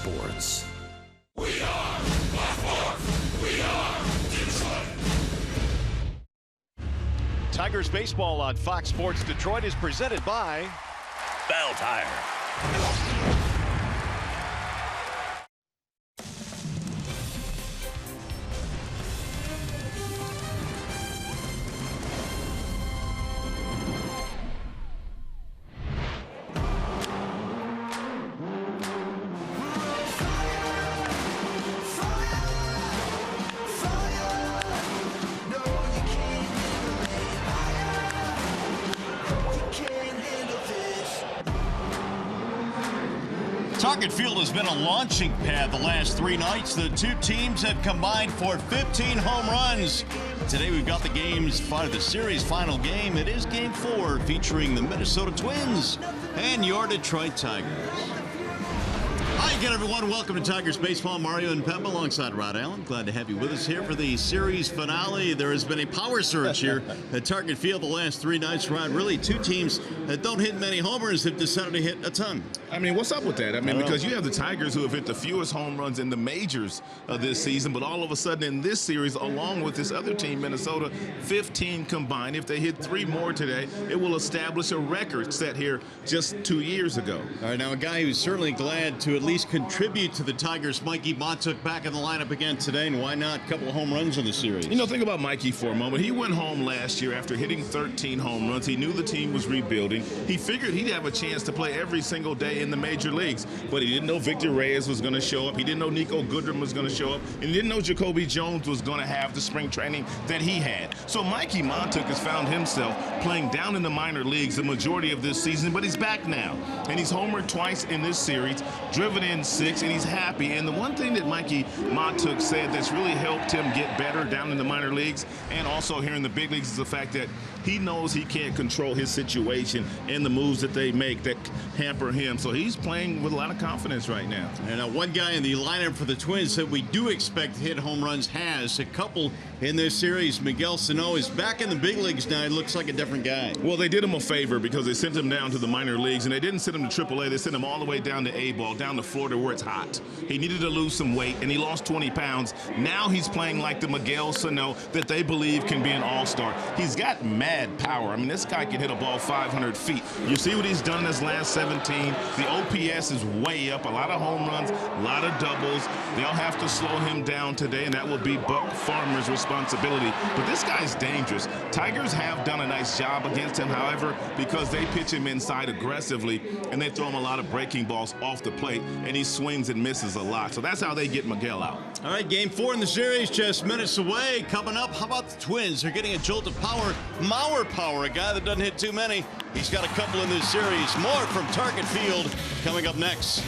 Sports. We are Buffalo. We are Detroit. Tigers baseball on Fox Sports Detroit is presented by Bell Tire. Target Field has been a launching pad the last 3 nights. The two teams have combined for 15 home runs. Today we've got the series final game. It is Game 4 featuring the Minnesota Twins and your Detroit Tigers. Hi again, everyone. Welcome to Tigers Baseball. Mario and Pep alongside Rod Allen. Glad to have you with us here for the series finale. There has been a power surge here at Target Field the last 3 nights. Rod, really two teams that don't hit many homers have decided to hit a ton. I mean, what's up with that? I mean, because you have the Tigers who have hit the fewest home runs in the majors this season, but all of a sudden in this series, along with this other team, Minnesota, 15 combined. If they hit 3 more today, it will establish a record set here just 2 years ago. All right, now a guy who's certainly glad to at least contribute to the Tigers, Mikey Montook, back in the lineup again today, and why not? A couple of home runs in the series. You know, think about Mikey for a moment. He went home last year after hitting 13 home runs. He knew the team was rebuilding. He figured he'd have a chance to play every single day in the major leagues, but he didn't know Victor Reyes was going to show up. He didn't know Nico Goodrum was going to show up, and he didn't know Jacoby Jones was going to have the spring training that he had. So Mikey Montook has found himself playing down in the minor leagues the majority of this season, but he's back now, and he's homered twice in this series, driven in 6, and he's happy. And the one thing that Mikey Montook said that's really helped him get better down in the minor leagues and also here in the big leagues is the fact that he knows he can't control his situation and the moves that they make that hamper him. So he's playing with a lot of confidence right now. And one guy in the lineup for the Twins that we do expect to hit home runs has a couple in this series. Miguel Sano is back in the big leagues now. He looks like a different guy. Well, they did him a favor because they sent him down to the minor leagues, and they didn't send him to AAA. They sent him all the way down to A-ball, down to Florida where it's hot. He needed to lose some weight, and he lost 20 pounds. Now he's playing like the Miguel Sano that they believe can be an all-star. He's got mad power. I mean, this guy can hit a ball 500 feet. You see what he's done in his last 17. The OPS is way up. A lot of home runs, a lot of doubles. They'll have to slow him down today, and that will be Buck Farmer's responsibility. But this guy's dangerous. Tigers have done a nice job against him, however, because they pitch him inside aggressively, and they throw him a lot of breaking balls off the plate, and he swings and misses a lot. So that's how they get Miguel out. All right, Game 4 in the series just minutes away. Coming up, how about the Twins? They're getting a jolt of power. Mauer Power, a guy that doesn't hit too many. He's got a couple in this series. More from Target Field coming up next.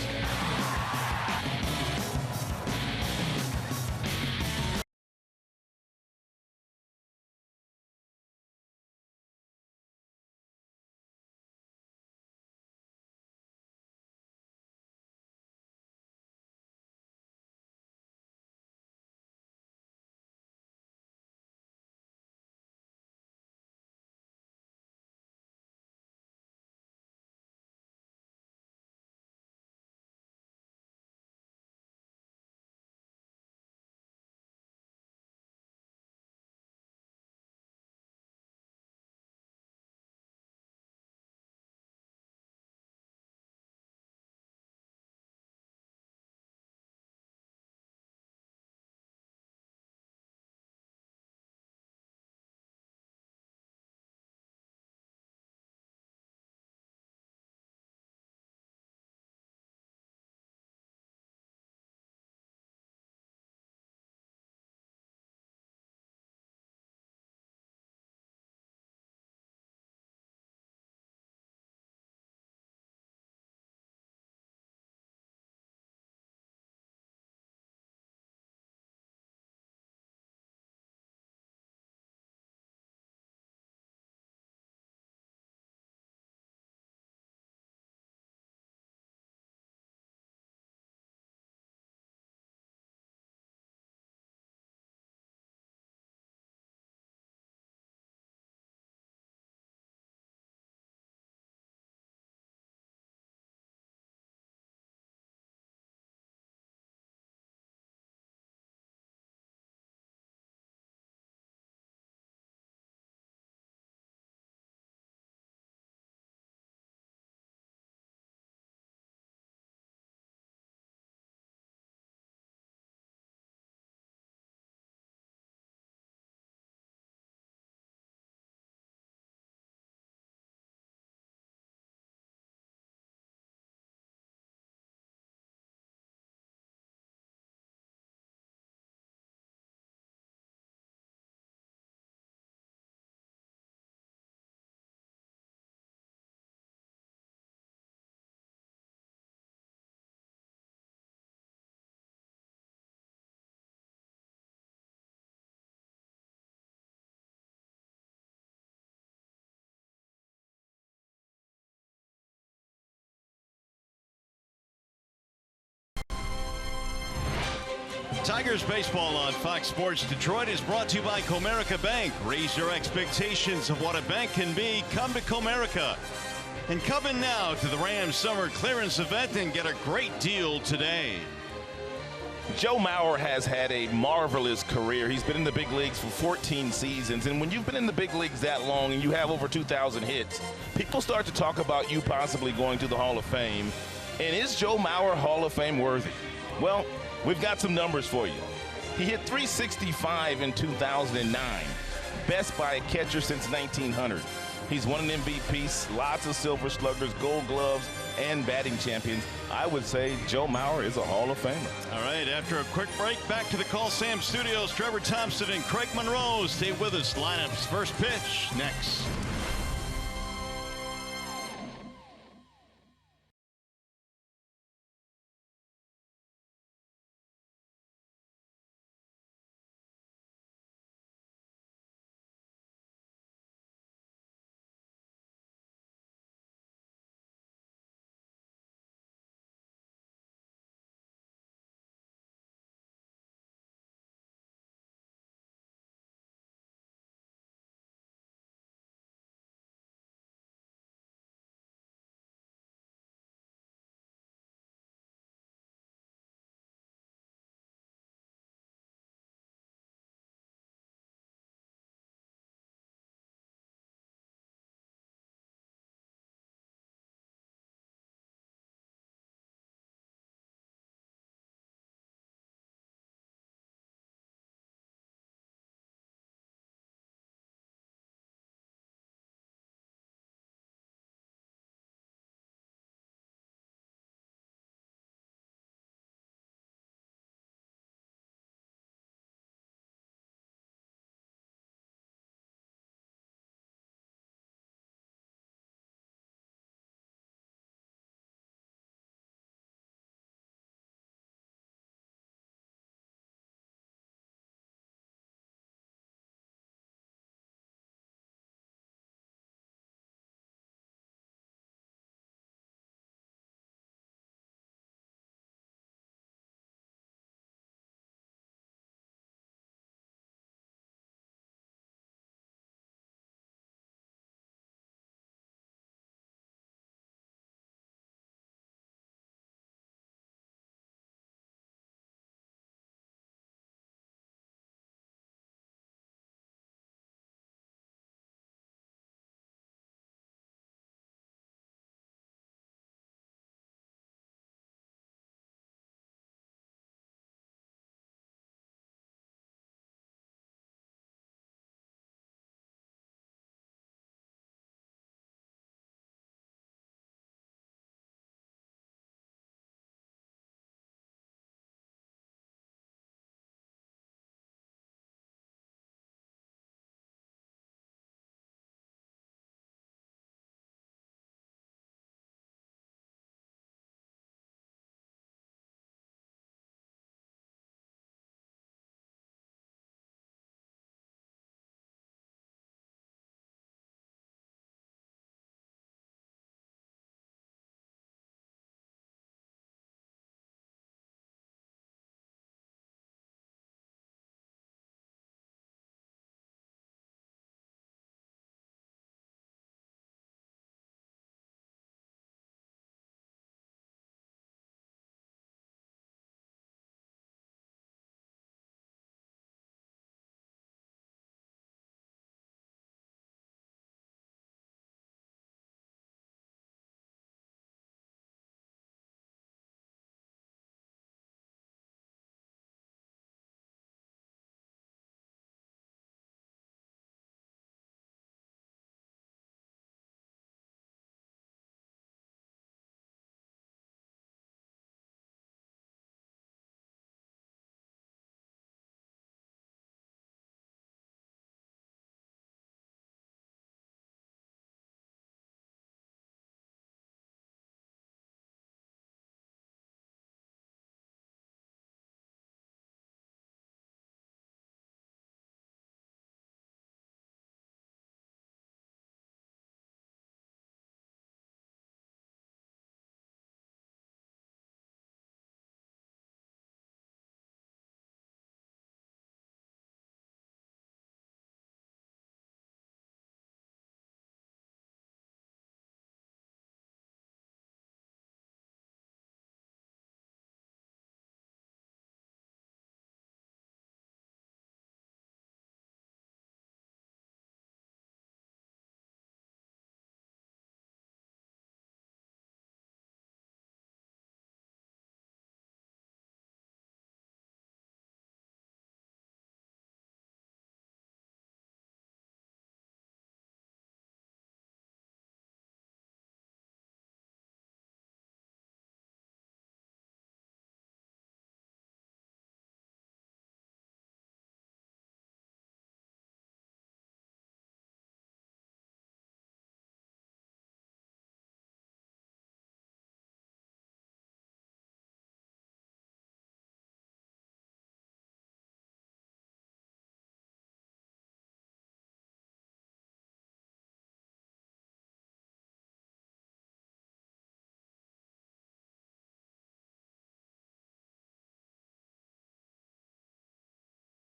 Tigers baseball on Fox Sports Detroit is brought to you by Comerica Bank. Raise your expectations of what a bank can be. Come to Comerica. And come in now to the Rams Summer Clearance Event and get a great deal today. Joe Mauer has had a marvelous career. He's been in the big leagues for 14 seasons. And when you've been in the big leagues that long and you have over 2,000 hits, people start to talk about you possibly going to the Hall of Fame. And is Joe Mauer Hall of Fame worthy? Well, we've got some numbers for you. He hit .365 in 2009, best by a catcher since 1900. He's won an MVP, lots of Silver Sluggers, Gold Gloves, and batting champions. I would say Joe Mauer is a Hall of Famer. All right, after a quick break, back to the Call Sam Studios. Trevor Thompson and Craig Monroe stay with us. Lineups first pitch next.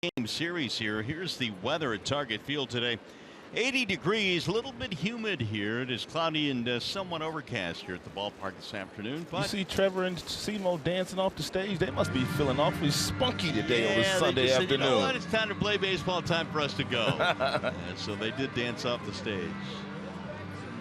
game series here. Here's the weather at Target Field today. 80 degrees, a little bit humid here. It is cloudy and somewhat overcast here at the ballpark this afternoon. But you see Trevor and Simo dancing off the stage. They must be feeling awfully spunky today on this Sunday afternoon. Said, you know what? It's time to play baseball. Time for us to go. So they did dance off the stage.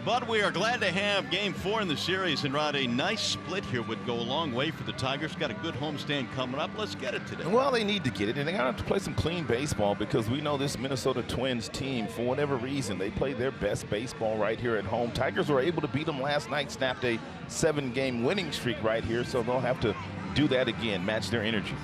But we are glad to have Game 4 in the series, and Rod, a nice split here would go a long way for the Tigers. Got a good homestand coming up. Let's get it today. Well, they need to get it, and they got to play some clean baseball because we know this Minnesota Twins team, for whatever reason, they play their best baseball right here at home. Tigers were able to beat them last night, snapped a 7-game winning streak right here, so they'll have to do that again, match their energy.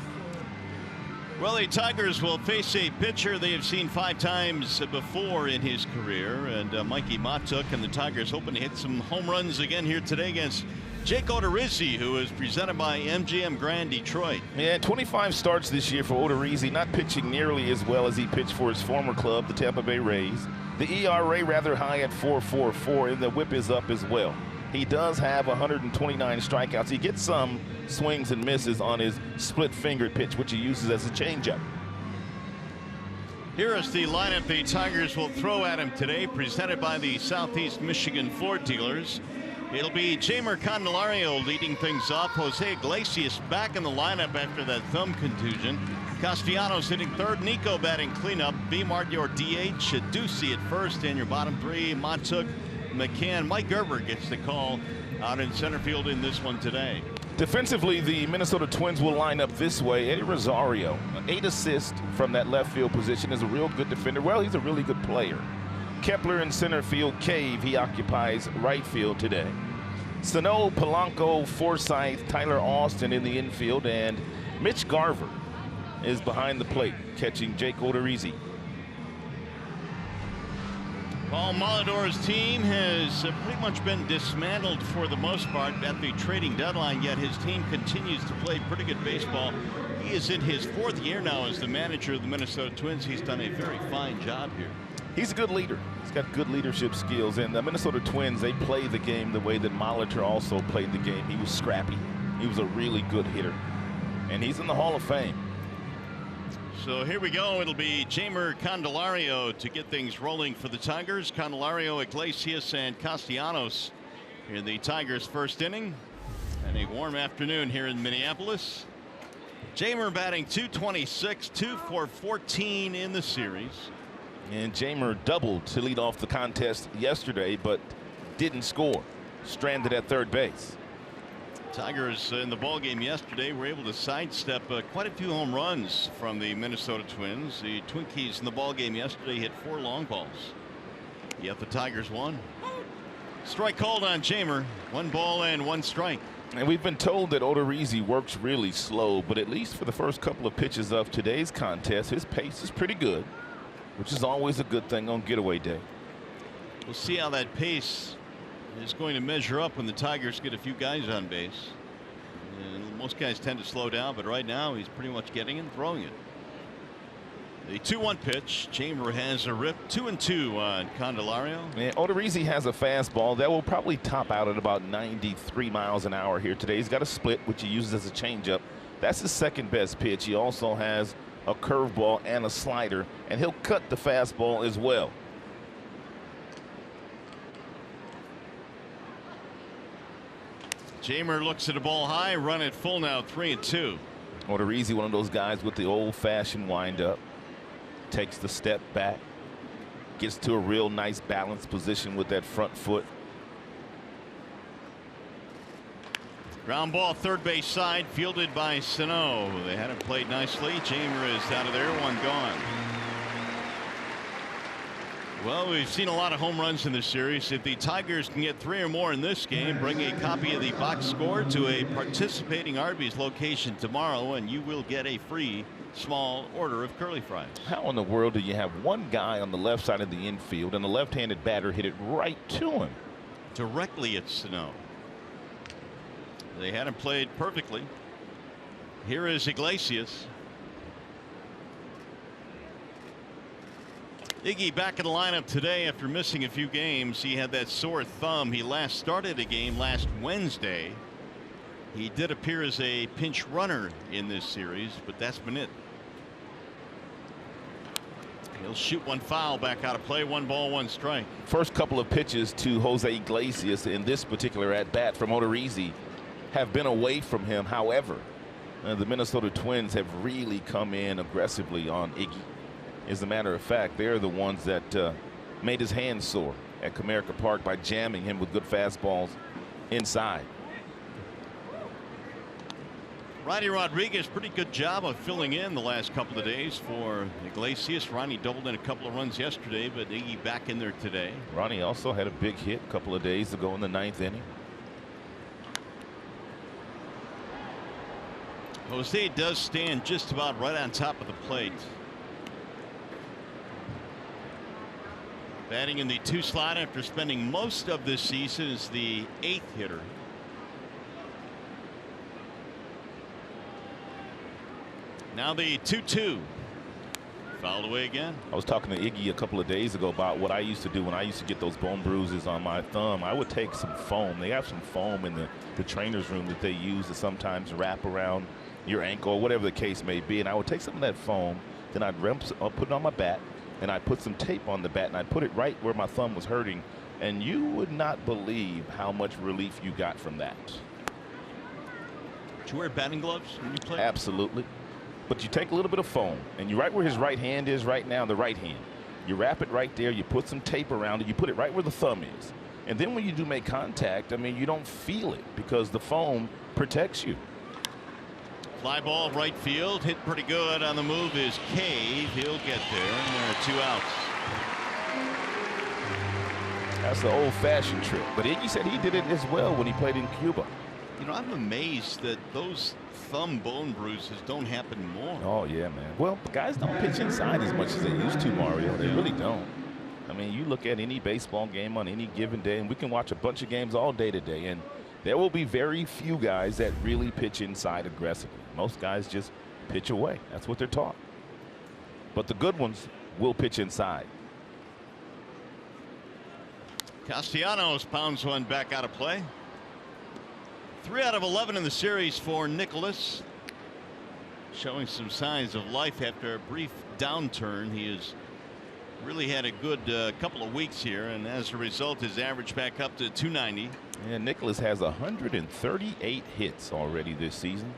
Well, the Tigers will face a pitcher they have seen 5 times before in his career, and Mikey Matuk and the Tigers hoping to hit some home runs again here today against Jake Odorizzi, who is presented by MGM Grand Detroit. Yeah, 25 starts this year for Odorizzi, not pitching nearly as well as he pitched for his former club, the Tampa Bay Rays. The ERA rather high at 4.44, and the whip is up as well. He does have 129 strikeouts. He gets some swings and misses on his split-fingered pitch, which he uses as a changeup. Here is the lineup the Tigers will throw at him today, presented by the Southeast Michigan Ford dealers. It'll be Jeimer Candelario leading things off. Jose Iglesias back in the lineup after that thumb contusion. Castellanos hitting third. Nico batting cleanup. B. Mart your DH. Ducey at first. And your bottom 3, Matuk, McCann. Mike Gerber gets the call out in center field in this one today. Defensively, the Minnesota Twins will line up this way. Eddie Rosario, 8 assists from that left field position, is a real good defender. Well, he's a really good player. Kepler in center field. Cave, he occupies right field today. Sano, Polanco, Forsythe, Tyler Austin in the infield, and Mitch Garver is behind the plate, catching Jake Odorizzi. Paul Molitor's team has pretty much been dismantled for the most part at the trading deadline, yet his team continues to play pretty good baseball. He is in his 4th year now as the manager of the Minnesota Twins. He's done a very fine job here. He's a good leader. He's got good leadership skills. And the Minnesota Twins, they play the game the way that Molitor also played the game. He was scrappy. He was a really good hitter. And he's in the Hall of Fame. So here we go. It'll be Jeimer Candelario to get things rolling for the Tigers. Candelario, Iglesias, and Castellanos in the Tigers' first inning. And a warm afternoon here in Minneapolis. Jeimer batting .226, 2 for 14 in the series. And Jeimer doubled to lead off the contest yesterday, but didn't score. Stranded at third base. Tigers in the ballgame yesterday were able to sidestep quite a few home runs from the Minnesota Twins. The Twinkies in the ballgame yesterday hit 4 long balls. Yet the Tigers won. Strike called on Jeimer. 1 ball and 1 strike. And we've been told that Odorizzi works really slow, but at least for the first couple of pitches of today's contest, his pace is pretty good, which is always a good thing on getaway day. We'll see how that pace is going to measure up when the Tigers get a few guys on base. And most guys tend to slow down, but right now he's pretty much getting it and throwing it. The 2-1 pitch. Jeimer has a rip. 2-2 on Candelario. And Odorizzi has a fastball that will probably top out at about 93 miles an hour here today. He's got a split, which he uses as a changeup. That's his second best pitch. He also has a curveball and a slider, and he'll cut the fastball as well. Jeimer looks at a ball high, run it full now, 3-2. Odorizzi, one of those guys with the old-fashioned windup, takes the step back, gets to a real nice balanced position with that front foot. Ground ball, third base side, fielded by Sano. They had him played nicely. Jeimer is out of there, 1 gone. Well, we've seen a lot of home runs in this series. If the Tigers can get 3 or more in this game, bring a copy of the box score to a participating Arby's location tomorrow, and you will get a free small order of curly fries. How in the world do you have one guy on the left side of the infield and the left-handed batter hit it right to him? Directly at Sano. They had him played perfectly. Here is Iglesias. Iggy back in the lineup today after missing a few games. He had that sore thumb. He last started a game last Wednesday. He did appear as a pinch runner in this series, but that's been it. He'll shoot one foul, back out of play, 1 ball, 1 strike. First couple of pitches to Jose Iglesias in this particular at-bat from Odorizzi have been away from him. However, the Minnesota Twins have really come in aggressively on Iggy. As a matter of fact, they're the ones that made his hands sore at Comerica Park by jamming him with good fastballs inside. Ronnie Rodriguez, pretty good job of filling in the last couple of days for Iglesias. Ronnie doubled in a couple of runs yesterday, but Iggy back in there today. Ronnie also had a big hit a couple of days ago in the 9th inning. Jose does stand just about right on top of the plate. Batting in the 2 slot after spending most of this season is the 8th hitter. Now the 2-2. Fouled away again. I was talking to Iggy a couple of days ago about what I used to do when I used to get those bone bruises on my thumb. I would take some foam. They have some foam in the trainer's room that they use to sometimes wrap around your ankle or whatever the case may be. And I would take some of that foam, then I'd put it on my bat, and I'd put some tape on the bat, and I'd put it right where my thumb was hurting. And you would not believe how much relief you got from that. Did you wear batting gloves when you play? Absolutely. But you take a little bit of foam, and you're right where his right hand is right now, the right hand. You wrap it right there, you put some tape around it, you put it right where the thumb is. And then when you do make contact, I mean, you don't feel it because the foam protects you. Fly ball right field, hit pretty good. On the move is Cave. He'll get there, and there are 2 outs. That's the old-fashioned trick. But Iggy said he did it as well when he played in Cuba. You know, I'm amazed that those thumb bone bruises don't happen more. Oh, yeah, man. Well, guys don't pitch inside as much as they used to, Mario. They really don't. I mean, you look at any baseball game on any given day, and we can watch a bunch of games all day today, and there will be very few guys that really pitch inside aggressively. Most guys just pitch away. That's what they're taught. But the good ones will pitch inside. Castellanos pounds one back out of play. 3 out of 11 in the series for Nicholas. Showing some signs of life after a brief downturn. He has really had a good couple of weeks here, and as a result, his average back up to 290. And Nicholas has 138 hits already this season.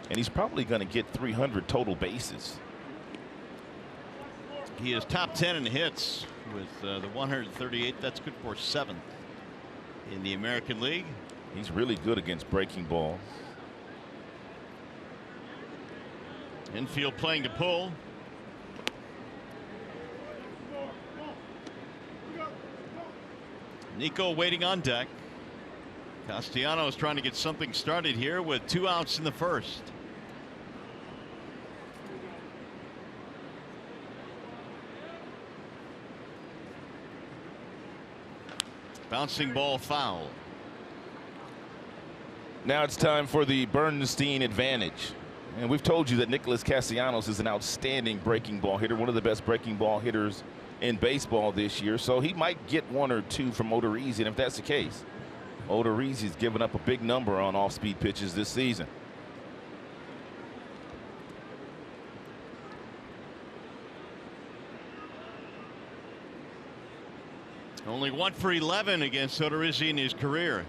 And he's probably going to get 300 total bases. He is top 10 in hits with the 138. That's good for 7th in the American League. He's really good against breaking balls. Infield playing to pull. Nico waiting on deck. Castellanos trying to get something started here with 2 outs in the first. Bouncing ball foul. Now it's time for the Bernstein advantage. And we've told you that Nicholas Castellanos is an outstanding breaking ball hitter, one of the best breaking ball hitters in baseball this year. So he might get 1 or 2 from Odorizzi, and if that's the case, Odorizzi's given up a big number on off-speed pitches this season. Only 1 for 11 against Odorizzi in his career.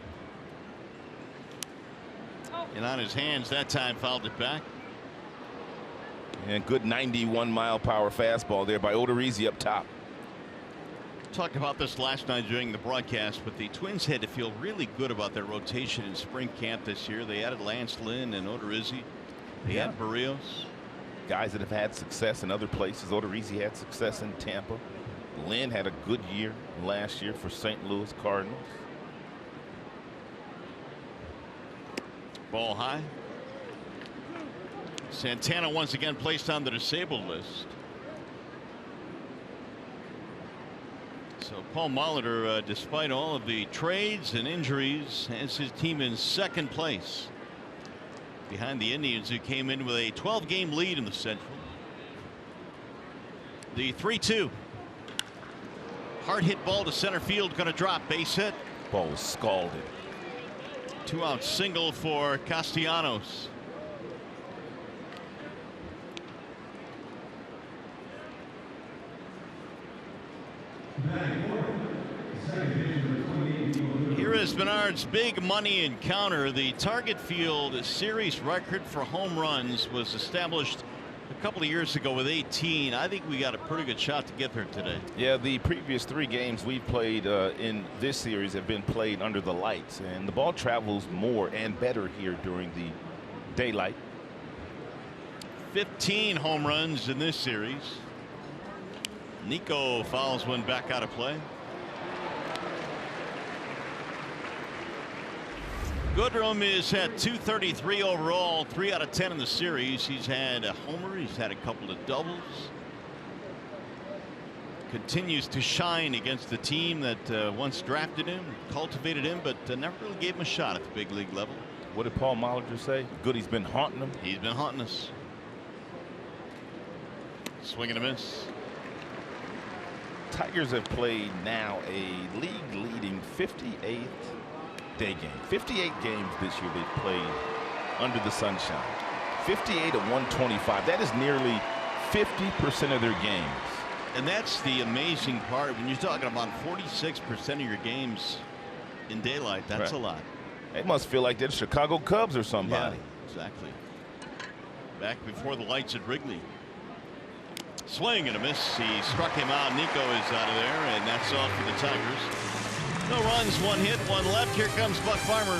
And on his hands that time, fouled it back. And good 91-mile-per-hour fastball there by Odorizzi up top. Talked about this last night during the broadcast, but the Twins had to feel really good about their rotation in spring camp this year. They added Lance Lynn and Odorizzi. They had Barrios. Guys that have had success in other places. Odorizzi had success in Tampa. Lynn had a good year last year for St. Louis Cardinals. Ball high. Santana once again placed on the disabled list. So Paul Molitor, despite all of the trades and injuries, has his team in 2nd place behind the Indians, who came in with a 12-game lead in the Central. The 3-2. Hard hit ball to center field, going to drop, base hit. Ball was scalded. 2-out single for Castellanos. Menard's big money encounter. The Target Field series record for home runs was established a couple of years ago with 18. I think we got a pretty good shot to get there today. Yeah, the previous 3 games we've played in this series have been played under the lights, and the ball travels more and better here during the daylight. 15 home runs in this series. Nico fouls one back out of play. Goodrum is at 233 overall, 3 out of 10 in the series. He's had a homer. He's had a couple of doubles. Continues to shine against the team that once drafted him, cultivated him, but never really gave him a shot at the big league level. What did Paul Molitor say? Good, he's been haunting them. He's been haunting us. Swing and a miss. Tigers have played now a league-leading 58th day game. 58 games this year they've played under the sunshine. 58 at 125. That is nearly 50% of their games. And that's the amazing part. When you're talking about 46% of your games in daylight, that's right. A lot. They must feel like they're Chicago Cubs or somebody. Yeah, exactly. Back before the lights at Wrigley. Swing and a miss. He struck him out. Nico is out of there, and that's all for the Tigers. No runs, 1 hit, 1 left. Here comes Buck Farmer.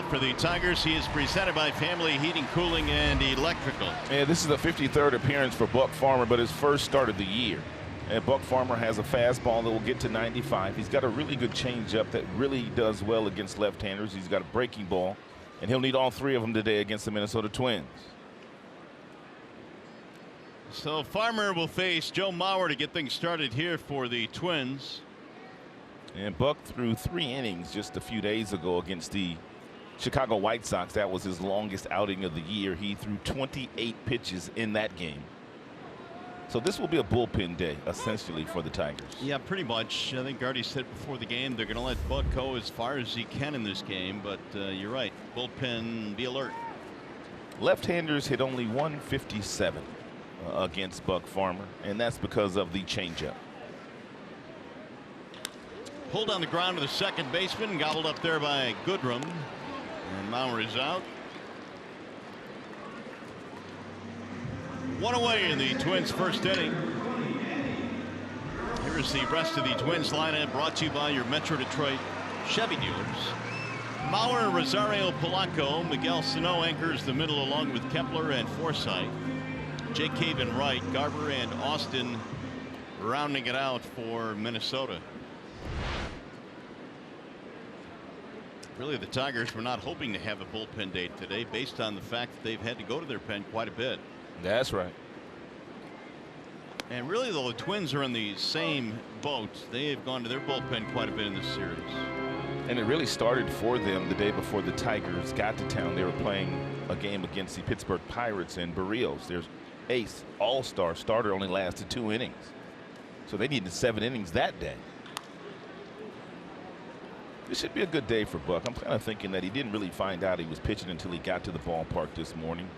For the Tigers, he is presented by Family Heating, Cooling, and Electrical. Yeah, this is the 53rd appearance for Buck Farmer, but his first start of the year. And Buck Farmer has a fastball that will get to 95. He's got a really good changeup that really does well against left-handers. He's got a breaking ball, and he'll need all 3 of them today against the Minnesota Twins. So Farmer will face Joe Mauer to get things started here for the Twins. And Buck threw 3 innings just a few days ago against the Chicago White Sox. That was his longest outing of the year. He threw 28 pitches in that game. So this will be a bullpen day, essentially, for the Tigers. Yeah, pretty much. I think Gardy said before the game they're going to let Buck go as far as he can in this game, but you're right. Bullpen, be alert. Left-handers hit only 157 against Buck Farmer, and that's because of the changeup. Pulled on the ground to the second baseman, gobbled up there by Goodrum. And Mauer is out. 1 away in the Twins' first inning. Here is the rest of the Twins lineup, brought to you by your Metro Detroit Chevy dealers. Mauer, Rosario, Polanco, Miguel Sano anchors the middle along with Kepler and Forsythe. Jake Cave and Wright, Garber and Austin rounding it out for Minnesota. Really, the Tigers were not hoping to have a bullpen day today based on the fact that they've had to go to their pen quite a bit. That's right. And really, though, the Twins are in the same boat. They have gone to their bullpen quite a bit in this series. And it really started for them the day before the Tigers got to town. They were playing a game against the Pittsburgh Pirates in Barrios. Their ace all-star starter only lasted 2 innings. So they needed 7 innings that day. This should be a good day for Buck. I'm kind of thinking that he didn't really find out he was pitching until he got to the ballpark this morning.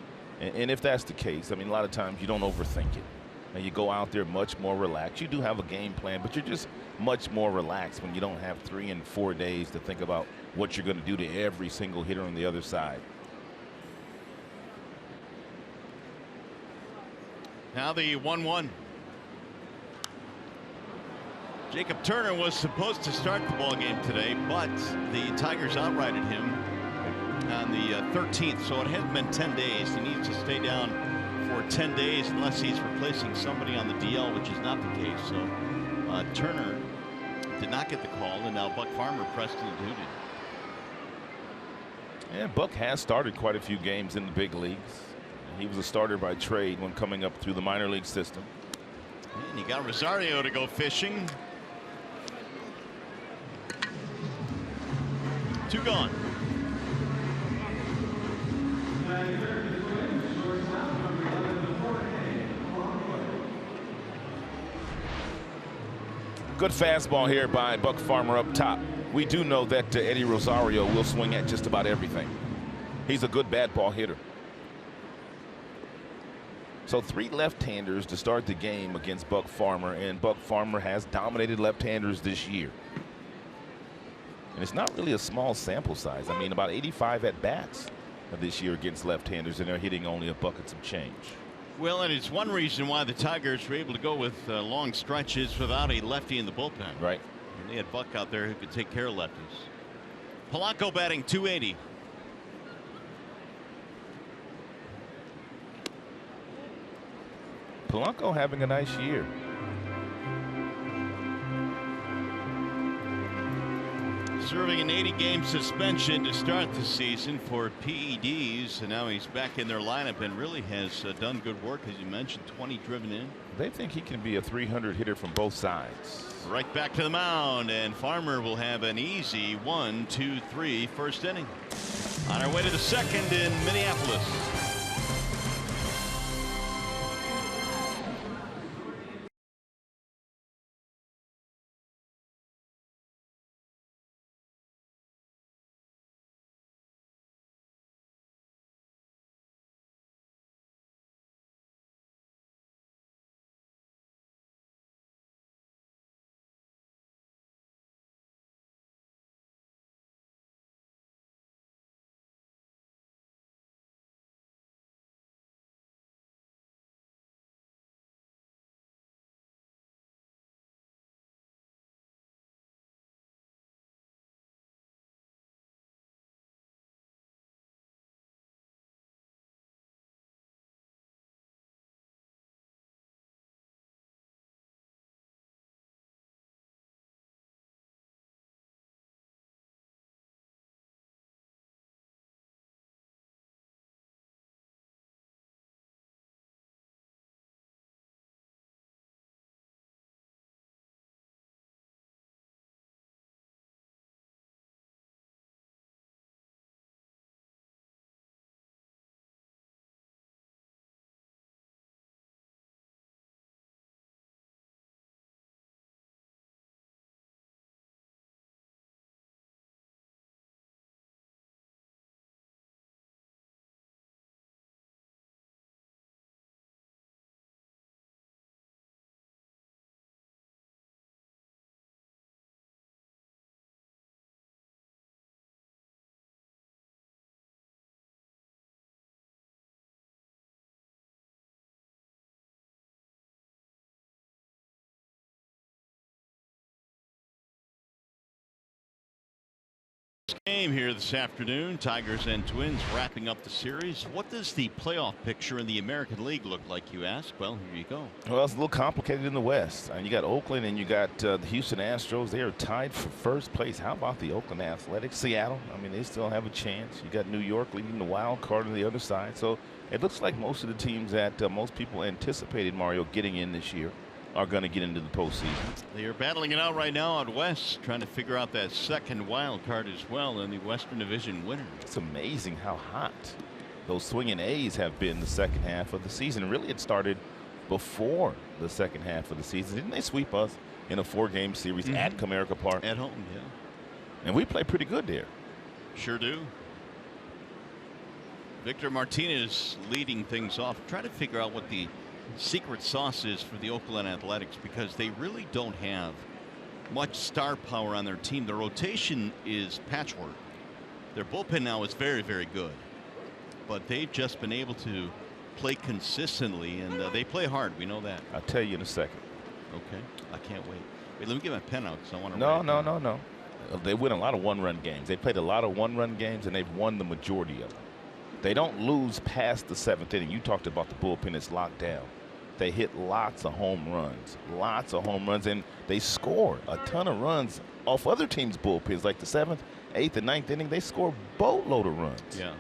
And if that's the case, I mean, a lot of times you don't overthink it. And you go out there much more relaxed. You do have a game plan, but you're just much more relaxed when you don't have 3 and 4 days to think about what you're going to do to every single hitter on the other side. Now the 1-1. Jacob Turner was supposed to start the ball game today, but the Tigers outrighted him on the 13th, so it hasn't been 10 days. He needs to stay down for 10 days unless he's replacing somebody on the DL, which is not the case. So Turner did not get the call, and now Buck Farmer pressed into duty. Yeah, Buck has started quite a few games in the big leagues. He was a starter by trade when coming up through the minor league system. And he got Rosario to go fishing. 2 gone. Good fastball here by Buck Farmer up top. We do know that Eddie Rosario will swing at just about everything. He's a good bat ball hitter. So 3 left-handers to start the game against Buck Farmer, and Buck Farmer has dominated left-handers this year. And it's not really a small sample size. I mean, about 85 at-bats this year against left-handers, and they're hitting only a buck and some change. Well, and it's one reason why the Tigers were able to go with long stretches without a lefty in the bullpen. Right. And they had Buck out there who could take care of lefties. Polanco batting .280. Polanco having a nice year. Serving an 80-game suspension to start the season for PEDs, and now he's back in their lineup and really has done good work, as you mentioned, 20 driven in. They think he can be a 300 hitter from both sides. Right back to the mound, and Farmer will have an easy 1-2-3 first inning. On our way to the second in Minneapolis. Game here this afternoon. Tigers and Twins wrapping up the series. What does the playoff picture in the American League look like, you ask? Well, here you go. Well, it's a little complicated in the West. You got Oakland and you got the Houston Astros. They are tied for first place. How about the Oakland Athletics? Seattle, I mean, they still have a chance. You got New York leading the wild card on the other side. So it looks like most of the teams that most people anticipated, Mario, getting in this year are going to get into the postseason. They are battling it out right now out west, trying to figure out that second wild card as well in the Western Division winner. It's amazing how hot those swinging A's have been the second half of the season. Really, it started before the second half of the season. Didn't they sweep us in a 4-game series at Comerica Park? At home, yeah. And we play pretty good there. Sure do. Victor Martinez leading things off. Trying to figure out what the secret sauce is for the Oakland Athletics, because they really don't have much star power on their team. The rotation is patchwork. Their bullpen now is very, very good, but they've just been able to play consistently, and they play hard. We know that. I'll tell you in a second. Okay, I can't wait. Wait, let me get my pen out because I want to. No. They win a lot of one-run games. They played a lot of one-run games, and they've won the majority of them. They don't lose past the 7th inning. You talked about the bullpen is locked down. They hit lots of home runs, and they score a ton of runs off other teams' bullpens, like the 7th, 8th, and 9th inning. They score a boatload of runs. Yeah.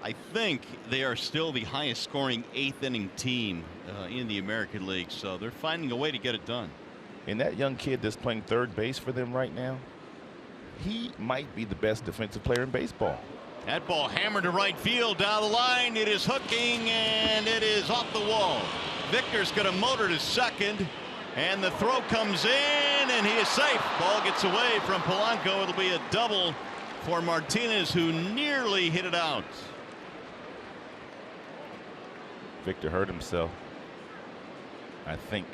I think they are still the highest scoring 8th inning team in the American League, so they're finding a way to get it done. And that young kid that's playing third base for them right now, he might be the best defensive player in baseball. That ball hammered to right field down the line. It is hooking, and it is off the wall. Victor's going to motor to second, and the throw comes in, and he is safe. Ball gets away from Polanco. It'll be a double for Martinez, who nearly hit it out. Victor hurt himself, I think.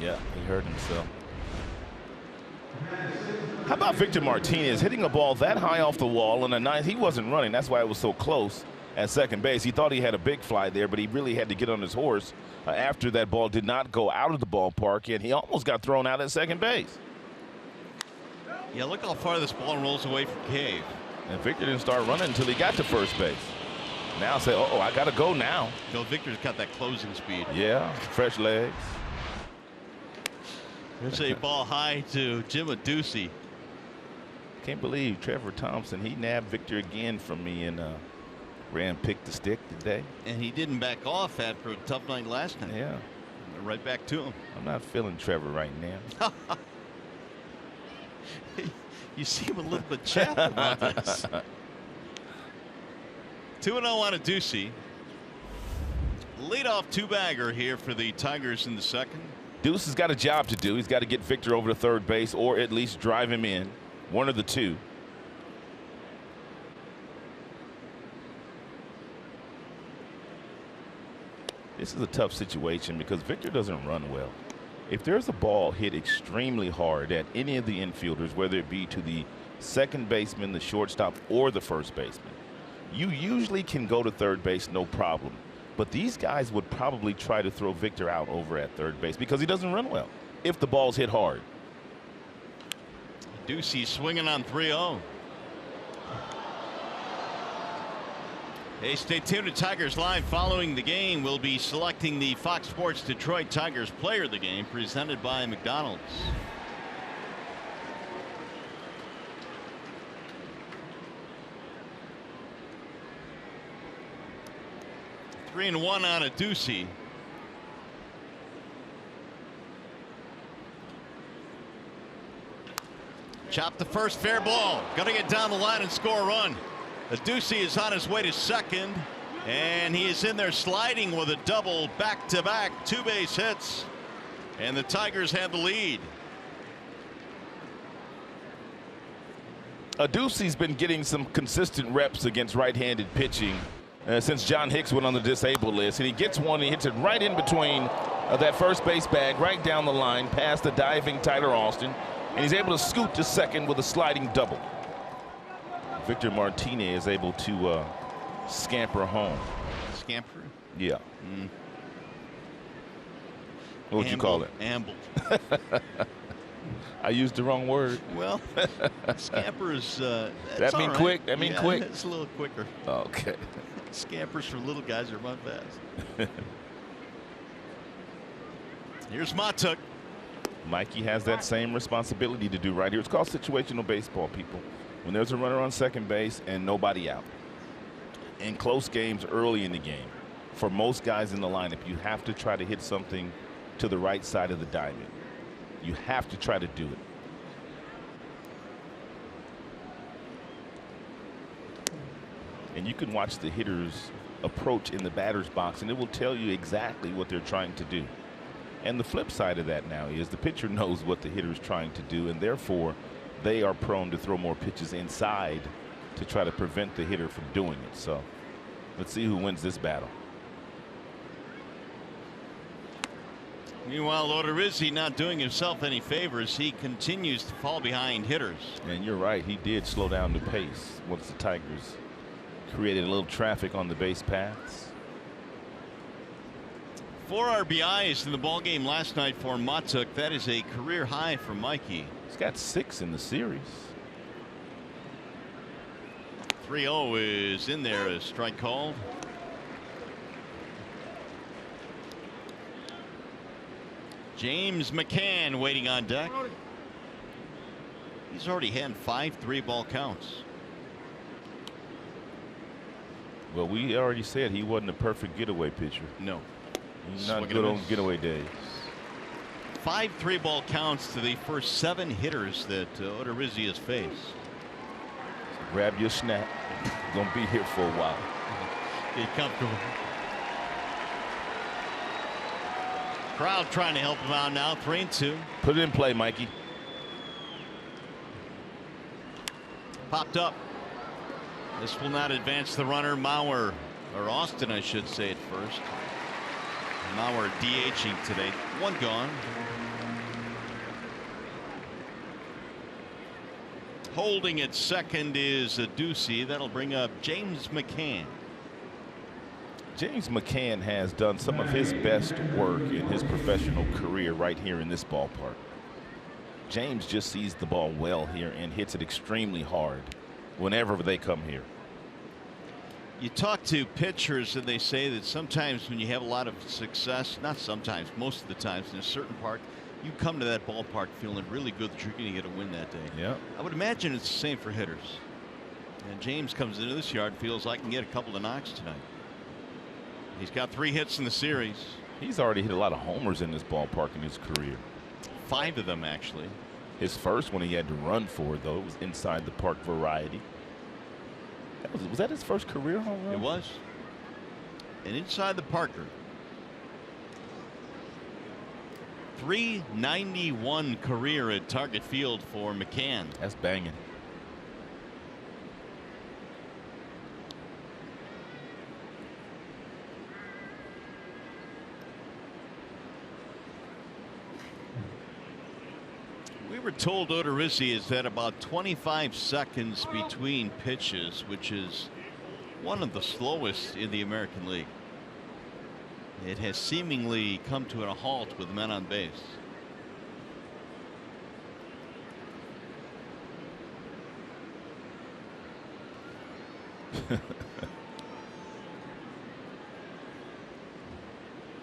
Yeah, he hurt himself. How about Victor Martinez hitting a ball that high off the wall in the ninth? He wasn't running. That's why it was so close at second base. He thought he had a big fly there, but he really had to get on his horse after that ball did not go out of the ballpark, and he almost got thrown out at second base. Yeah, look how far this ball rolls away from Cave. And Victor didn't start running until he got to first base. Now say, uh-oh, I got to go now. No, Victor's got that closing speed. Yeah, fresh legs. There's a ball high to Jim Adducey. Can't believe Trevor Thompson, he nabbed Victor again from me and ran pick the stick today. And he didn't back off after a tough night last night. Yeah. Right back to him. I'm not feeling Trevor right now. You seem a little bit chapped about this. 2-0 on Adducey. Leadoff two-bagger here for the Tigers in the second. Deuce has got a job to do. He's got to get Victor over to third base or at least drive him in. One of the two. This is a tough situation because Victor doesn't run well. If there's a ball hit extremely hard at any of the infielders, whether it be to the second baseman, the shortstop, or the first baseman, you usually can go to third base no problem. But these guys would probably try to throw Victor out over at third base because he doesn't run well if the ball's hit hard. Ducey swinging on 3-0. Hey, stay tuned to Tigers Live. Following the game, we'll be selecting the Fox Sports Detroit Tigers player of the game, presented by McDonald's. Three and one on Adducy. Chop the first, fair ball. Gonna get down the line and score a run. Adducy is on his way to second, and he is in there sliding with a double, back-to-back, two-base hits, and the Tigers have the lead. Adducey's been getting some consistent reps against right-handed pitching since John Hicks went on the disabled list, and he gets one and he hits it right in between that first base bag, right down the line past the diving Tyler Austin, and he's able to scoot to second with a sliding double. Victor Martinez is able to scamper home. Scamper? Yeah. What would you call it? Ambled. I used the wrong word. Well, scampers. That mean right. quick? That mean quick? It's a little quicker. Okay. Scampers for little guys are run fast. Here's Matuk. Mikey has that same responsibility to do right here. It's called situational baseball, people. When there's a runner on second base and nobody out. In close games early in the game, for most guys in the lineup, you have to try to hit something to the right side of the diamond. You have to try to do it. And you can watch the hitters approach in the batter's box, and it will tell you exactly what they're trying to do. And the flip side of that now is the pitcher knows what the hitter is trying to do, and therefore they are prone to throw more pitches inside to try to prevent the hitter from doing it. So let's see who wins this battle. Meanwhile, Odorizzi not doing himself any favors. He continues to fall behind hitters. And you're right, he did slow down the pace once the Tigers created a little traffic on the base paths. 4 RBIs in the ballgame last night for Matuk. That is a career high for Mikey. He's got 6 in the series. 3-0 is in there, a strike called. James McCann waiting on deck. He's already had 5 3-ball counts. Well, we already said he wasn't a perfect getaway pitcher. No. He's not good on getaway days. 5 3-ball counts to the first 7 hitters that Odorizzi has faced. Grab your snap. You're gonna be here for a while. Get comfortable. Crowd trying to help him out now. 3-2. Put it in play, Mikey. Popped up. This will not advance the runner. Mauer, or Austin, I should say at first. Mauer DHing today. 1 gone. Holding at second is a Ducey. That'll bring up James McCann. James McCann has done some of his best work in his professional career right here in this ballpark. James just sees the ball well here and hits it extremely hard whenever they come here. You talk to pitchers and they say that sometimes when you have a lot of success, not sometimes, most of the times in a certain park, you come to that ballpark feeling really good that you're going to get a win that day. Yeah. I would imagine it's the same for hitters. And James comes into this yard, feels like he can get a couple of knocks tonight. He's got 3 hits in the series. He's already hit a lot of homers in this ballpark in his career. 5 of them, actually. His first one he had to run for, though, it was inside the park variety. Was that his first career home run? It was. And inside the Parker. .391 career at Target Field for McCann. That's banging. We were told Odorizzi is at about 25 seconds between pitches, which is one of the slowest in the American League. It has seemingly come to a halt with men on base.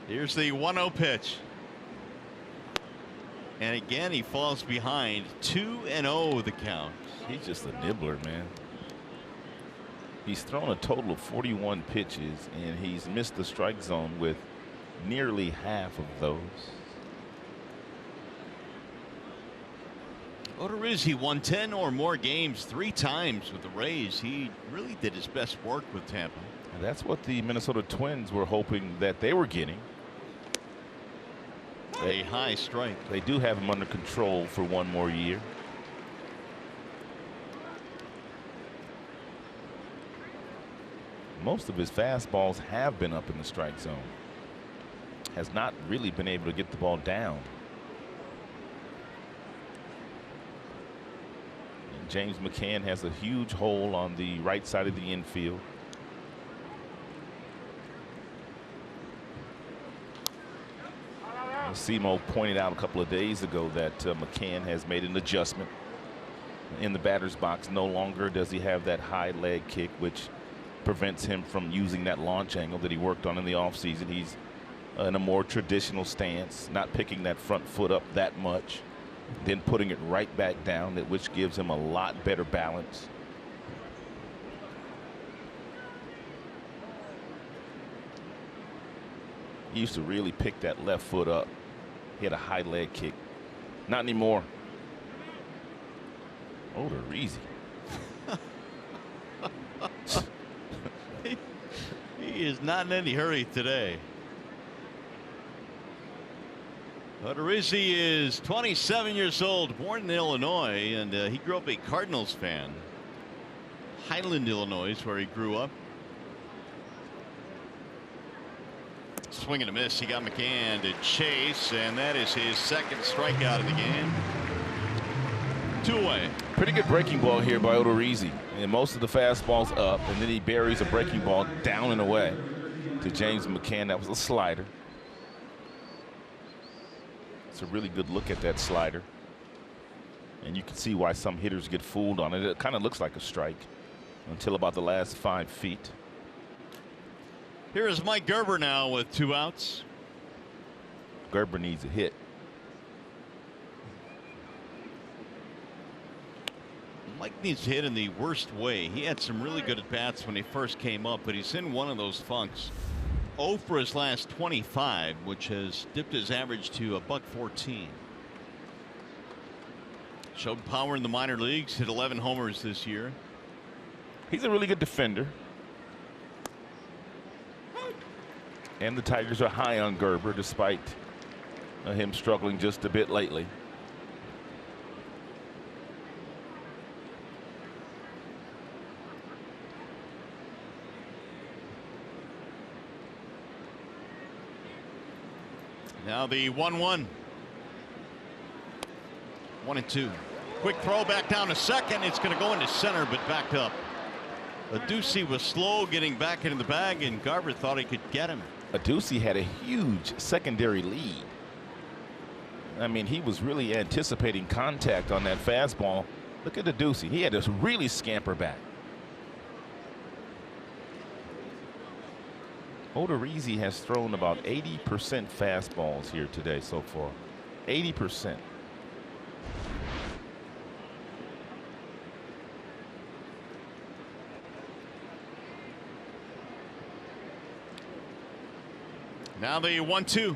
Here's the 1-0 pitch. And again, he falls behind. 2-0 the count. He's just a nibbler, man. He's thrown a total of 41 pitches, and he's missed the strike zone with nearly half of those. Odorizzi won 10 or more games 3 times with the Rays. He really did his best work with Tampa. And that's what the Minnesota Twins were hoping that they were getting. A high strike. They do have him under control for 1 more year. Most of his fastballs have been up in the strike zone. Has not really been able to get the ball down. And James McCann has a huge hole on the right side of the infield. Simo pointed out a couple of days ago that McCann has made an adjustment in the batter's box. No longer does he have that high leg kick, which prevents him from using that launch angle that he worked on in the offseason. He's in a more traditional stance, not picking that front foot up that much, then putting it right back down, which gives him a lot better balance. He used to really pick that left foot up. He had a high leg kick. Not anymore. Odorizzi. He is not in any hurry today. Odorizzi is 27 years old, born in Illinois, and he grew up a Cardinals fan. Highland, Illinois is where he grew up. Swing and a miss. He got McCann to chase, and that is his second strikeout of the game. 2 away. Pretty good breaking ball here by Odorizzi, and most of the fastballs up, and then he buries a breaking ball down and away to James McCann. That was a slider. It's a really good look at that slider, and you can see why some hitters get fooled on it. It kind of looks like a strike until about the last 5 feet. Here is Mike Gerber now with 2 outs. Gerber needs a hit. Mike needs to hit in the worst way. He had some really good at bats when he first came up, but he's in one of those funks. 0 for his last 25, which has dipped his average to $114. Showed power in the minor leagues, hit 11 homers this year. He's a really good defender. And the Tigers are high on Gerber despite him struggling just a bit lately. Now the 1-1. 1-2. Quick throw back down to second. It's going to go into center, but backed up. Adduci was slow getting back into the bag, and Garver thought he could get him. Adduci had a huge secondary lead. I mean, he was really anticipating contact on that fastball. Look at Adduci. He had to really scamper back. Odorizzi has thrown about 80% fastballs here today so far. 80%. Now the 1-2.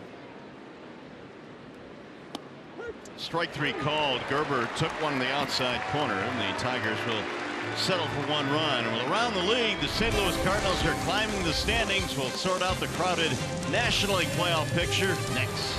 Strike 3 called. Gerber took one in the outside corner, and the Tigers will settle for 1 run. Well, around the league, the St. Louis Cardinals are climbing the standings. We'll sort out the crowded National League playoff picture next.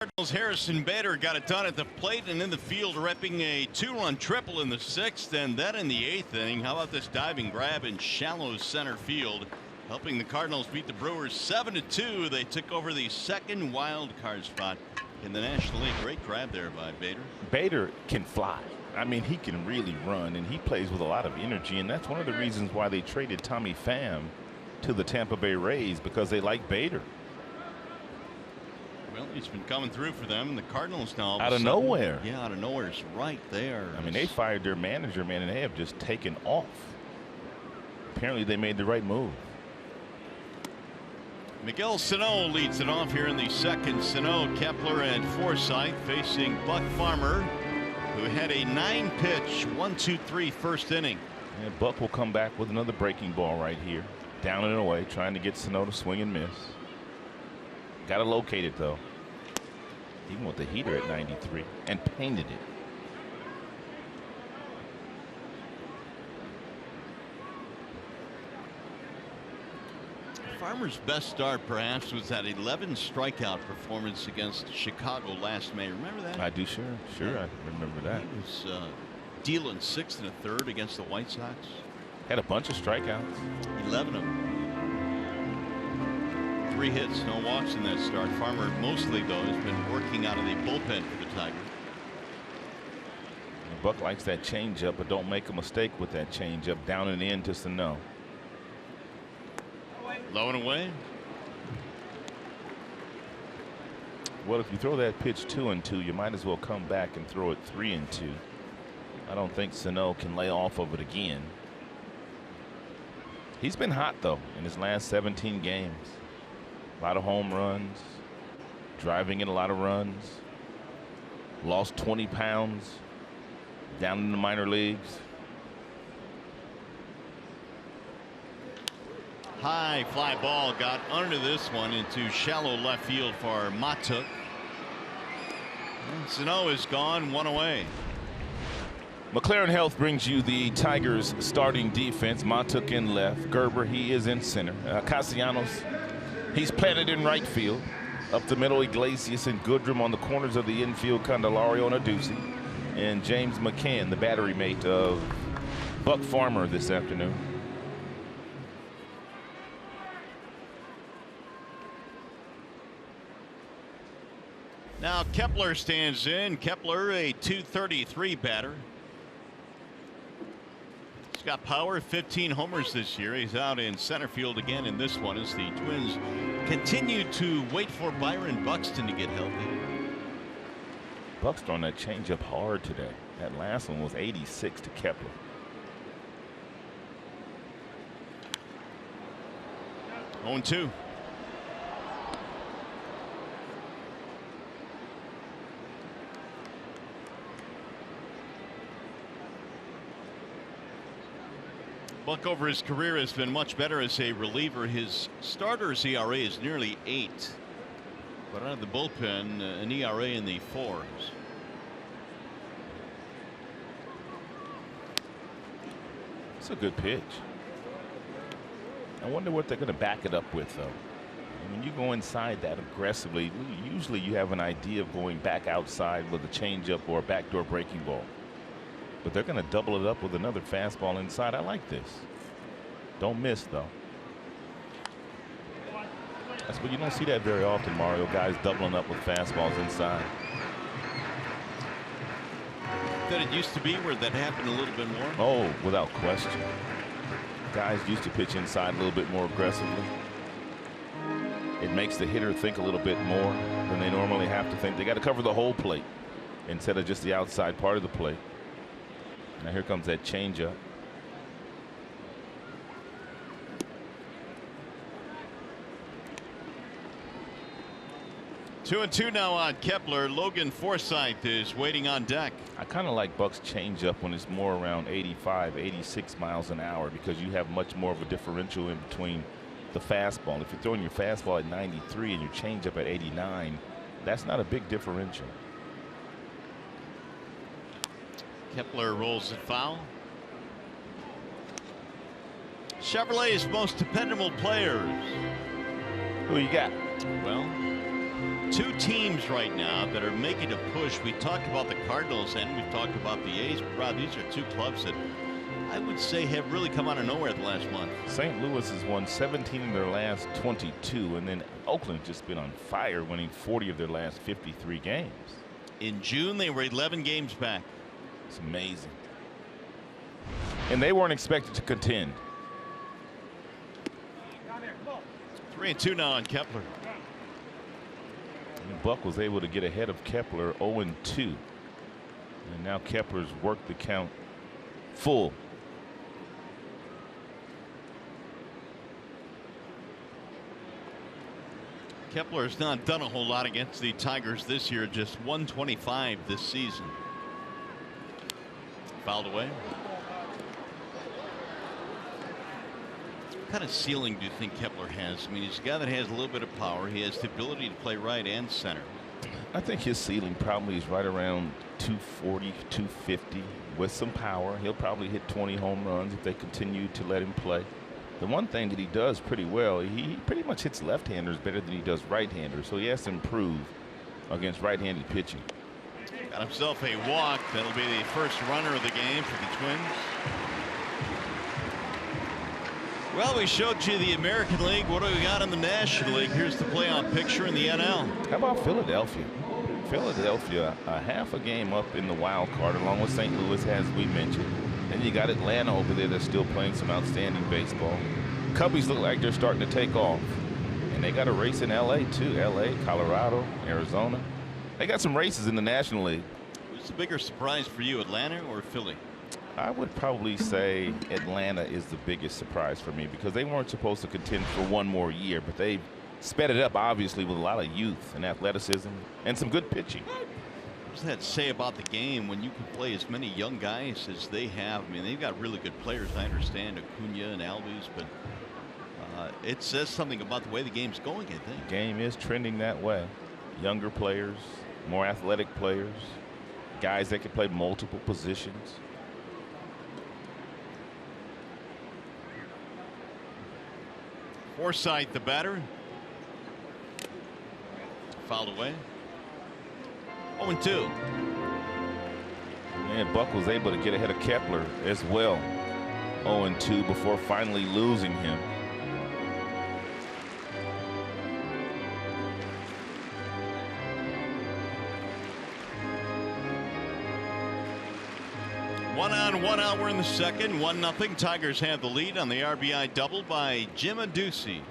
Cardinals' Harrison Bader got it done at the plate and in the field, repping a 2-run triple in the 6th and then in the 8th inning. How about this diving grab in shallow center field, helping the Cardinals beat the Brewers 7-2. They took over the 2nd wild card spot in the National League. Great grab there by Bader. Bader can fly. I mean, he can really run, and he plays with a lot of energy, and that's one of the reasons why they traded Tommy Pham to the Tampa Bay Rays, because they like Bader. Well, he's been coming through for them, and the Cardinals now out of nowhere. Yeah, out of nowhere is right there. I mean, they fired their manager, man, and they have just taken off. Apparently, they made the right move. Miguel Sano leads it off here in the 2nd. Sano, Kepler, and Forsythe facing Buck Farmer, who had a 9-pitch 1-2-3 first inning. And Buck will come back with another breaking ball right here, down and away, trying to get Sano to swing and miss. Got to locate it though. Even with the heater at 93, and painted it. Farmer's best start perhaps was that 11 strikeout performance against Chicago last May. Remember that? I do, sure I remember that. He was dealing 6th and a 3rd against the White Sox. Had a bunch of strikeouts. 11 of them. 3 hits, no walks in that start. Farmer mostly though has been working out of the bullpen for the Tigers. Buck likes that changeup, but don't make a mistake with that changeup. Down and in to Sano. Low and away. Well, if you throw that pitch 2-2, you might as well come back and throw it 3-2. I don't think Sano can lay off of it again. He's been hot though in his last 17 games. A lot of home runs, driving in a lot of runs. Lost 20 pounds down in the minor leagues. High fly ball got under this one into shallow left field for Matuk. Sano is gone, 1 away. McLaren Health brings you the Tigers starting defense. Matuk in left. Gerber, he is in center. Castellanos, he's planted in right field. Up the middle, Iglesias and Goodrum on the corners of the infield, Candelario and Adduci. And James McCann, the battery mate of Buck Farmer this afternoon. Now Kepler stands in. Kepler, a .233 batter. He's got power, 15 homers this year. He's out in center field again in this one as the Twins continue to wait for Byron Buxton to get healthy. Buck's throwing that changeup hard today. That last one was 86 to Kepler. Oh, 2. Buck over his career has been much better as a reliever. His starter's ERA is nearly 8. But out of the bullpen, an ERA in the 4s. It's a good pitch. I wonder what they're going to back it up with, though. When you go inside that aggressively, usually you have an idea of going back outside with a changeup or a backdoor breaking ball. But they're going to double it up with another fastball inside. I like this. Don't miss, though. That's what you don't see that very often, Mario. Guys doubling up with fastballs inside. That it used to be where that happened a little bit more. Oh, without question. Guys used to pitch inside a little bit more aggressively. It makes the hitter think a little bit more than they normally have to think. They got to cover the whole plate instead of just the outside part of the plate. Now here comes that changeup. Two and two now on Kepler. Logan Forsythe is waiting on deck. I kind of like Buck's changeup when it's more around 85, 86 miles an hour because you have much more of a differential in between the fastball. If you're throwing your fastball at 93 and your changeup at 89, that's not a big differential. Kepler rolls it foul. Chevrolet's most dependable players. Who you got? Well, two teams right now that are making a push. We talked about the Cardinals and we've talked about the A's. But Rob, these are two clubs that I would say have really come out of nowhere the last month. St. Louis has won 17 of their last 22, and then Oakland's just been on fire, winning 40 of their last 53 games. In June, they were 11 games back. It's amazing. And they weren't expected to contend. 3-2 now on Kepler. And Buck was able to get ahead of Kepler 0-2. And now Kepler's worked the count full. Kepler has not done a whole lot against the Tigers this year, just 125 this season. Fouled away. What kind of ceiling do you think Kepler has? I mean, he's a guy that has a little bit of power. He has the ability to play right and center. I think his ceiling probably is right around 240, 250 with some power. He'll probably hit 20 home runs if they continue to let him play. The one thing that he does pretty well, he pretty much hits left-handers better than he does right-handers, so he has to improve against right-handed pitching. Got himself a walk. That'll be the first runner of the game for the Twins. Well, we showed you the American League. What do we got in the National League? Here's the playoff picture in the NL. How about Philadelphia? Philadelphia, a half a game up in the wild card, along with St. Louis, as we mentioned. Then you got Atlanta over there that's still playing some outstanding baseball. Cubbies look like they're starting to take off. And they got a race in L.A. too. L.A., Colorado, Arizona. They got some races in the National League. Who's the bigger surprise for you, Atlanta or Philly? I would probably say Atlanta is the biggest surprise for me because they weren't supposed to contend for one more year, but they've sped it up, obviously, with a lot of youth and athleticism and some good pitching. What does that say about the game when you can play as many young guys as they have? I mean, they've got really good players. I understand Acuna and Alves, but it says something about the way the game's going, I think. The game is trending that way. Younger players, more athletic players, guys that can play multiple positions. Forsythe, the batter. Fouled away. 0-2. And Buck was able to get ahead of Kepler as well. 0-2 before finally losing him. One on, one out. We're in the second. 1-0. Tigers have the lead on the RBI double by Jim Adduci.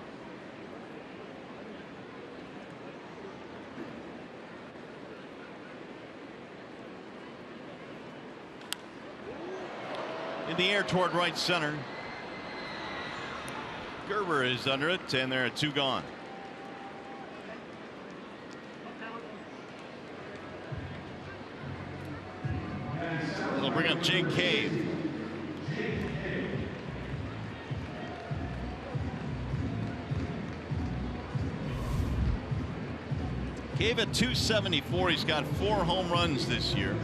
In the air toward right center. Gerber is under it, and there are 2 gone. It'll bring up Jake Cave. Cave at 274. He's got 4 home runs this year.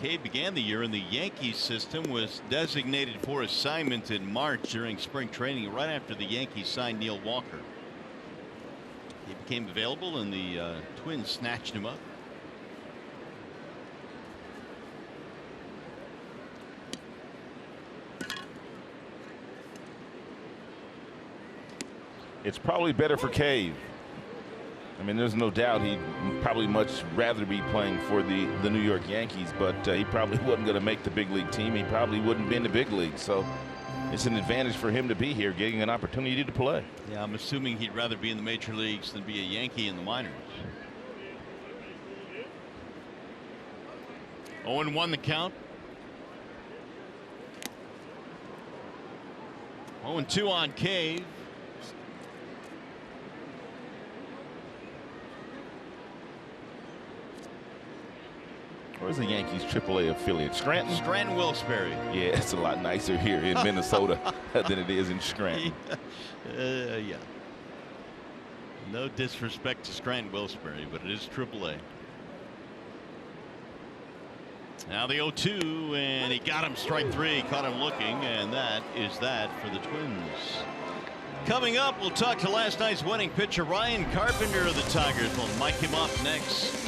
Cave began the year in the Yankees system, was designated for assignment in March during spring training right after the Yankees signed Neil Walker. He became available and the Twins snatched him up. It's probably better for Cave. I mean, there's no doubt he'd probably much rather be playing for the New York Yankees, but he probably wasn't going to make the big league team. He probably wouldn't be in the big league. So it's an advantage for him to be here, getting an opportunity to play. Yeah, I'm assuming he'd rather be in the major leagues than be a Yankee in the minors. 0-1 the count. 0-2 on Cave. Where's the Yankees AAA affiliate? Scranton? Scranton Wilkes-Barre. Yeah, it's a lot nicer here in Minnesota than it is in Scranton. Yeah. No disrespect to Scranton Wilkes-Barre, but it is AAA. Now the 0-2, and he got him strike 3, caught him looking, and that is that for the Twins. Coming up, we'll talk to last night's winning pitcher, Ryan Carpenter of the Tigers. We'll mic him up next.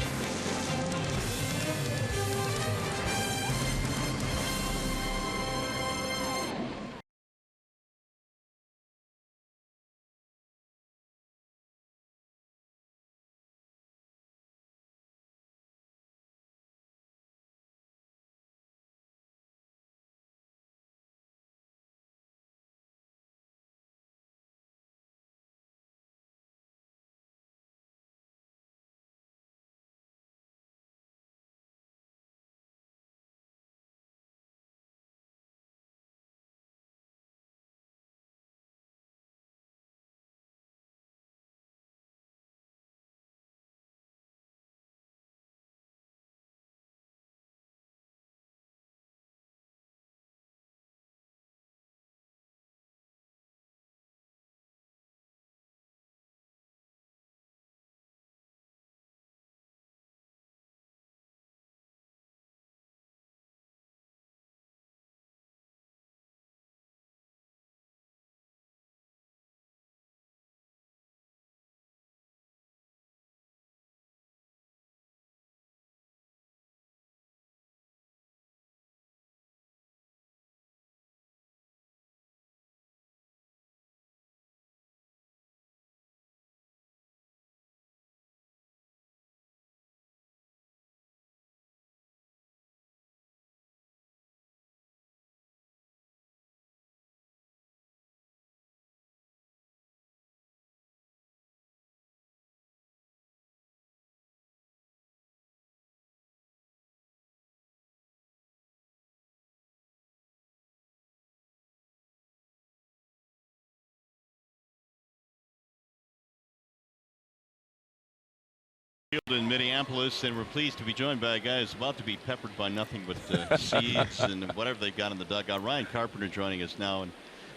In Minneapolis, and we're pleased to be joined by a guy who's about to be peppered by nothing but seeds and whatever they've got in the dugout. Ryan Carpenter joining us now. And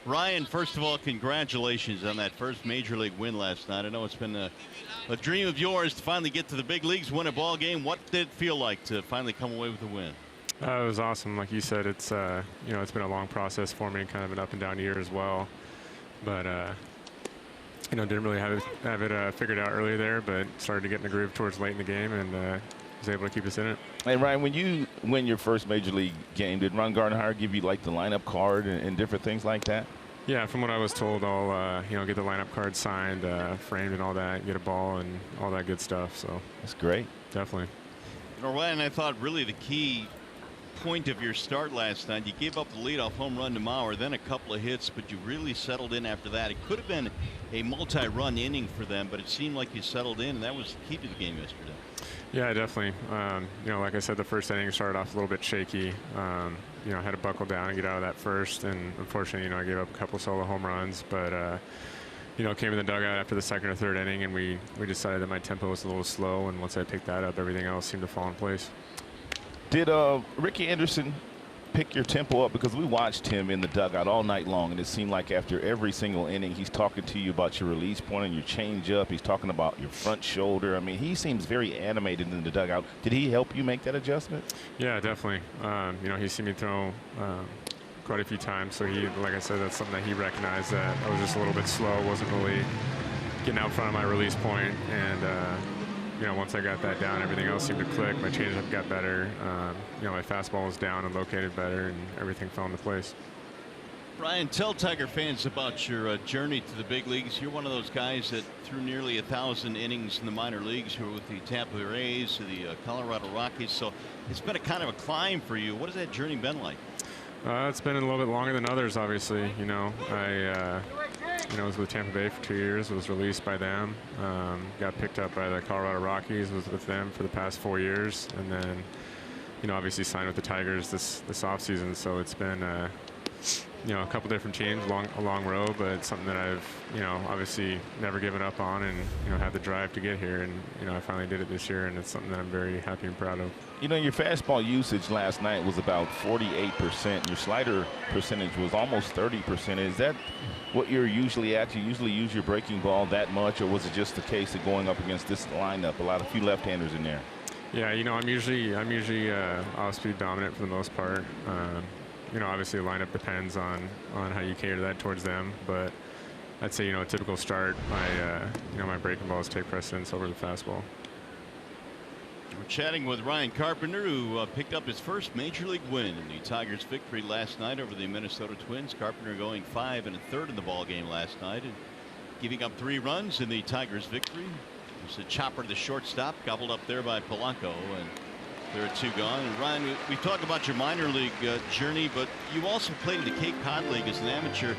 Ryan, first of all, congratulations on that first major league win last night. I know it's been a dream of yours to finally get to the big leagues, win a ball game. What did it feel like to finally come away with a win? It was awesome. Like you said, it's it's been a long process for me, kind of an up and down year as well. But didn't really have it figured out early there, but started to get in the groove towards late in the game, and was able to keep us in it. And Ryan, when you win your first major league game, did Ron Gardenhire give you like the lineup card and different things like that? Yeah, from what I was told, I'll get the lineup card signed, framed, and all that, get a ball and all that good stuff. So that's great. Definitely. Ryan, I thought really the key point of your start last night, you gave up the leadoff home run to Mauer, then a couple of hits, but you really settled in after that. It could have been a multi-run inning for them, but it seemed like you settled in, and that was the key to the game yesterday. Yeah, definitely. Like I said, the first inning started off a little bit shaky. I had to buckle down and get out of that first, and unfortunately, I gave up a couple solo home runs, but came in the dugout after the second or third inning, and we decided that my tempo was a little slow, and once I picked that up, everything else seemed to fall in place. Did Ricky Anderson pick your tempo up? Because we watched him in the dugout all night long, and it seemed like after every single inning, he's talking to you about your release point and your changeup. He's talking about your front shoulder. I mean, he seems very animated in the dugout. Did he help you make that adjustment? Yeah, definitely. He's seen me throw quite a few times, so like I said, that's something that he recognized, that I was just a little bit slow, wasn't really getting out front of my release point, and once I got that down, everything else seemed to click. My changeup got better. My fastball was down and located better, and everything fell into place. Ryan, tell Tiger fans about your journey to the big leagues. You're one of those guys that threw nearly 1,000 innings in the minor leagues. You were with the Tampa Bay Rays, the Colorado Rockies. So it's been a kind of a climb for you. What has that journey been like? It's been a little bit longer than others, obviously. I was with Tampa Bay for 2 years, was released by them, got picked up by the Colorado Rockies, was with them for the past 4 years, and then, obviously signed with the Tigers this offseason. So it's been, a couple different teams, a long road, but it's something that I've, obviously never given up on, and, had the drive to get here. And, I finally did it this year, and it's something that I'm very happy and proud of. Your fastball usage last night was about 48%. Your slider percentage was almost 30%. Is that what you're usually at? You usually use your breaking ball that much, or was it just the case of going up against this lineup? A few left-handers in there. Yeah, I'm usually off-speed dominant for the most part. Obviously the lineup depends on how you cater that towards them, but I'd say, a typical start, my breaking balls take precedence over the fastball. We're chatting with Ryan Carpenter, who picked up his first major league win in the Tigers' victory last night over the Minnesota Twins. Carpenter going 5 1/3 in the ball game last night and giving up 3 runs in the Tigers' victory. There's a chopper to the shortstop, gobbled up there by Polanco, and there are 2 gone. And Ryan, we talked about your minor league journey, but you also played in the Cape Cod League as an amateur.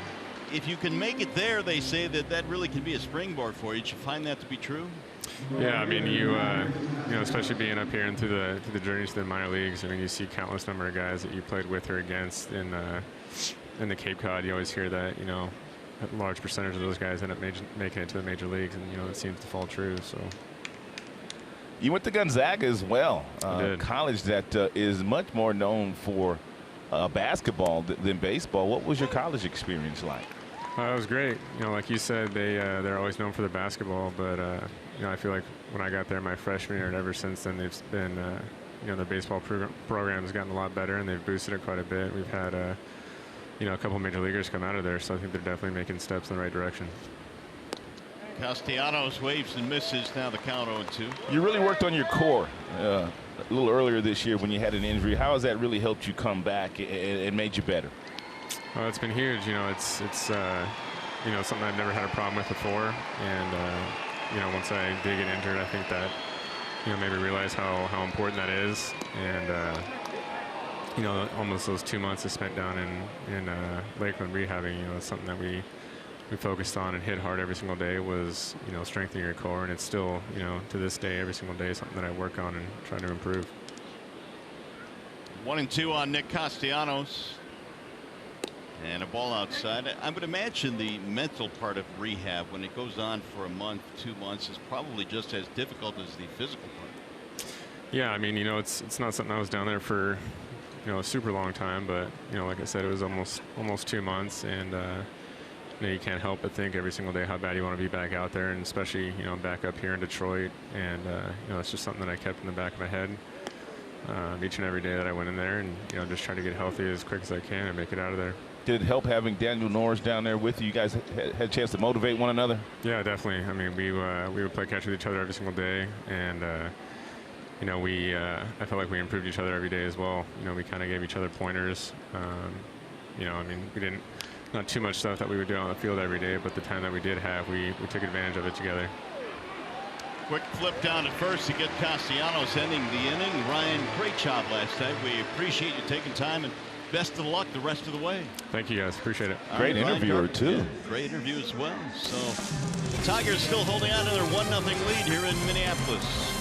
If you can make it there, they say that really can be a springboard for you. Did you find that to be true? Yeah, I mean, especially being up here and through the journeys to the minor leagues. I mean, you see countless number of guys that you played with or against in the Cape Cod. You always hear that, a large percentage of those guys end up making it to the major leagues, and it seems to fall true. So. You went to Gonzaga as well, did. College that is much more known for basketball than baseball. What was your college experience like? It was great. Like you said, they're always known for their basketball, but I feel like when I got there my freshman year and ever since then, they've been the baseball program has gotten a lot better, and they've boosted it quite a bit. We've had a couple major leaguers come out of there, so I think they're definitely making steps in the right direction. Castellanos waves and misses. Now the count 0-2. You really worked on your core a little earlier this year when you had an injury. How has that really helped you come back and made you better? Well, it's been huge. It's something I've never had a problem with before, and once I did get injured, I think that made me realize how important that is. And almost those 2 months I spent down in Lakeland rehabbing, it's something that we focused on and hit hard every single day was strengthening your core, and it's still to this day every single day something that I work on and try to improve. 1-2 on Nick Castellanos. And a ball outside. I would imagine the mental part of rehab, when it goes on for a month, 2 months, is probably just as difficult as the physical part. Yeah, I mean, it's not something I was down there for, a super long time, but like I said, it was almost 2 months, and you can't help but think every single day how bad you want to be back out there, and especially back up here in Detroit, and it's just something that I kept in the back of my head each and every day that I went in there, and just try to get healthy as quick as I can and make it out of there. Did it help having Daniel Norris down there with you? You guys had a chance to motivate one another? Yeah, definitely. I mean, we would play catch with each other every single day, and I felt like we improved each other every day as well. We kind of gave each other pointers. I mean, we didn't, not too much stuff that we would do on the field every day, but the time that we did have, we took advantage of it together. Quick flip down at first to get Castellanos ending the inning. Ryan, great job last night. We appreciate you taking time, and best of luck the rest of the way. Thank you, guys. Appreciate it. Great interviewer, too. Yeah, great interview as well. So the Tigers still holding on to their 1-0 lead here in Minneapolis.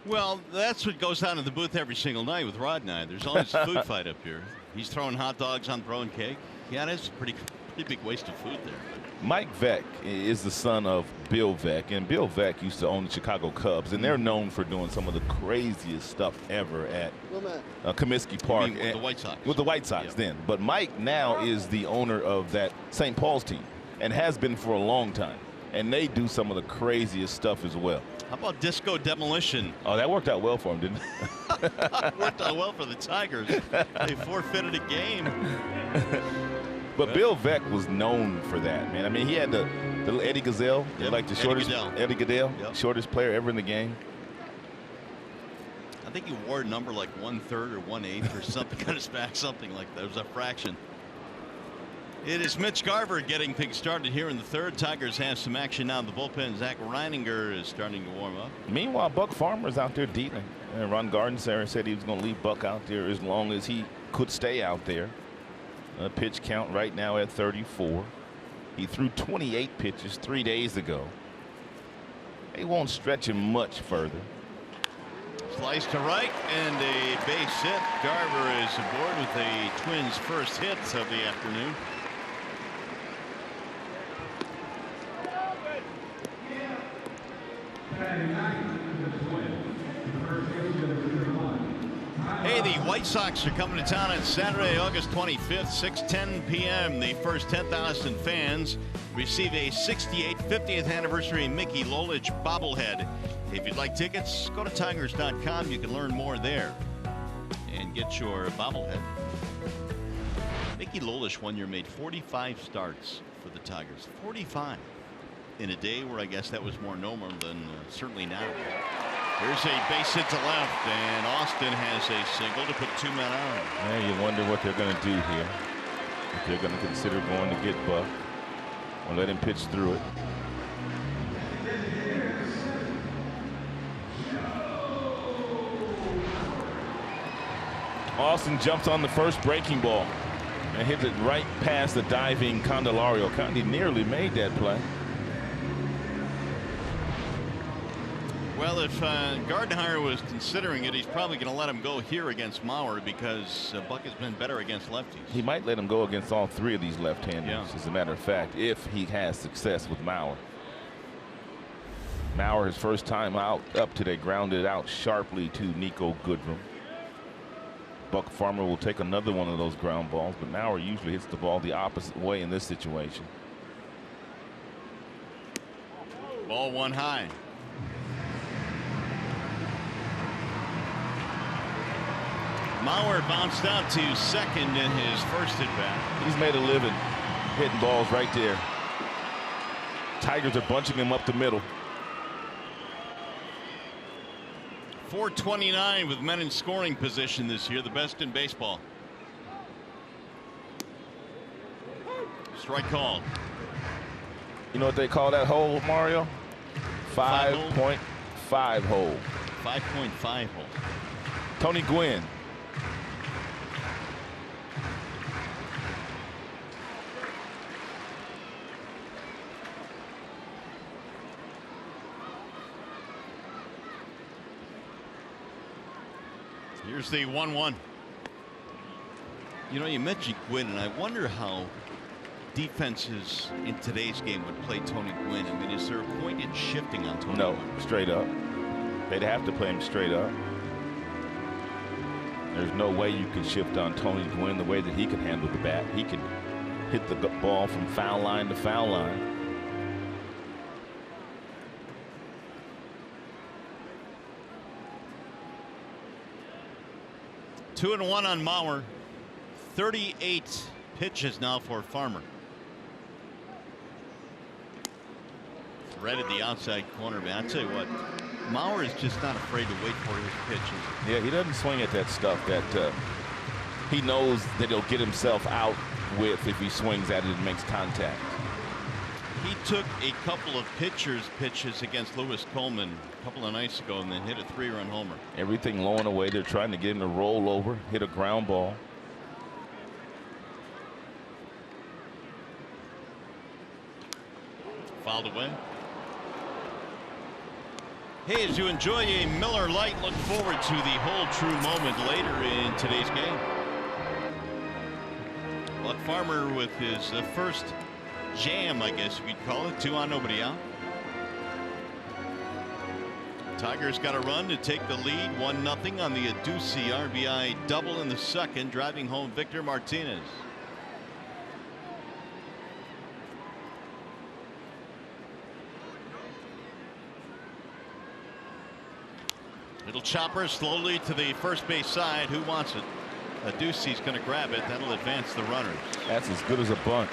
Well, that's what goes on in the booth every single night with Rod and I. There's always a food fight up here. He's throwing hot dogs, I'm throwing cake. Yeah, that's a pretty big waste of food there. Mike Veeck is the son of Bill Veeck, and Bill Veeck used to own the Chicago Cubs, and they're known for doing some of the craziest stuff ever at Comiskey Park. With the White Sox. With the White Sox then. But Mike now is the owner of that St. Paul's team and has been for a long time, and they do some of the craziest stuff as well. How about disco demolition? Oh, that worked out well for him, didn't it? Worked out well for the Tigers. They forfeited a game. But Bill Veeck was known for that, man. I mean, he had the little Eddie Gazzell, like the shortest Eddie Gaddell, shortest player ever in the game. I think he wore a number like 1/3 or 1/8 or something, kind of back, something like that. It was a fraction. It is Mitch Garver getting things started here in the third. Tigers have some action now in the bullpen. Zach Reininger is starting to warm up. Meanwhile, Buck Farmer's out there dealing. And Ron Gardensair said he was going to leave Buck out there as long as he could stay out there. Pitch count right now at 34. He threw 28 pitches 3 days ago. They won't stretch him much further. Slice to right and a base hit. Garver is aboard with the Twins' first hit of the afternoon. Hey, the White Sox are coming to town on Saturday, August 25th, 6:10 p.m. The first 10,000 fans receive a 68th 50th anniversary Mickey Lolich bobblehead. If you'd like tickets, go to Tigers.com. You can learn more there and get your bobblehead. Mickey Lolich one year made 45 starts for the Tigers. 45 in a day where I guess that was more normal than certainly now. Here's a base hit to left, and Austin has a single to put 2 men on. Yeah, you wonder what they're going to do here. If they're going to consider going to get Buck or let him pitch through it. Austin jumps on the first breaking ball and hits it right past the diving Candelario. He nearly made that play. Well, if Gardenhire was considering it, he's probably going to let him go here against Mauer because Buck has been better against lefties. He might let him go against all three of these left-handers, as a matter of fact, if he has success with Mauer. Mauer, his first time up today, grounded out sharply to Nico Goodrum. Buck Farmer will take another one of those ground balls, but Mauer usually hits the ball the opposite way in this situation. Ball one high. Mauer bounced out to second in his first at bat. He's made a living hitting balls right there. Tigers are bunching him up the middle. 429 with men in scoring position this year, the best in baseball. Strike called. You know what they call that hole, Mario? 5.5 hole. 5.5 hole. Tony Gwynn. Here's the 1-1. You know, you mentioned Gwynn, and I wonder how defenses in today's game would play Tony Gwynn. I mean, is there a point in shifting on Tony Gwynn? No, straight up. They'd have to play him straight up. There's no way you can shift on Tony Gwynn the way that he can handle the bat. He can hit the ball from foul line to foul line. Two and one on Mauer. 38 pitches now for Farmer. Threaded the outside corner, man. I tell you what, Mauer is just not afraid to wait for his pitches. Yeah, he doesn't swing at that stuff that he knows that he'll get himself out with if he swings at it and makes contact. He took a couple of pitches against Lewis Coleman a couple of nights ago and then hit a 3-run homer. Everything low and away. They're trying to get him to roll over, hit a ground ball. Fouled away. Hey, as you enjoy a Miller Lite, look forward to the whole true moment later in today's game. Buck Farmer with his first jam, I guess you could call it. 2 on, nobody out. Tigers got a run to take the lead, 1-0 on the Adduci RBI double in the second, driving home Victor Martinez. Little chopper slowly to the first base side. Who wants it? Adduci's going to grab it. That'll advance the runners. That's as good as a bunt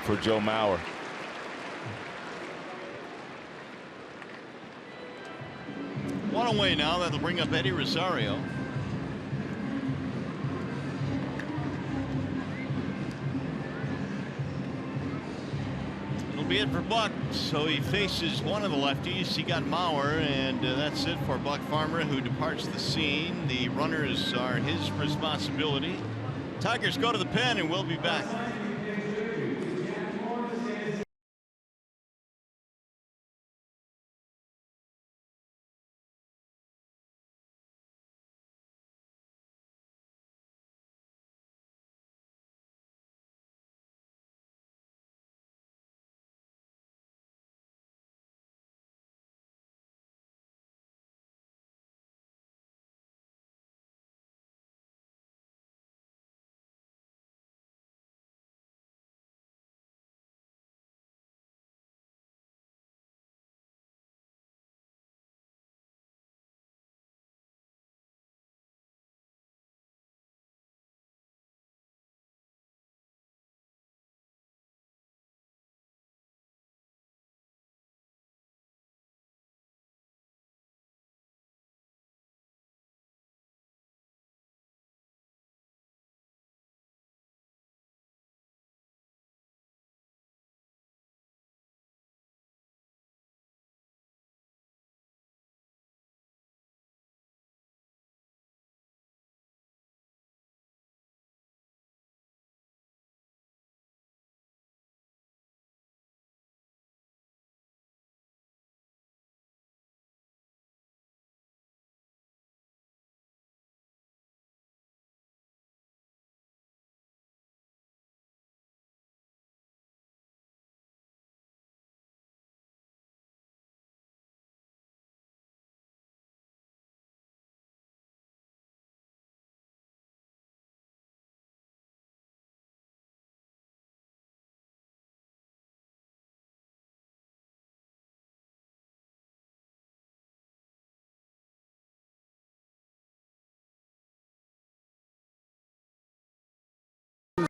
for Joe Mauer. One away now. That'll bring up Eddie Rosario. It'll be it for Buck. So he faces one of the lefties. He got Mauer, and that's it for Buck Farmer, who departs the scene. The runners are his responsibility. Tigers go to the pen, and we'll be back.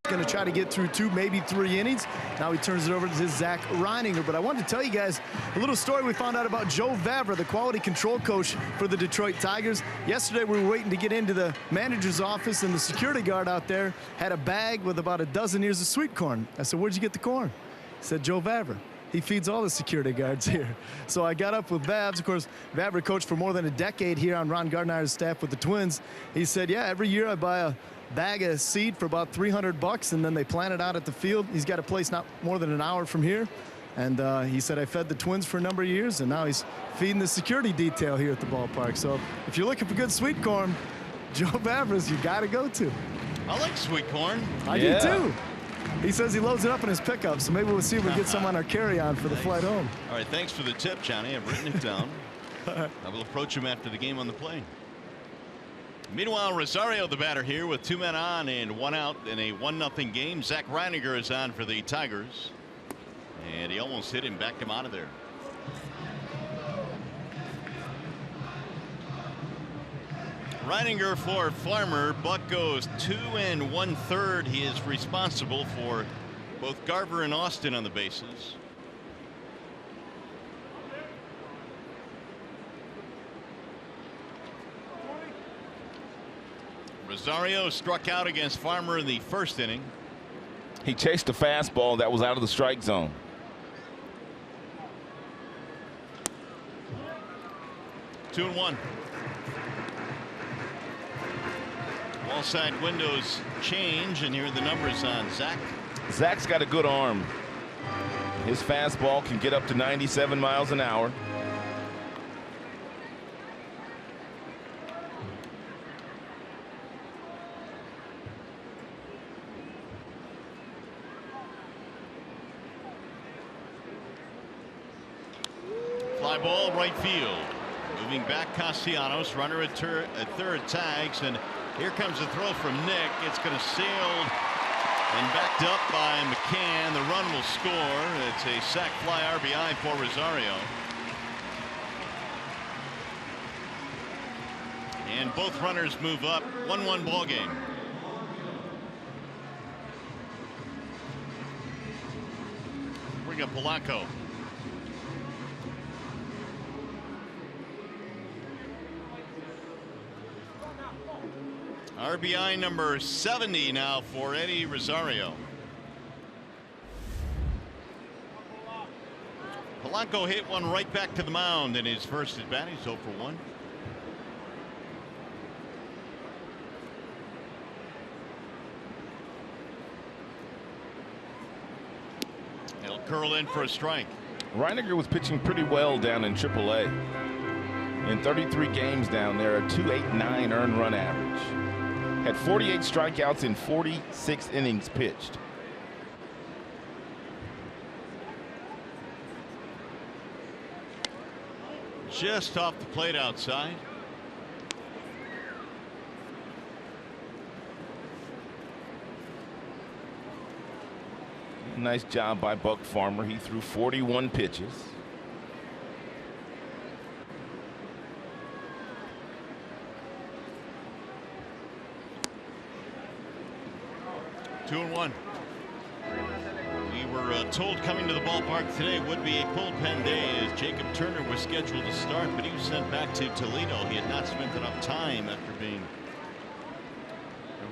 Going to try to get through 2, maybe 3 innings. Now he turns it over to Zach Reininger. But I wanted to tell you guys a little story we found out about Joe Vavra, the quality control coach for the Detroit Tigers. Yesterday we were waiting to get into the manager's office, and the security guard out there had a bag with about a dozen ears of sweet corn. I said, "Where'd you get the corn?" He said, "Joe Vavra. He feeds all the security guards here." So I got up with Vavs. Of course, Vavra coached for more than a decade here on Ron Gardner's staff with the Twins. He said, "Yeah, every year I buy a bag of seed for about $300, and then they plant it out at the field." He's got a place not more than an hour from here. And he said, "I fed the Twins for a number of years, and now he's feeding the security detail here at the ballpark." So if you're looking for good sweet corn, Joe Vavra's you got to go to. I like sweet corn. I do too. He says he loads it up in his pickup, so maybe we'll see if we get some on our carry-on for the flight home. All right, thanks for the tip, Johnny. I've written it down. I will approach him after the game on the plane. Meanwhile, Rosario, the batter here, with 2 men on and 1 out in a 1-0 game. Zach Reininger is on for the Tigers, and he almost hit him, backed him out of there. Reininger for Farmer. Buck goes 2 1/3. He is responsible for both Garver and Austin on the bases. Rosario struck out against Farmer in the first inning. He chased a fastball that was out of the strike zone. Two and one. Wall side windows change, and here are the numbers on Zach. Zach's got a good arm. His fastball can get up to 97 miles an hour. Fly ball right field. Moving back Castellanos. Runner at third tags. And here comes a throw from Nick. It's going to sail and backed up by McCann. The run will score. It's a sac fly RBI for Rosario. And both runners move up. 1-1 ball game. Bring up Polanco. RBI number 70 now for Eddie Rosario. Polanco hit one right back to the mound in his first at bat. He's 0 for 1. He'll curl in for a strike. Reiniger was pitching pretty well down in AAA. In 33 games down there, a 2.89 earned run average. Had 48 strikeouts in 46 innings pitched. Just off the plate outside. Nice job by Buck Farmer. He threw 41 pitches. Two and one. We were told coming to the ballpark today would be a bullpen day as Jacob Turner was scheduled to start, but he was sent back to Toledo. He had not spent enough time after being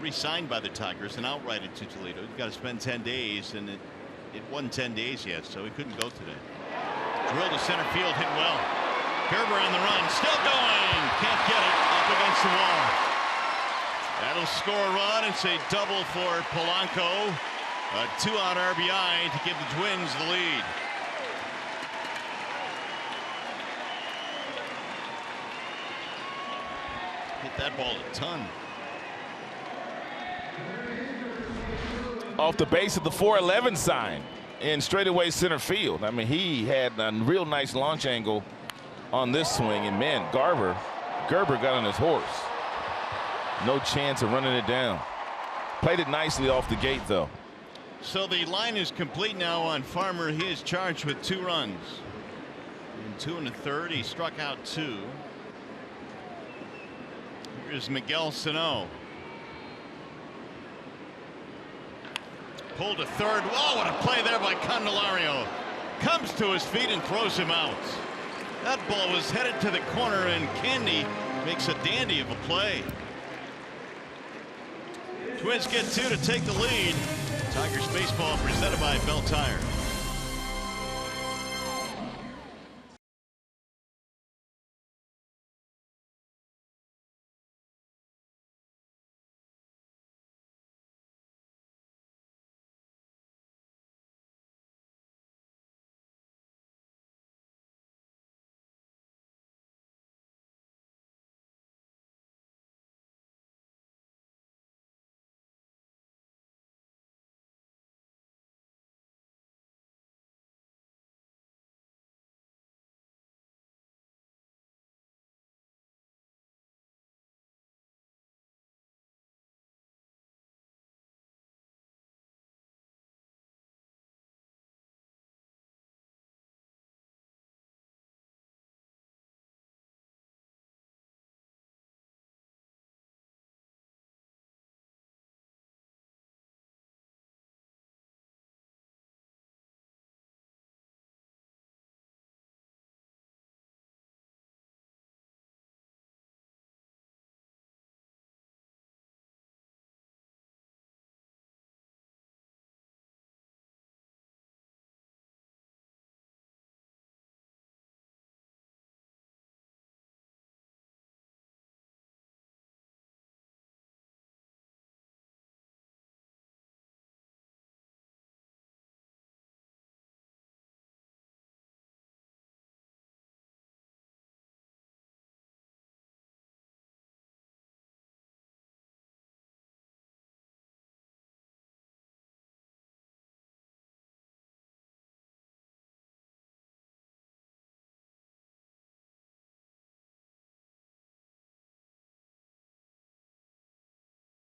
re-signed by the Tigers and outrighted to Toledo. He's got to spend 10 days, and it wasn't 10 days yet, so he couldn't go today. Drill to center field, hit well. Gerber on the run, still going. Can't get it, up against the wall. That'll score a run. It's a double for Polanco. A 2-out RBI to give the Twins the lead. Hit that ball a ton. Off the base of the 411 sign in straightaway center field. I mean, he had a real nice launch angle on this swing, and man, Gerber got on his horse. No chance of running it down. Played it nicely off the gate, though. So the line is complete now on Farmer. He is charged with 2 runs. In 2 1/3, he struck out 2. Here's Miguel Sano. Pulled to third. Whoa, what a play there by Candelario. Comes to his feet and throws him out. That ball was headed to the corner, and Candy makes a dandy of a play. Twins get 2 to take the lead. Tigers baseball presented by Bell Tire.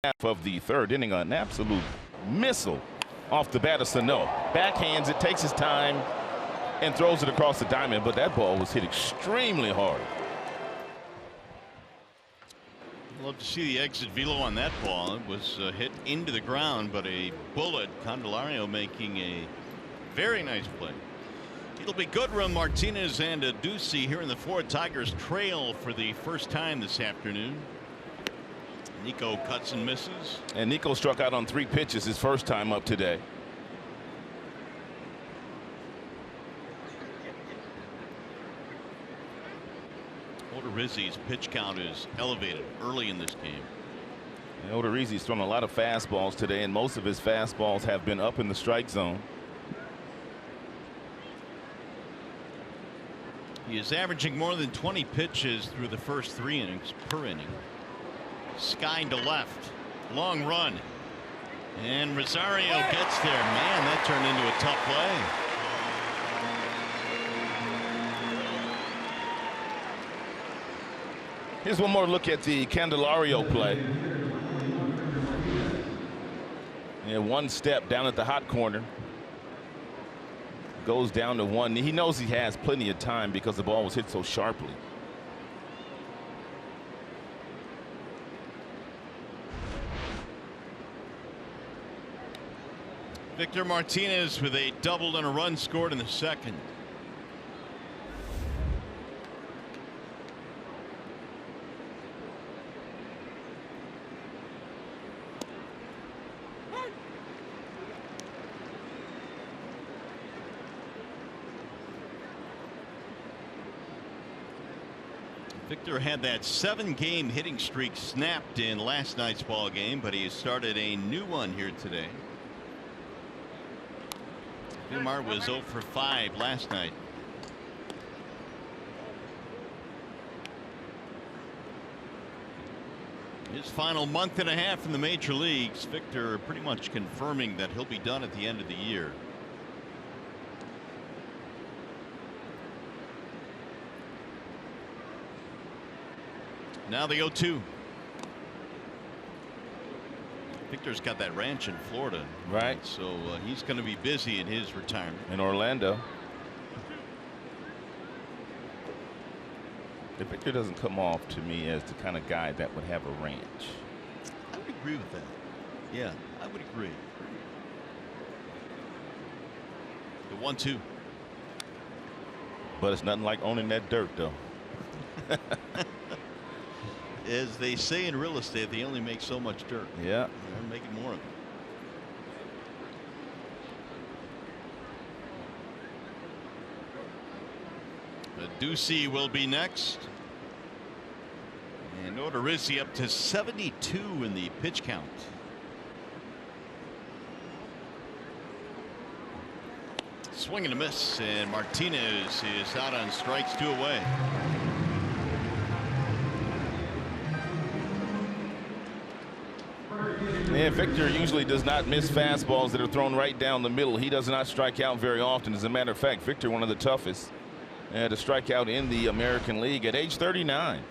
half of the third inning. An absolute missile off the bat of Sano. Backhands it, takes his time, and throws it across the diamond, but that ball was hit extremely hard. Love to see the exit velo on that ball. It was hit into the ground, but a bullet. Candelario making a very nice play. It'll be Goodrum, Martinez, and Ducey here in the fourth. Tigers trail for the first time this afternoon. Nico cuts and misses. And Nico struck out on 3 pitches his first time up today. Odorizzi's pitch count is elevated early in this game. Odorizzi's thrown a lot of fastballs today, and most of his fastballs have been up in the strike zone. He is averaging more than 20 pitches through the first 3 innings per inning. Sky to left, long run, and Rosario gets there. Man, that turned into a tough play. Here's one more look at the Candelario play. And one step down at the hot corner. Goes down to 1. He knows he has plenty of time because the ball was hit so sharply. Victor Martinez with a double and a run scored in the second. Victor had that 7-game hitting streak snapped in last night's ball game, but he started a new one here today. Kumar was 0 for 5 last night. His final month and a half in the major leagues. Victor pretty much confirming that he'll be done at the end of the year. Now the 0-2. Victor's got that ranch in Florida, right? So he's going to be busy in his retirement in Orlando. Victor doesn't come off to me as the kind of guy that would have a ranch. I would agree with that. Yeah, I would agree. The 1-2. But it's nothing like owning that dirt, though. As they say in real estate, they only make so much dirt. Yeah. They're making more of it. Ducey will be next. And Odorizzi up to 72 in the pitch count. Swing and a miss, and Martinez is out on strikes, 2 away. Yeah, Victor usually does not miss fastballs that are thrown right down the middle. He does not strike out very often. As a matter of fact, Victor, one of the toughest to strike out in the American League at age 39.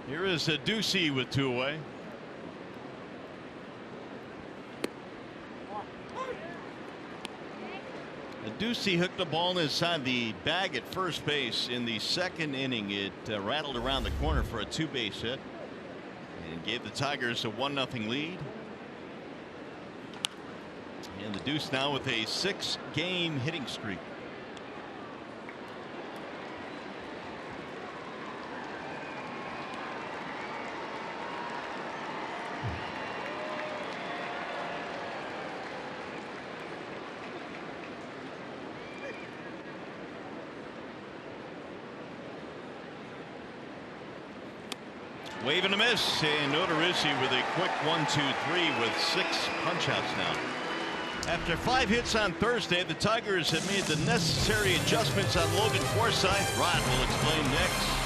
Here is a Ducey with 2 away. Ducey hooked the ball inside the bag at first base in the second inning. It rattled around the corner for a 2-base hit and gave the Tigers a 1-0 lead. And the Deuce now with a 6-game hitting streak. Wave and a miss, and Odorizzi with a quick 1-2-3 with 6 punch-outs now. After 5 hits on Thursday, the Tigers have made the necessary adjustments on Logan Forsythe. Rod will explain next.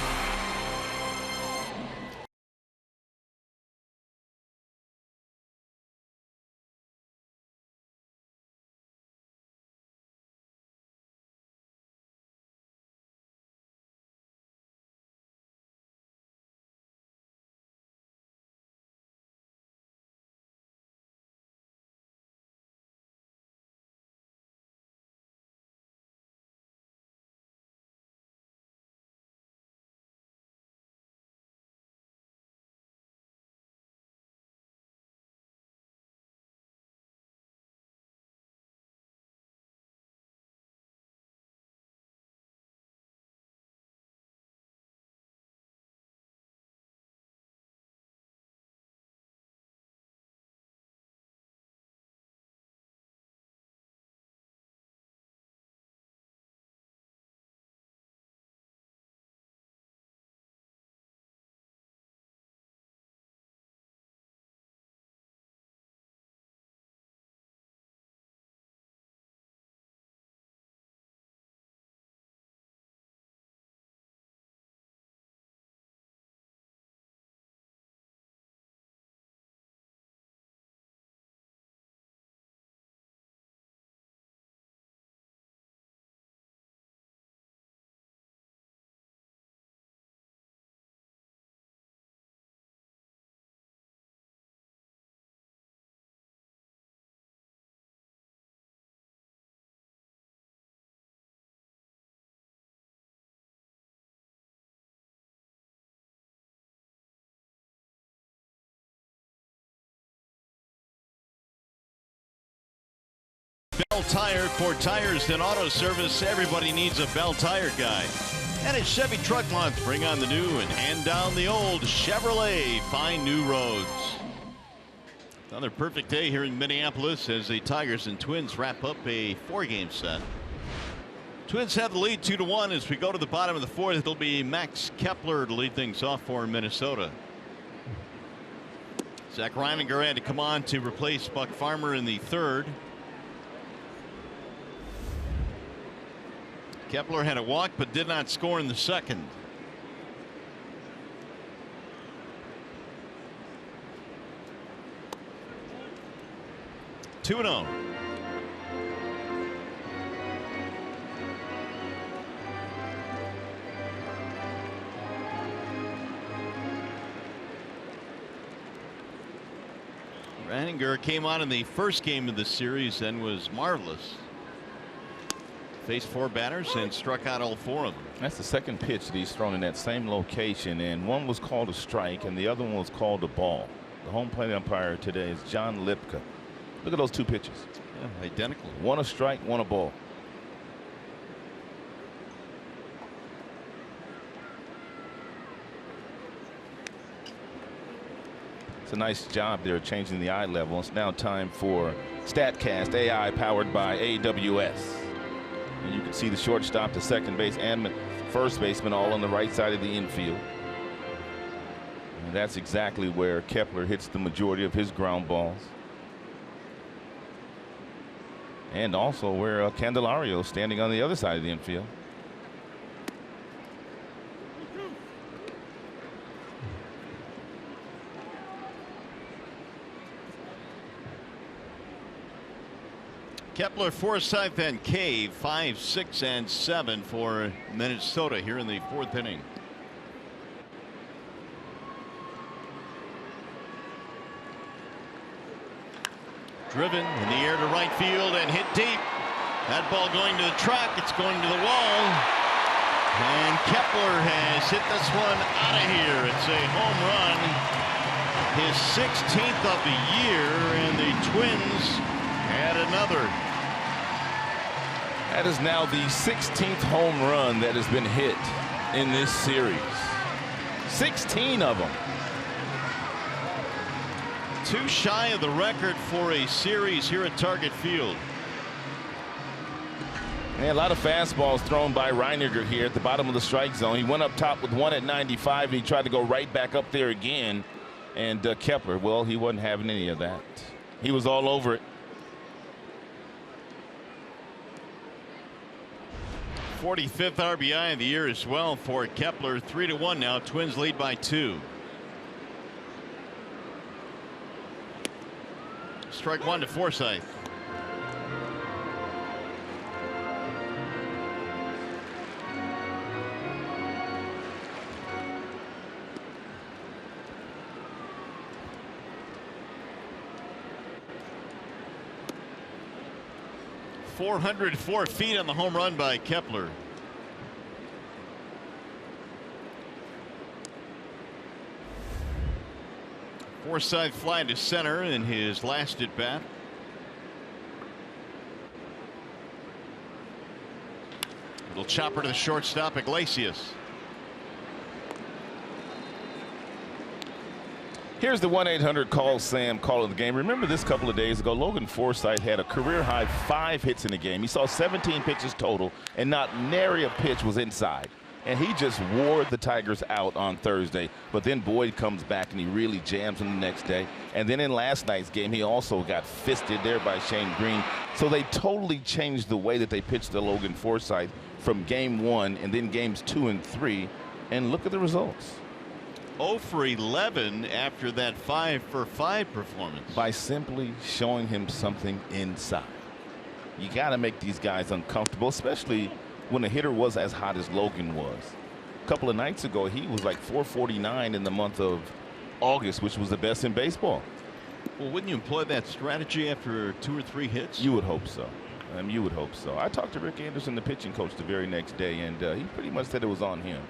Bell Tire, for tires and auto service, everybody needs a Bell Tire guy. And it's Chevy Truck Month. Bring on the new and hand down the old. Chevrolet, find new roads. Another perfect day here in Minneapolis as the Tigers and Twins wrap up a 4-game set. Twins have the lead 2-1 as we go to the bottom of the 4th. It'll be Max Kepler to lead things off for Minnesota. Zach Reininger had to come on to replace Buck Farmer in the 3rd. Kepler had a walk but did not score in the 2nd. Two and 0. Reininger came on in the 1st game of the series and was marvelous. Faced 4 batters and struck out all 4 of them. That's the 2nd pitch that he's thrown in that same location, and one was called a strike and the other one was called a ball. The home plate umpire today is John Lipka. Look at those 2 pitches. Yeah, identical. One a strike, one a ball. It's a nice job there changing the eye level. It's now time for StatCast AI powered by AWS. And you can see the shortstop, the second base, and first baseman all on the right side of the infield. And that's exactly where Kepler hits the majority of his ground balls. And also where Candelario standing on the other side of the infield. Kepler, Forsythe, and Cave 5, 6, and 7 for Minnesota here in the 4th inning. Driven in the air to right field and hit deep. That ball going to the track. It's going to the wall. And Kepler has hit this one out of here. It's a home run. His 16th of the year, and the Twins add another. That is now the 16th home run that has been hit in this series. 16 of them. 2 shy of the record for a series here at Target Field. And a lot of fastballs thrown by Reininger here at the bottom of the strike zone. He went up top with one at 95, and he tried to go right back up there again. And Kepler, well, he wasn't having any of that. He was all over it. 45th RBI of the year as well for Kepler. 3-1 now. Twins lead by 2. Strike 1 to Forsythe. .404 feet on the home run by Kepler. Forsythe fly to center in his last at bat. Little chopper to the shortstop, Iglesias. Here's the 1-800-CALL-SAM call of the game. Remember this couple of days ago, Logan Forsythe had a career-high 5 hits in the game. He saw 17 pitches total, and not nary a pitch was inside. And he just wore the Tigers out on Thursday. But then Boyd comes back, and he really jams them the next day. And then in last night's game, he also got fisted there by Shane Green. So they totally changed the way that they pitched to Logan Forsythe from game 1 and then games 2 and 3. And look at the results. 0 for 11 after that 5-for-5 performance. By simply showing him something inside. You got to make these guys uncomfortable, especially when a hitter was as hot as Logan was. A couple of nights ago, he was like 449 in the month of August, which was the best in baseball. Well, wouldn't you employ that strategy after 2 or 3 hits? You would hope so. You would hope so. I talked to Rick Anderson, the pitching coach, the very next day, and he pretty much said it was on him.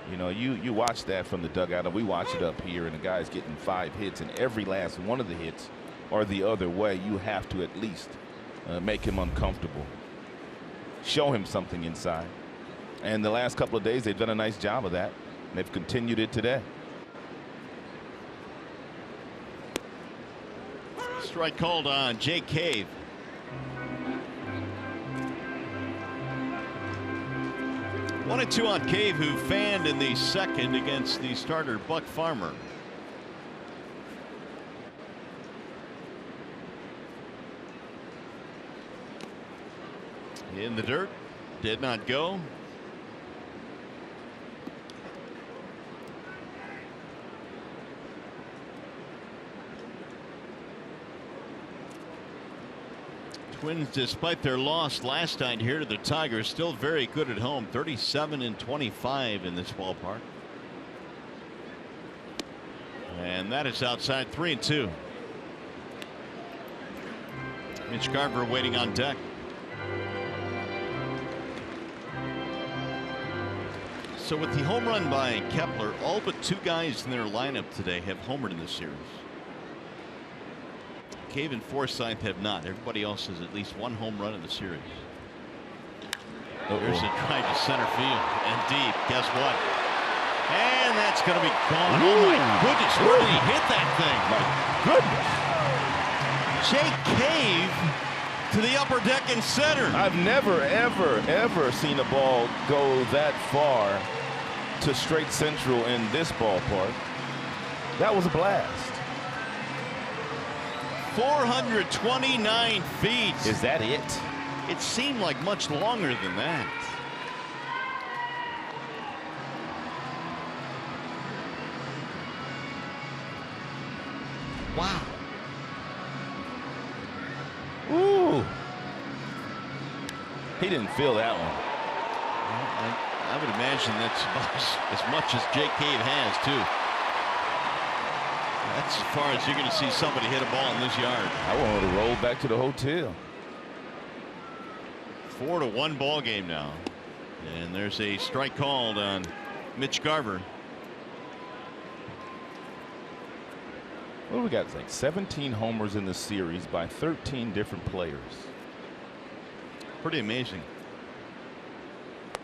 You know, you watch that from the dugout, and we watch it up here, and the guy's getting 5 hits, and every last one of the hits are the other way. You have to at least make him uncomfortable. Show him something inside. And the last couple of days, they've done a nice job of that. And they've continued it today. Strike called on Jake Cave. One and two on Cave, who fanned in the second against the starter Buck Farmer. In the dirt, did not go. Twins, despite their loss last night here to the Tigers, still very good at home. 37-25 in this ballpark. And that is outside. 3-2. Mitch Garver waiting on deck. So with the home run by Kepler, all but two guys in their lineup today have homered in this series. Cave and Forsythe have not. Everybody else has at least one home run in the series. There's a drive to center field and deep. Guess what? And that's going to be gone. Oh my goodness, where did he hit that thing? My goodness. Jake Cave to the upper deck and center. I've never, ever seen a ball go that far to straight central in this ballpark. That was a blast. 429 feet. Is that it? It seemed like much longer than that. Wow. Ooh. He didn't feel that one. I would imagine that's about as much as Jake Cave has, too. That's as far as you're going to see somebody hit a ball in this yard. I wanted to roll back to the hotel. 4-1 ball game now. And there's a strike called on Mitch Garver. What do we got? It's like 17 homers in the series by 13 different players. Pretty amazing.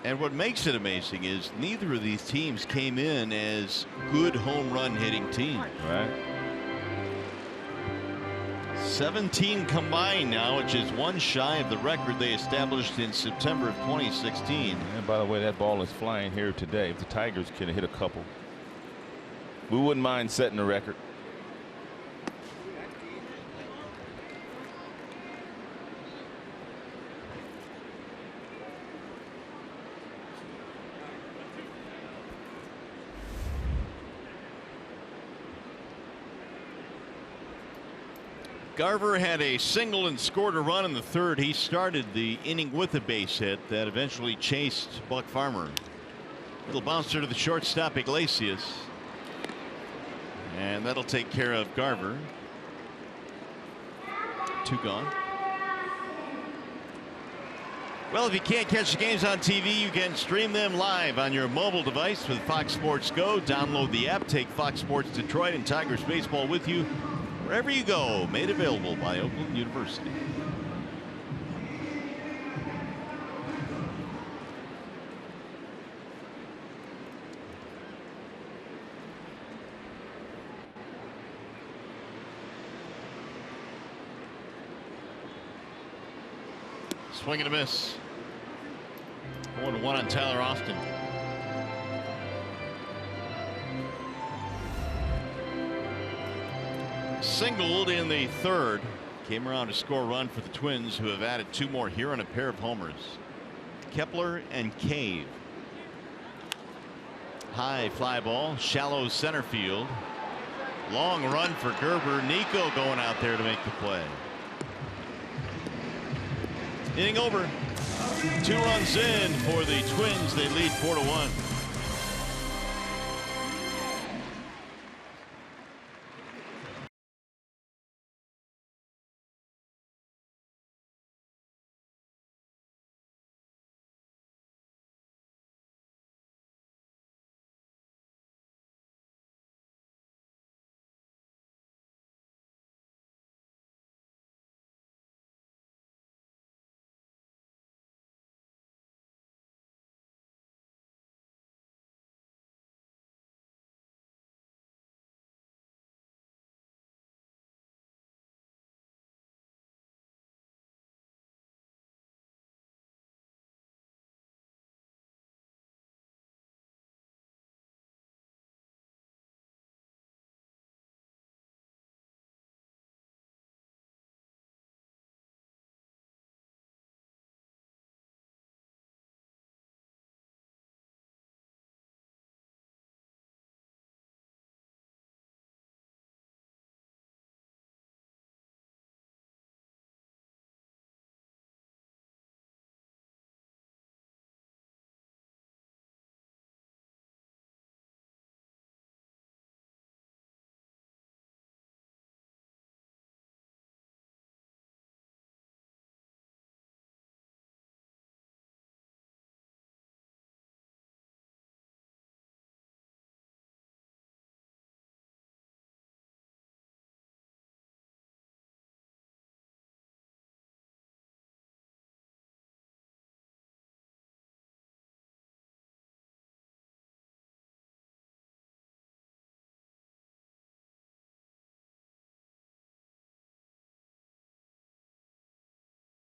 And what makes it amazing is neither of these teams came in as good home run hitting teams. Right. 17 combined now, which is one shy of the record they established in September of 2016. And by the way, that ball is flying here today. If the Tigers can hit a couple, we wouldn't mind setting a record. Garver had a single and scored a run in the third. He started the inning with a base hit that eventually chased Buck Farmer. Little bouncer to the shortstop Iglesias. And that'll take care of Garver. Two gone. Well, if you can't catch the games on TV, you can stream them live on your mobile device with Fox Sports Go. Download the app, take Fox Sports Detroit and Tigers baseball with you wherever you go. Made available by Oakland University. Swing and a miss. 1-1 on Tyler Austin. Singled in the third. Came around to score a run for the Twins, who have added two more here on a pair of homers. Kepler and Cave. High fly ball, shallow center field. Long run for Gerber. Nico going out there to make the play. Inning over. 2 runs in for the Twins. They lead 4-1.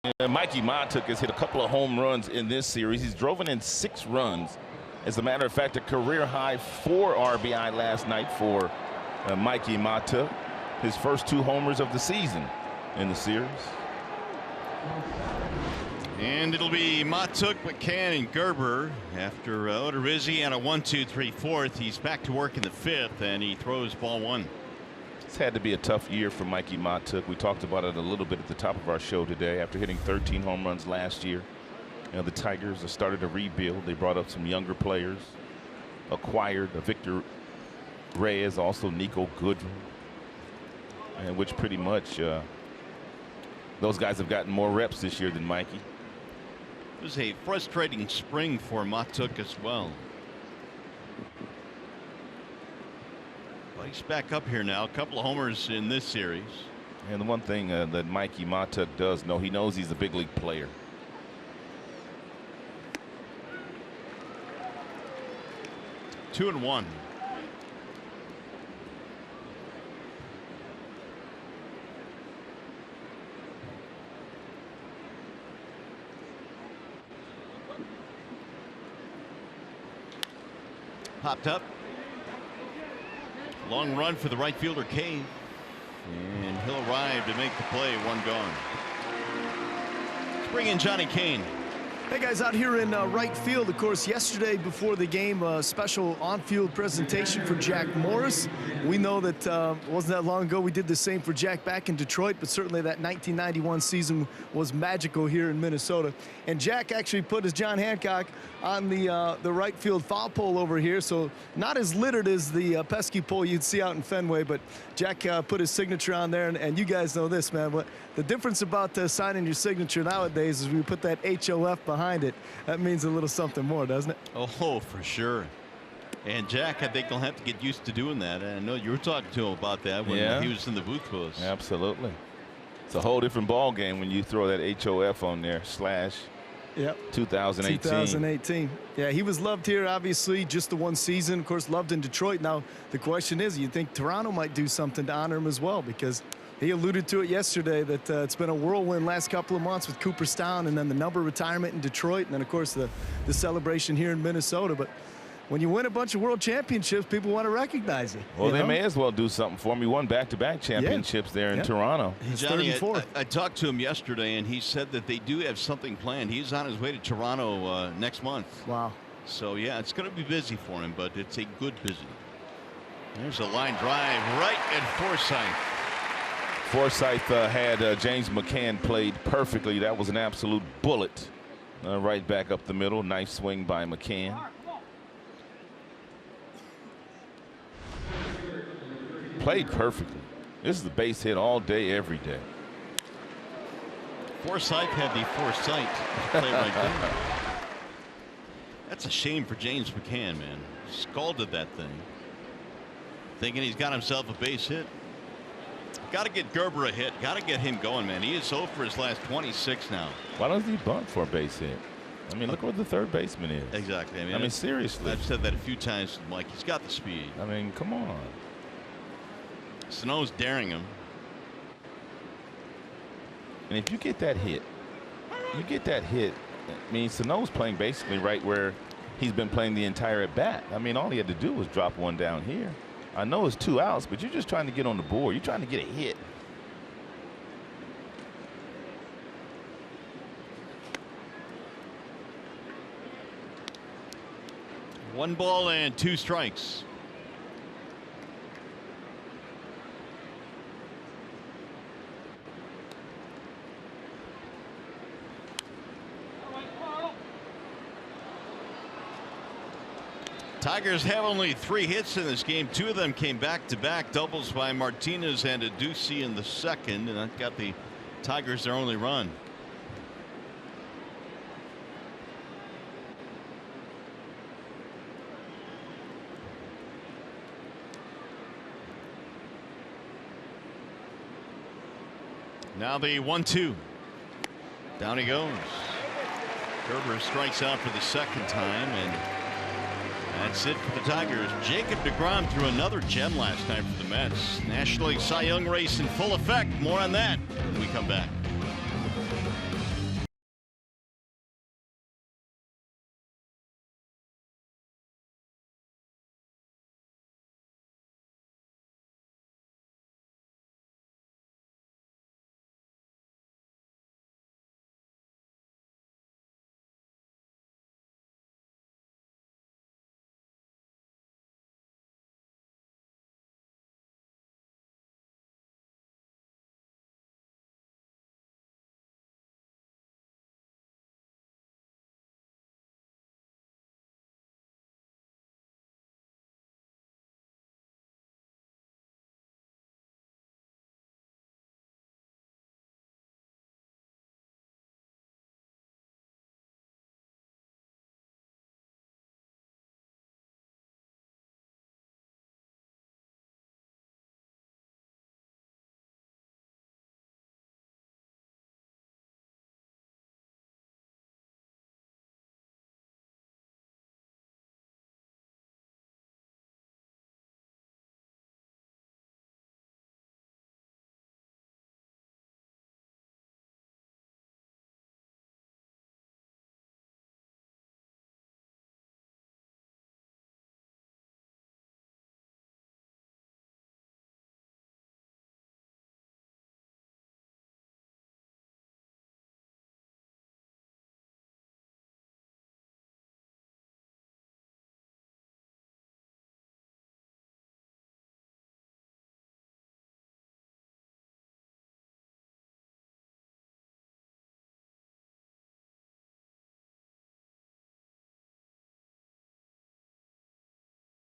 Mikey Matuk has hit a couple of home runs in this series. He's driven in 6 runs. As a matter of fact, a career high 4 RBI last night for Mikey Matuk. His first 2 homers of the season in the series. And it'll be Matuk, McCann, and Gerber after Odorizzi and a 1-2-3 fourth. He's back to work in the 5th, and he throws ball 1. It's had to be a tough year for Mikey Matuk. We talked about it a little bit at the top of our show today. After hitting 13 home runs last year, the Tigers have started to rebuild. They brought up some younger players, acquired Victor Reyes, also Nico Goodrum, and which pretty much those guys have gotten more reps this year than Mikey. It was a frustrating spring for Matuk as well. But he's back up here now. A couple of homers in this series. And the one thing that Mikey Matuk does know, he knows he's a big league player. Two and one. Popped up. Long run for the right fielder, Cave. And he'll arrive to make the play. 1 gone. Let's bring in Johnny Kane. Hey guys, out here in right field, of course, yesterday before the game, a special on-field presentation for Jack Morris. We know that it wasn't that long ago we did the same for Jack back in Detroit, but certainly that 1991 season was magical here in Minnesota. And Jack actually put his John Hancock on the right field foul pole over here, so not as littered as the pesky pole you'd see out in Fenway, but Jack put his signature on there, and you guys know this, man. But the difference about signing your signature nowadays is we put that HOF behind it. That means a little something more, doesn't it? Oh, for sure. And Jack, I think he'll have to get used to doing that. And I know you were talking to him about that when he was in the booth with us. Absolutely. It's a whole different ball game when you throw that HOF on there, Yep. 2018. 2018. Yeah, he was loved here, obviously, just the one season. Of course, loved in Detroit. Now, the question is, you think Toronto might do something to honor him as well? Because he alluded to it yesterday that it's been a whirlwind last couple of months with Cooperstown and then the number retirement in Detroit and then, of course, the celebration here in Minnesota. But when you win a bunch of world championships, people want to recognize you. Well, they may as well do something for him. He won back-to-back championships there in Toronto. Johnny, I talked to him yesterday, and he said that they do have something planned. He's on his way to Toronto next month. Wow. So, yeah, it's going to be busy for him, but it's a good busy. There's a line drive right at Forsythe. Forsythe had James McCann played perfectly. That was an absolute bullet right back up the middle. Nice swing by McCann. Played perfectly. This is the base hit all day, every day. Forsythe had the foresight to play right there. That's a shame for James McCann, man. Scalded that thing. Thinking he's got himself a base hit. Got to get Gerber a hit. Got to get him going, man. He is 0 for his last 26 now. Why doesn't he bunt for a base hit? I mean, look where the third baseman is. Exactly. I mean, seriously. I've said that a few times, Mike. He's got the speed. I mean, come on. Sano's daring him. And if you get that hit, I mean, Sano's playing basically right where he's been playing the entire at bat. I mean, all he had to do was drop one down here. I know it's 2 outs, but you're just trying to get on the board. You're trying to get a hit. One ball and 2 strikes. Tigers have only 3 hits in this game. 2 of them came back-to-back doubles by Martinez and Adducci in the second, and that got the Tigers their only run. Now the 1-2. Down he goes. Gerber strikes out for the second time, and that's it for the Tigers. Jacob deGrom threw another gem last night for the Mets. National League Cy Young race in full effect. More on that when we come back.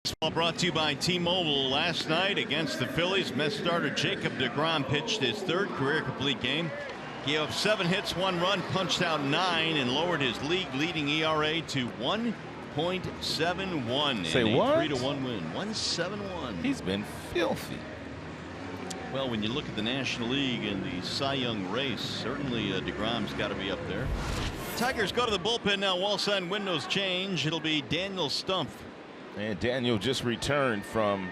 Baseball brought to you by T-Mobile. Last night against the Phillies, Mets starter Jacob deGrom pitched his third career complete game. Gave up 7 hits, 1 run, punched out 9, and lowered his league-leading ERA to 1.71. Say in what? A 3-1 win. 1.71. He's been filthy. Well, when you look at the National League and the Cy Young race, certainly deGrom's got to be up there. Tigers go to the bullpen now. Wall sign windows change. It'll be Daniel Stumpf. And Daniel just returned from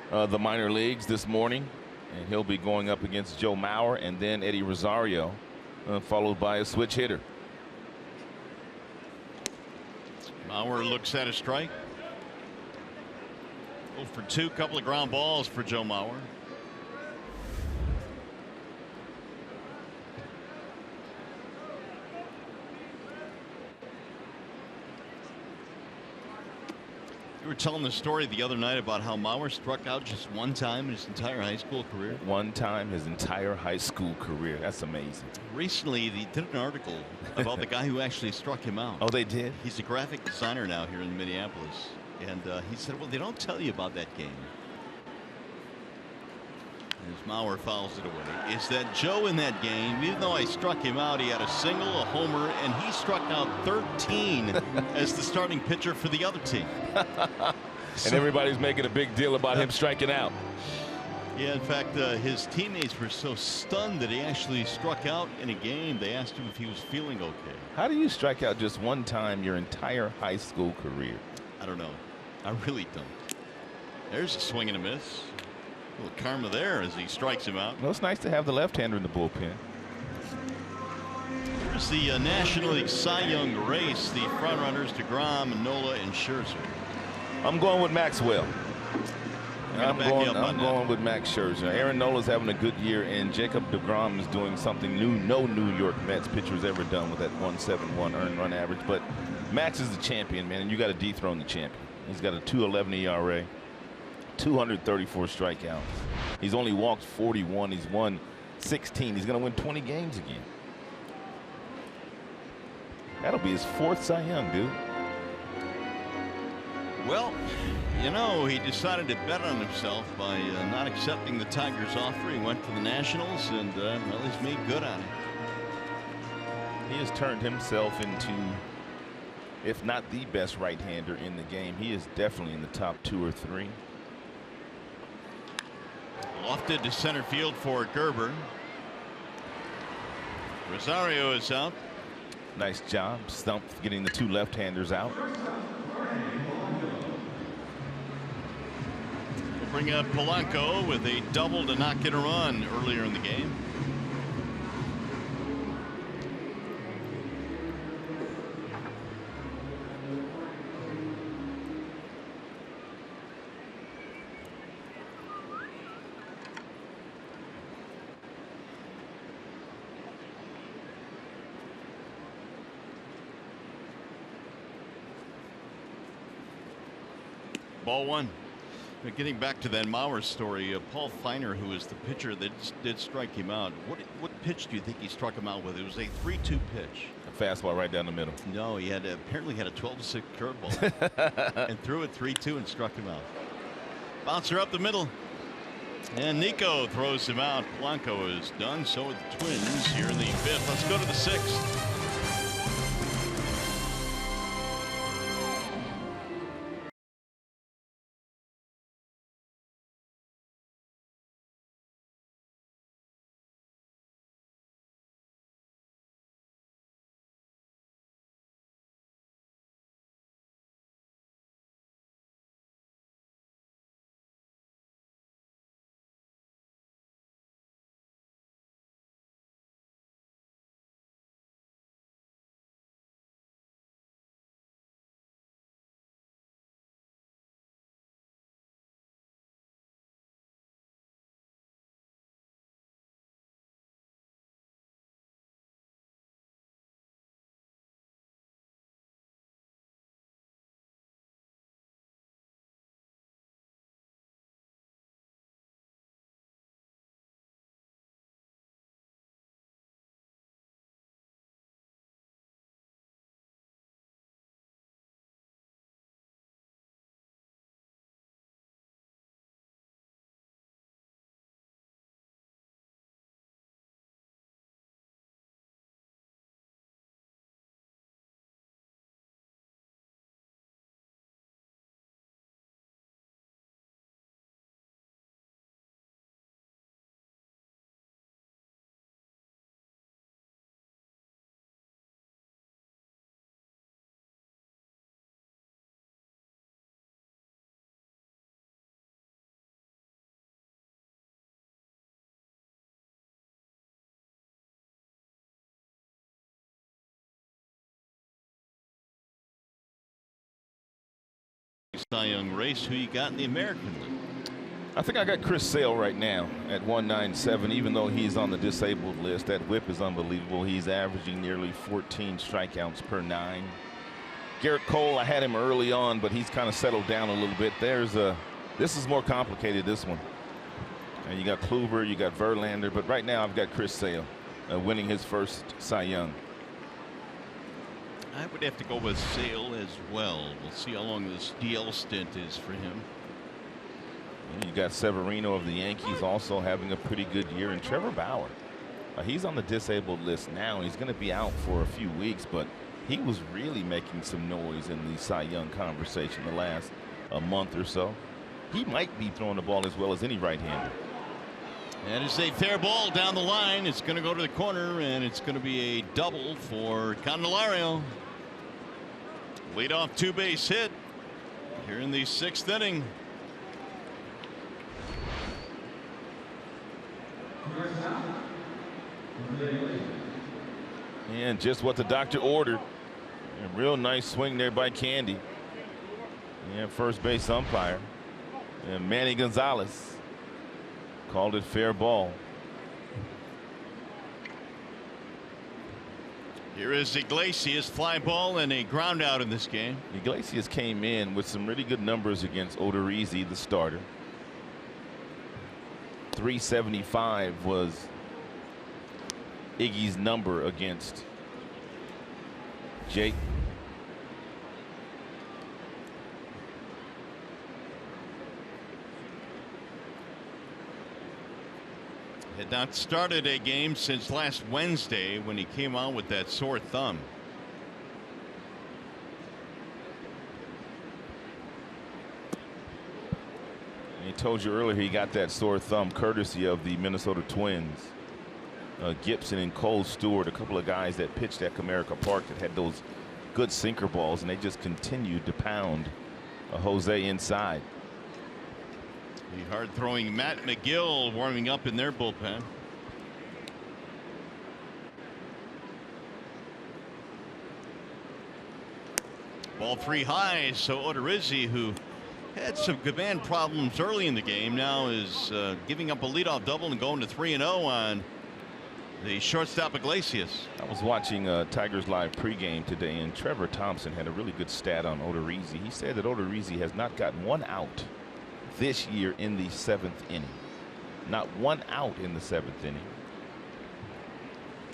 the minor leagues this morning, and he'll be going up against Joe Mauer and then Eddie Rosario, followed by a switch hitter. Mauer looks at a strike. 0 for 2, couple of ground balls for Joe Mauer. You were telling the story the other night about how Mauer struck out just 1 time in his entire high school career. 1 time his entire high school career. That's amazing. Recently, they did an article about the guy who actually struck him out. Oh, they did? He's a graphic designer now here in Minneapolis. And he said, well, they don't tell you about that game. As Mauer fouls it away, is that Joe in that game, even though I struck him out, he had a single, a homer, and he struck out 13 as the starting pitcher for the other team. And everybody's making a big deal about him striking out. Yeah, in fact, his teammates were so stunned that he actually struck out in a game. They asked him if he was feeling okay. How do you strike out just 1 time your entire high school career? I don't know. I really don't. There's a swing and a miss. A little karma there as he strikes him out. Well, it's nice to have the left-hander in the bullpen. Here's the National League Cy Young race. The front runners deGrom, Nola, and Scherzer. I'm going with Maxwell. I'm going going with Max Scherzer. Aaron Nola's having a good year, and Jacob deGrom is doing something new. No New York Mets pitcher's ever done with that 1.71 earned run average. But Max is the champion, man, and you got to dethrone the champion. He's got a 2.11 ERA. 234 strikeouts. He's only walked 41. He's won 16. He's going to win 20 games again. That'll be his 4th Cy Young, dude. Well, you know, he decided to bet on himself by not accepting the Tigers' offer. He went to the Nationals, and well, he's made good on it. He has turned himself into, if not the best right-hander in the game, he is definitely in the top 2 or 3. Lofted to center field for Gerber. Rosario is out. Nice job, Stump, getting the 2 left-handers out. We'll bring up Polanco with a double to not get a run earlier in the game. Ball 1. But getting back to that Mauer story, Paul Feiner, who is the pitcher that did strike him out, what pitch do you think he struck him out with? It was a 3-2 pitch. A fastball right down the middle. No, he had apparently had a 12-6 curveball and threw it 3-2 and struck him out. Bouncer up the middle. And Nico throws him out. Polanco is done. So are the Twins here in the 5th. Let's go to the 6th. Cy Young race. Who you got in the American League? I think I got Chris Sale right now at 197, even though he's on the disabled list. That whip is unbelievable. He's averaging nearly 14 strikeouts per 9. Garrett Cole, I had him early on, but he's kind of settled down a little bit. This is more complicated, this one. And you got Kluber, you got Verlander, but right now I've got Chris Sale winning his first Cy Young. I would have to go with Sale as well. We'll see how long this DL stint is for him. You got Severino of the Yankees also having a pretty good year, and Trevor Bauer. He's on the disabled list now, and he's going to be out for a few weeks, but he was really making some noise in the Cy Young conversation the last month or so. He might be throwing the ball as well as any right-hander. And it's a fair ball down the line. It's going to go to the corner, and it's going to be a double for Candelario. Leadoff 2-base hit here in the 6th inning. And just what the doctor ordered. A real nice swing there by Candy. And first base umpire. And Manny Gonzalez called it fair ball. Here is Iglesias, fly ball and a ground out in this game. Iglesias came in with some really good numbers against Odorizzi, the starter. 375 was Iggy's number against Jake. Had not started a game since last Wednesday when he came out with that sore thumb. And he told you earlier he got that sore thumb courtesy of the Minnesota Twins. Gibson and Cole Stewart, a couple of guys that pitched at Comerica Park that had those good sinker balls, and they just continued to pound Jose inside. The hard throwing Matt McGill warming up in their bullpen. Ball 3 high, so Odorizzi, who had some command problems early in the game, now is giving up a leadoff double and going to 3-0 on the shortstop Iglesias. I was watching Tigers Live pregame today, and Trevor Thompson had a really good stat on Odorizzi. He said that Odorizzi has not gotten one out this year in the 7th inning. Not one out in the 7th inning.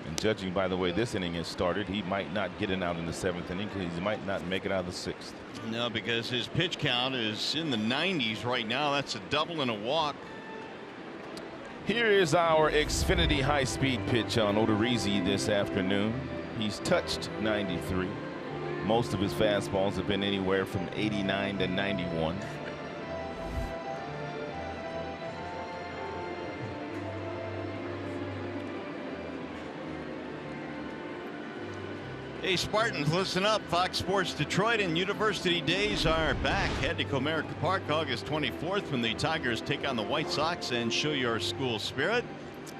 And judging by the way this inning has started, he might not get an out in the 7th inning because he might not make it out of the 6th. No, because his pitch count is in the 90s right now. That's a double and a walk. Here is our Xfinity high-speed pitch on Odorizzi this afternoon. He's touched 93. Most of his fastballs have been anywhere from 89 to 91. Hey Spartans, listen up. Fox Sports Detroit and University Days are back. Head to Comerica Park August 24th when the Tigers take on the White Sox and show your school spirit.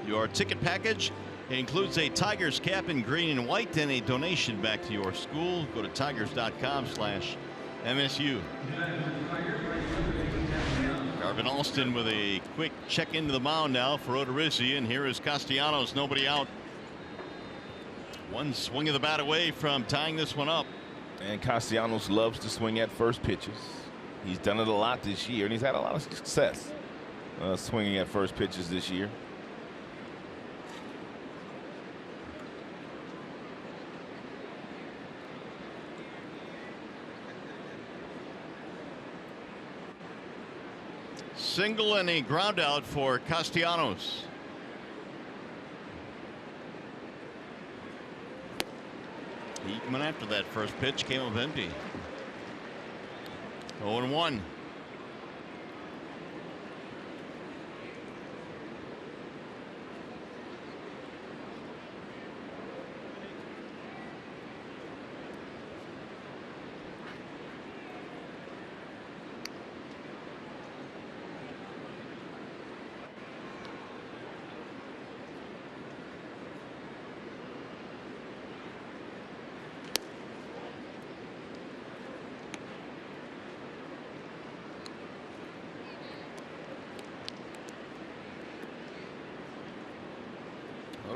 Your ticket package includes a Tigers cap in green and white and a donation back to your school. Go to tigers.com/MSU. Garvin Alston with a quick check into the mound now for Odorizzi, and here is Castellanos, nobody out. One swing of the bat away from tying this one up. And Castellanos loves to swing at first pitches. He's done it a lot this year, and he's had a lot of success swinging at first pitches this year. Single and a ground out for Castellanos. Ekman after that first pitch came up empty. 0-1.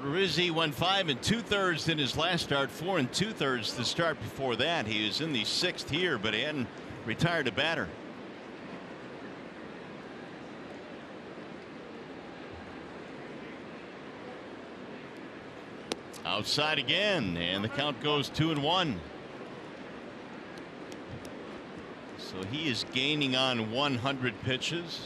Odorizzi went 5 2/3 in his last start, 4 2/3 the start before that. He was in the 6th here, but he hadn't retired a batter. Outside again, and the count goes 2-1. So he is gaining on 100 pitches.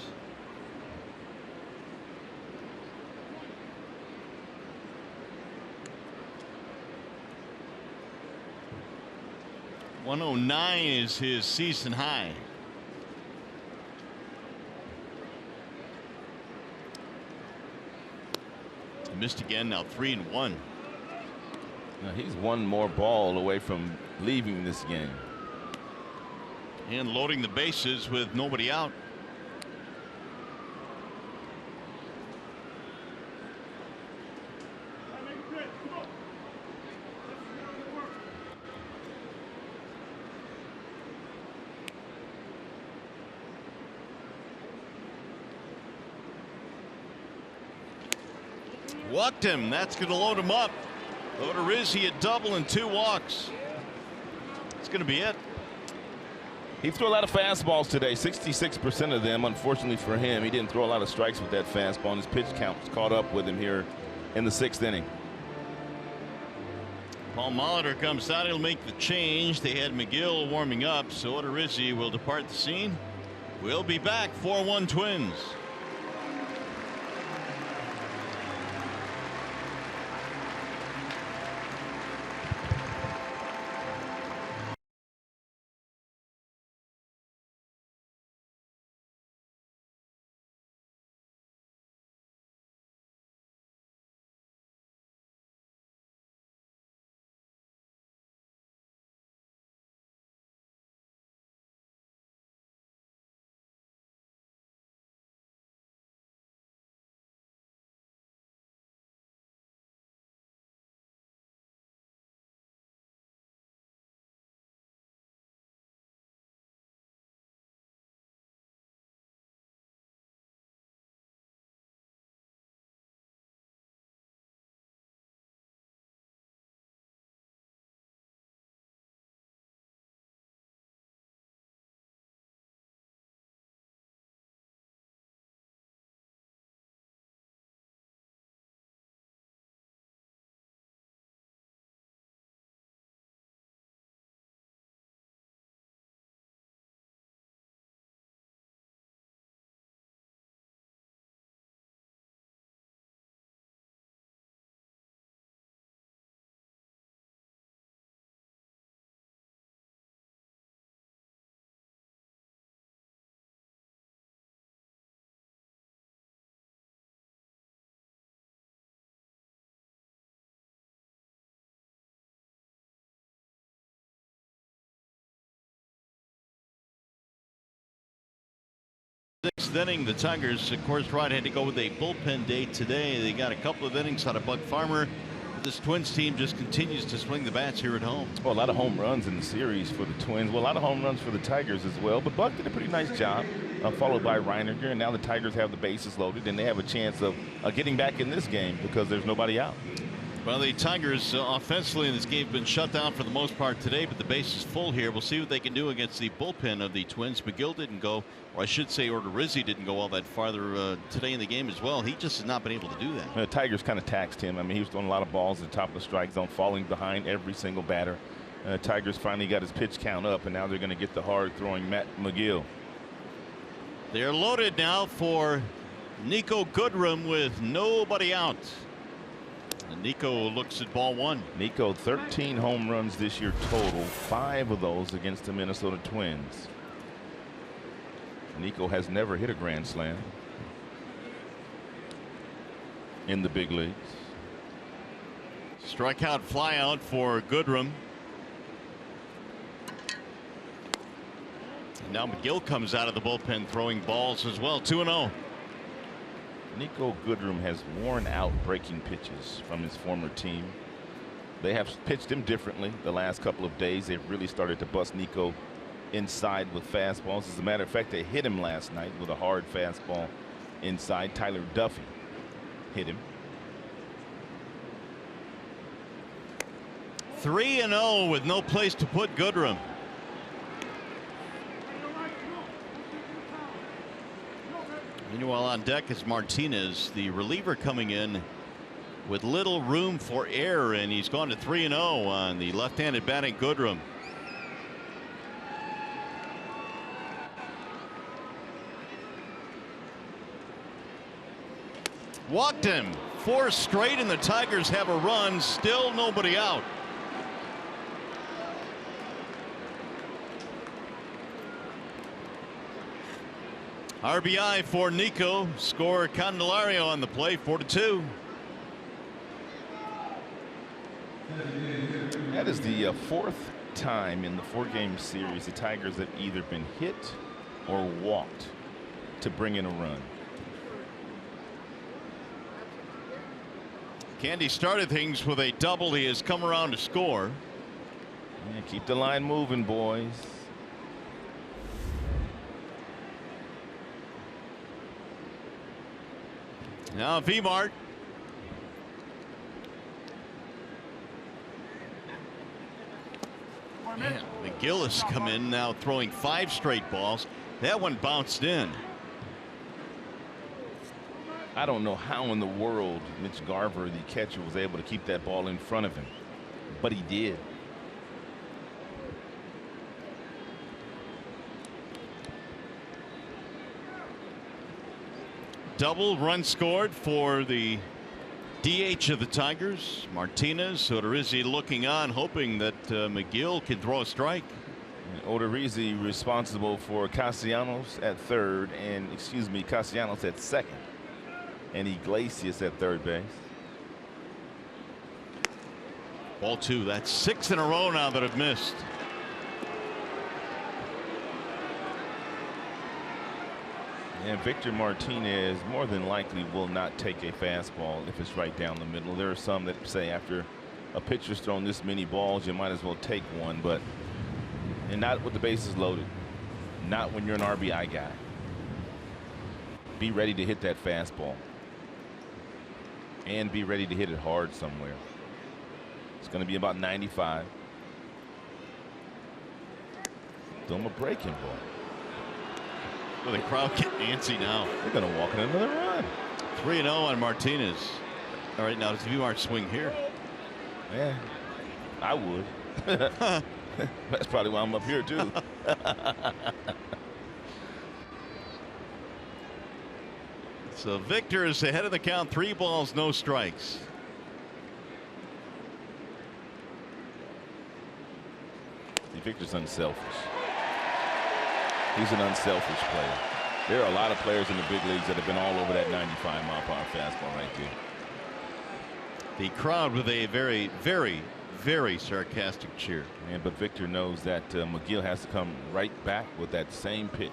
.109 is his season high. He missed again, now 3-1. Now he's one more ball away from leaving this game. And loading the bases with nobody out. Walked him. That's going to load him up. Odorizzi a double and 2 walks. It's going to be it. He threw a lot of fastballs today, 66% of them. Unfortunately for him, he didn't throw a lot of strikes with that fastball, and his pitch count was caught up with him here in the 6th inning. Paul Molitor comes out. He'll make the change. They had McGill warming up, so Odorizzi will depart the scene. We'll be back. 4-1 Twins. Sixth inning, the Tigers, of course, Rod had to go with a bullpen day today. They got a couple of innings out of Buck Farmer. But this Twins team just continues to swing the bats here at home. Well, a lot of home runs in the series for the Twins. Well, a lot of home runs for the Tigers as well. But Buck did a pretty nice job, followed by Reiniger. And now the Tigers have the bases loaded, and they have a chance of getting back in this game because there's nobody out. Well, the Tigers offensively in this game have been shut down for the most part today, but the base is full here. We'll see what they can do against the bullpen of the Twins. McGill didn't go, or I should say Odorizzi didn't go all that farther today in the game as well. He just has not been able to do that. The Tigers kind of taxed him. I mean, he was throwing a lot of balls at the top of the strike zone, falling behind every single batter. Tigers finally got his pitch count up, and now they're going to get the hard-throwing Matt McGill. They're loaded now for Nico Goodrum with nobody out. And Nico looks at ball one. Nico, 13 home runs this year total, 5 of those against the Minnesota Twins. Nico has never hit a grand slam in the big leagues. Strikeout flyout for Goodrum. And now McGill comes out of the bullpen throwing balls as well. 2-0. Nico Goodrum has worn out breaking pitches from his former team. They have pitched him differently the last couple of days. They've really started to bust Nico inside with fastballs. As a matter of fact, they hit him last night with a hard fastball inside. Tyler Duffy hit him. 3-0 with no place to put Goodrum. Meanwhile, on deck is Martinez, the reliever, coming in with little room for error, and he's gone to 3-0 on the left-handed batting Goodrum. Walked him. 4 straight, and the Tigers have a run. Still nobody out. RBI for Nico. Score Candelario on the play, 4-2. That is the fourth time in the 4-game series the Tigers have either been hit or walked to bring in a run. Candy started things with a double. He has come around to score. Yeah, keep the line moving, boys. Now V-Mart. Man, McGillis come in now, throwing 5 straight balls. That one bounced in. I don't know how in the world Mitch Garver, the catcher, was able to keep that ball in front of him, but he did. Double run scored for the DH of the Tigers, Martinez. Odorizzi looking on, hoping that McGill can throw a strike. Odorizzi responsible for Castellanos at third, and Castellanos at second, and Iglesias at third base. Ball 2. That's 6 in a row now that have missed. And Victor Martinez more than likely will not take a fastball if it's right down the middle. There are some that say after a pitcher's thrown this many balls, you might as well take one, but and not with the bases loaded. Not when you're an RBI guy. Be ready to hit that fastball. And be ready to hit it hard somewhere. It's going to be about 95. Throw him a breaking ball. Well, the crowd get antsy now. They're going to walk in another run. 3-0 on Martinez. All right, now does V-Mart swing here? Yeah, I would. That's probably why I'm up here too. So Victor is ahead of the count. 3 balls, no strikes. See, Victor's unselfish. He's an unselfish player. There are a lot of players in the big leagues that have been all over that 95-mile-per-hour fastball right there. The crowd with a very, very, very sarcastic cheer. Man, but Victor knows that McGill has to come right back with that same pitch.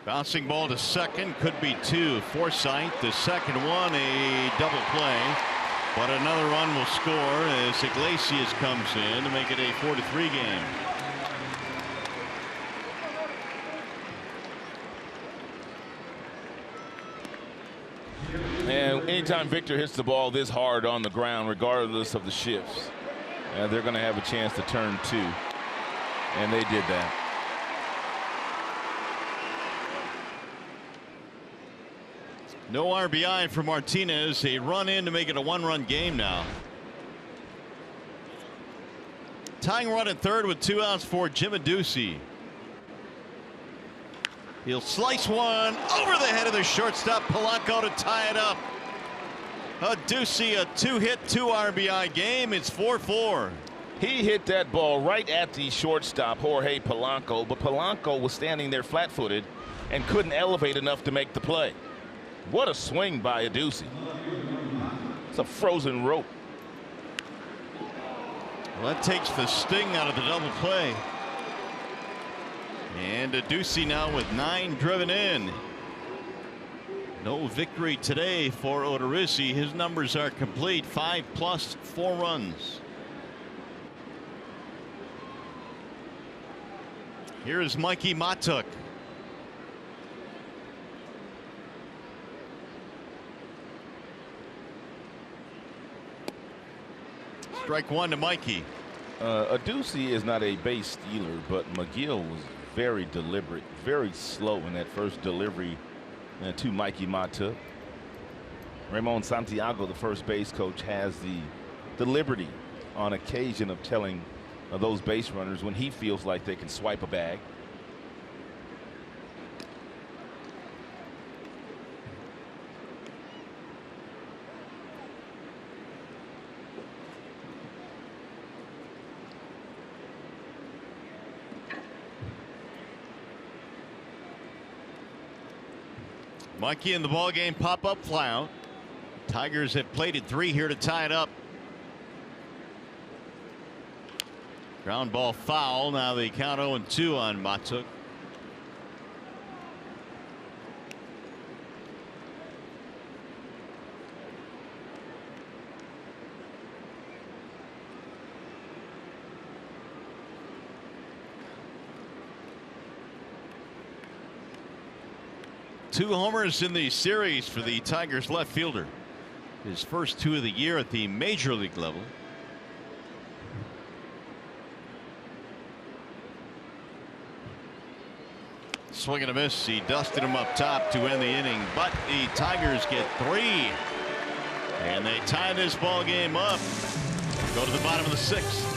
Bouncing ball to second, could be 2. Forsythe, the second one, a double play. But another run will score as Iglesias comes in to make it a 4-3 game. And anytime Victor hits the ball this hard on the ground, regardless of the shifts, they're going to have a chance to turn 2. And they did that. No RBI for Martinez. A run in to make it a 1-run game now. Tying run at third with 2 outs for Jim Adduci. He'll slice one over the head of the shortstop Polanco to tie it up. Adduci, a 2-hit, 2 RBI game. It's 4-4. He hit that ball right at the shortstop, Jorge Polanco, but Polanco was standing there flat-footed and couldn't elevate enough to make the play. What a swing by Adduci. It's a frozen rope. Well, that takes the sting out of the double play. And Adduci now with 9 driven in. No victory today for Odorizzi. His numbers are complete. 5+, 4 runs. Here is Mikey Matuk. Strike one to Mikey. Adducey is not a base stealer, but McGill was very deliberate, very slow in that first delivery to Mikey Matuk. Ramon Santiago, the first base coach, has the liberty on occasion of telling those base runners when he feels like they can swipe a bag. Mikey in the ball game, pop-up flyout. Tigers have plated 3 here to tie it up. Ground ball foul. Now they count 0-2 on Matuk. Two homers in the series for the Tigers left fielder. His first 2 of the year at the major league level. Swing and a miss. He dusted him up top to end the inning, but the Tigers get 3. And they tie this ball game up. Go to the bottom of the 6th.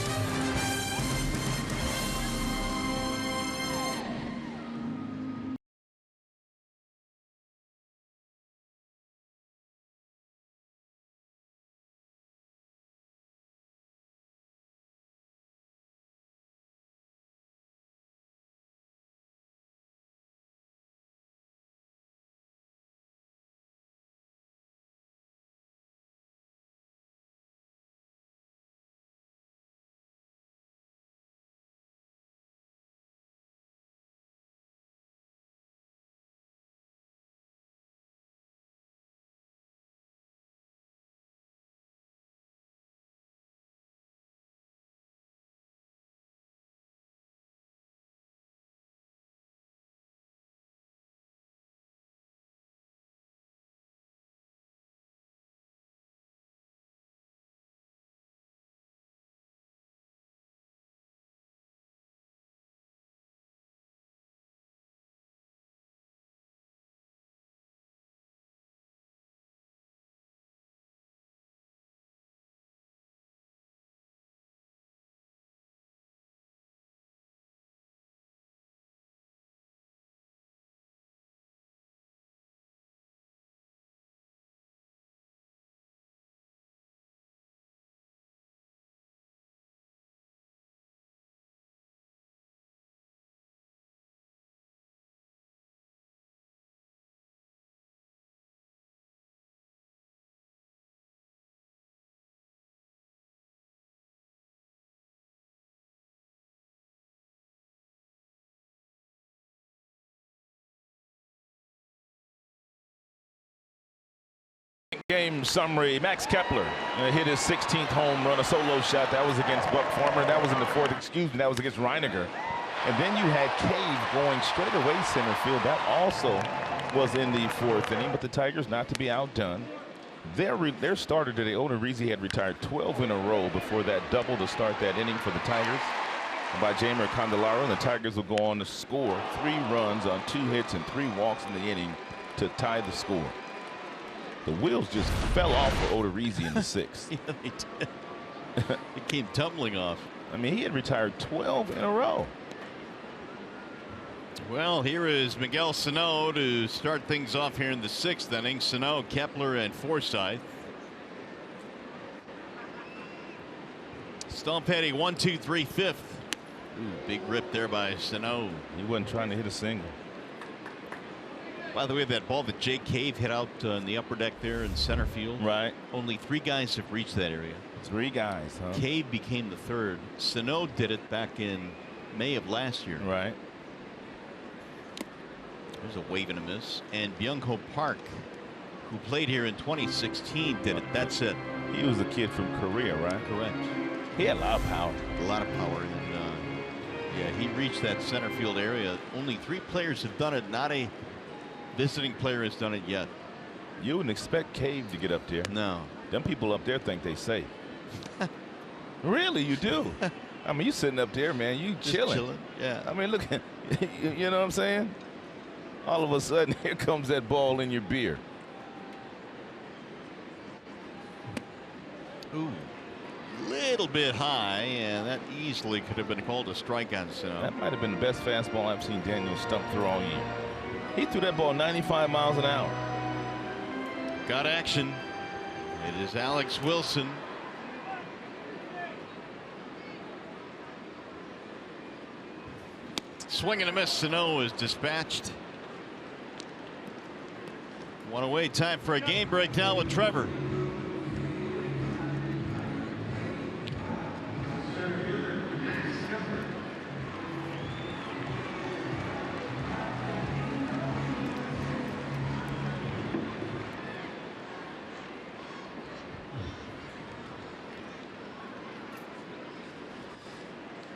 Game summary. Max Kepler hit his 16th home run, a solo shot. That was against Buck Farmer. That was in the 4th, excuse me. That was against Reiniger. And then you had Cave going straight away center field. That also was in the 4th inning, but the Tigers not to be outdone. Their starter today, Oda Rizzi, had retired 12 in a row before that double to start that inning for the Tigers by Jamer Candelaro. And the Tigers will go on to score 3 runs on 2 hits and 3 walks in the inning to tie the score. The wheels just fell off for Oda Rizzi in the 6th. Yeah, they did. It came tumbling off. I mean, he had retired 12 in a row. Well, here is Miguel Sano to start things off here in the 6th inning. Sano, Kepler, and Forsythe. Stompetti, 1, 2, 3, 5th. Ooh, big rip there by Sano. He wasn't trying to hit a single. By the way, that ball that Jake Cave hit out in the upper deck there in center field. Right. Only 3 guys have reached that area. 3 guys, huh? Cave became the 3rd. Sano did it back in May of last year. Right. There's a wave and a miss. And Byung-Ho Park, who played here in 2016, did it. That's it. He was a kid from Korea, right? Correct. He had a lot of power. A lot of power. And Yeah, he reached that center field area. Only 3 players have done it. Not a visiting player has done it yet. You wouldn't expect Cave to get up there. No. Them people up there think they safe. Really, you do. I mean, you sitting up there, man. You Just chilling. Yeah. I mean, look, you know what I'm saying? All of a sudden, here comes that ball in your beer. Ooh. Little bit high, and that easily could have been called a strike on Sano. That might have been the best fastball I've seen Daniel Stump throw all year. He threw that ball 95 miles an hour. Got action. It is Alex Wilson. Swing and a miss. Sano is dispatched. One away. Time for a game break now with Trevor.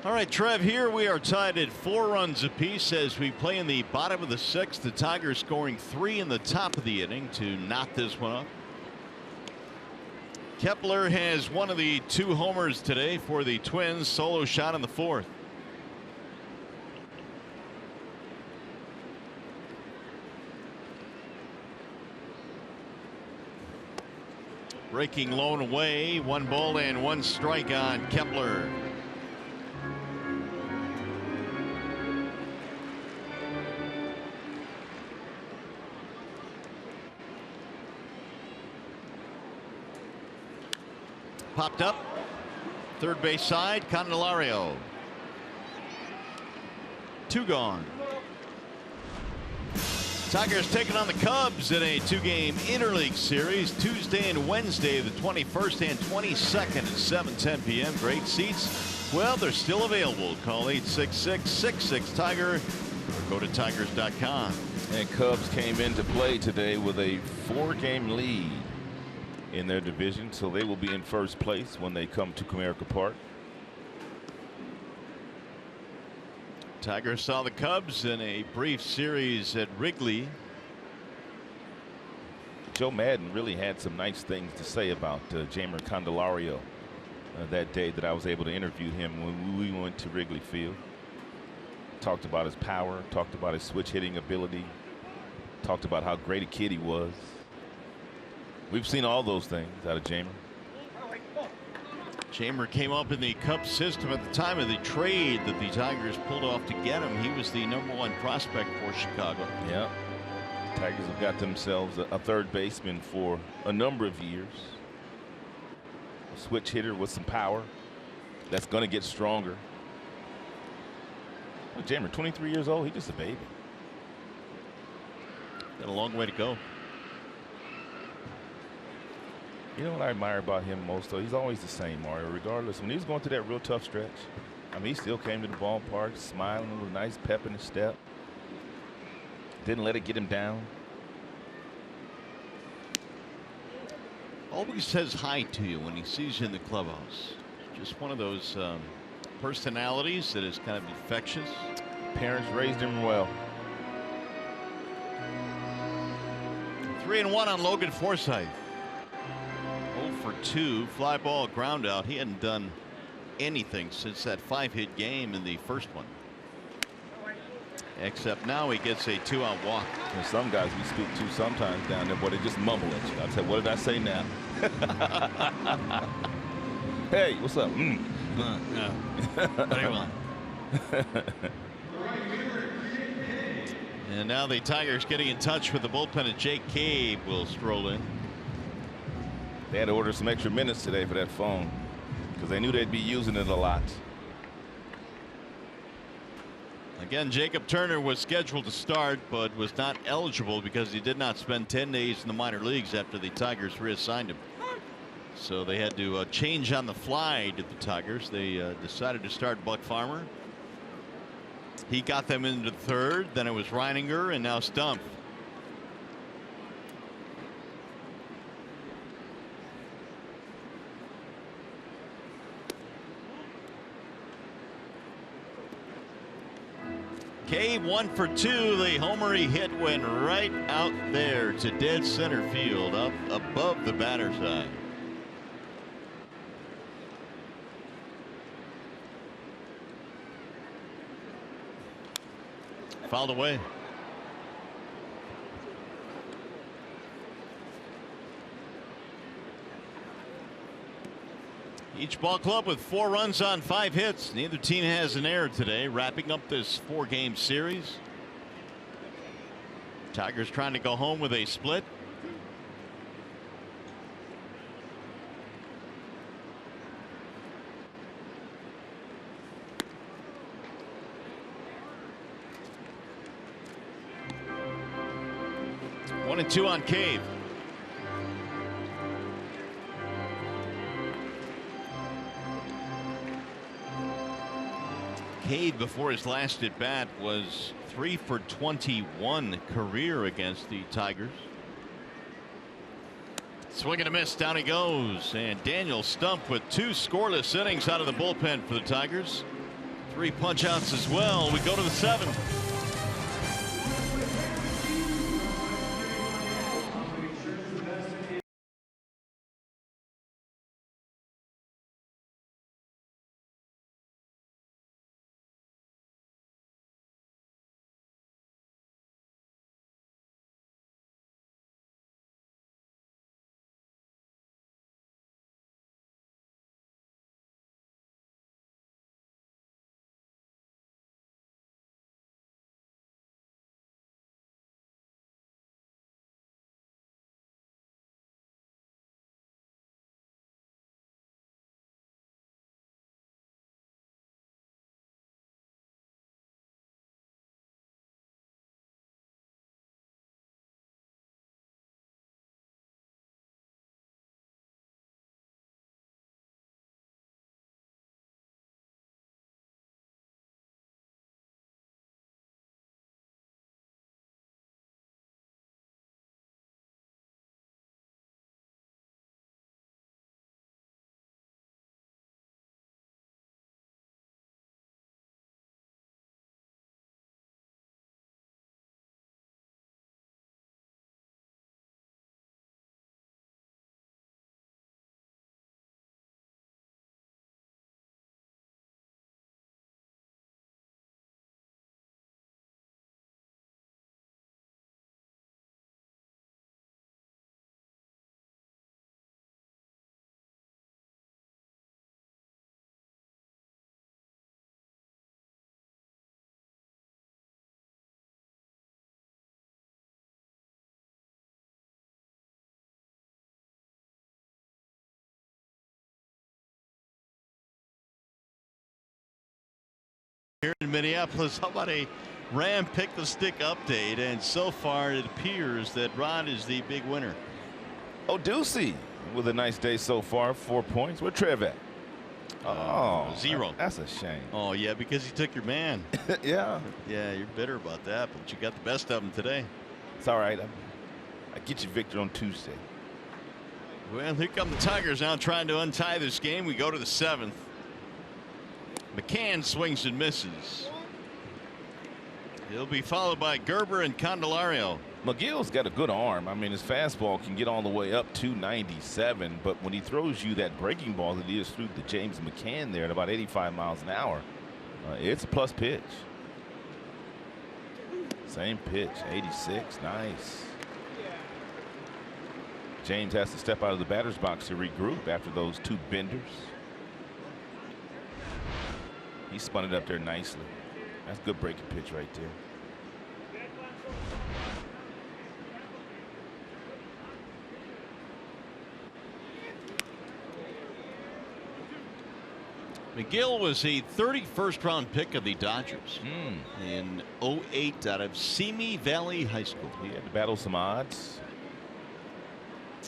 All right, Trev, here we are tied at 4 runs apiece as we play in the bottom of the 6th. The Tigers scoring 3 in the top of the inning to knot this one up. Kepler has one of the 2 homers today for the Twins. Solo shot in the 4th. Breaking low and away. 1 ball and 1 strike on Kepler. Popped up. Third base side. Candelario. 2 gone. Tigers taking on the Cubs in a 2-game interleague series Tuesday and Wednesday, the 21st and 22nd at 7:10 p.m. Great seats. Well, they're still available. Call 866-66-TIGER or go to tigers.com. And Cubs came into play today with a 4-game lead in their division, so they will be in first place when they come to Comerica Park. Tigers saw the Cubs in a brief series at Wrigley. Joe Madden really had some nice things to say about Jamer Candelario that day that I was able to interview him when we went to Wrigley Field. Talked about his power, talked about his switch hitting ability, talked about how great a kid he was. We've seen all those things out of Jamer. Jamer came up in the Cubs system at the time of the trade that the Tigers pulled off to get him. He was the #1 prospect for Chicago. Yeah. Tigers have got themselves a third baseman for a number of years. A switch hitter with some power that's going to get stronger. Well, Jamer, 23 years old, he's just a baby. Got a long way to go. You know what I admire about him most, though? He's always the same, Mario, regardless. When he was going through that real tough stretch, I mean, he still came to the ballpark smiling with a nice pep in his step. Didn't let it get him down. Always says hi to you when he sees you in the clubhouse. Just one of those personalities that is kind of infectious. Parents raised him well. 3-1 on Logan Forsythe. 0 for 2, fly ball, ground out. He hadn't done anything since that 5-hit game in the first one. Except now he gets a 2-out walk. And some guys we speak to sometimes down there, boy, they just mumble at you. I said, what did I say now? Hey, what's up? Very well. And now the Tigers getting in touch with the bullpen, and Jake Cave will stroll in. They had to order some extra minutes today for that phone because they knew they'd be using it a lot. Again, Jacob Turner was scheduled to start but was not eligible because he did not spend 10 days in the minor leagues after the Tigers reassigned him. So they had to change on the fly to the Tigers. They decided to start Buck Farmer. He got them into the third. Then it was Reininger and now Stump. Cave 1 for 2. The homer he hit went right out there to dead center field, up above the batter's eye. Fouled away. Each ball club with 4 runs on 5 hits. Neither team has an error today, wrapping up this 4-game series. Tigers trying to go home with a split. One and 2 on Cave. Cave, before his last at bat, was 3 for 21 career against the Tigers. Swing and a miss, down he goes, and Daniel Stump with 2 scoreless innings out of the bullpen for the Tigers. 3 punch outs as well. We go to the 7th. Here in Minneapolis, how about a Ram pick the stick update? And so far it appears that Rod is the big winner. Oh, Ducey with a nice day so far. 4 points. Where Trev at? Oh, 0. That's a shame. Oh yeah, because he took your man. Yeah. Yeah, you're bitter about that, but you got the best of him today. It's all right. I get you victory on Tuesday. Well, here come the Tigers now trying to untie this game. We go to the 7th. McCann swings and misses. He'll be followed by Gerber and Candelario. McGill's got a good arm. I mean, his fastball can get all the way up to 97, but when he throws you that breaking ball that he is through the James McCann there at about 85 miles an hour, it's a plus pitch. Same pitch, 86, nice. James has to step out of the batter's box to regroup after those 2 benders. He spun it up there nicely. That's a good breaking pitch right there. McGill was a 31st round pick of the Dodgers in 08 out of Simi Valley High School. He had to battle some odds.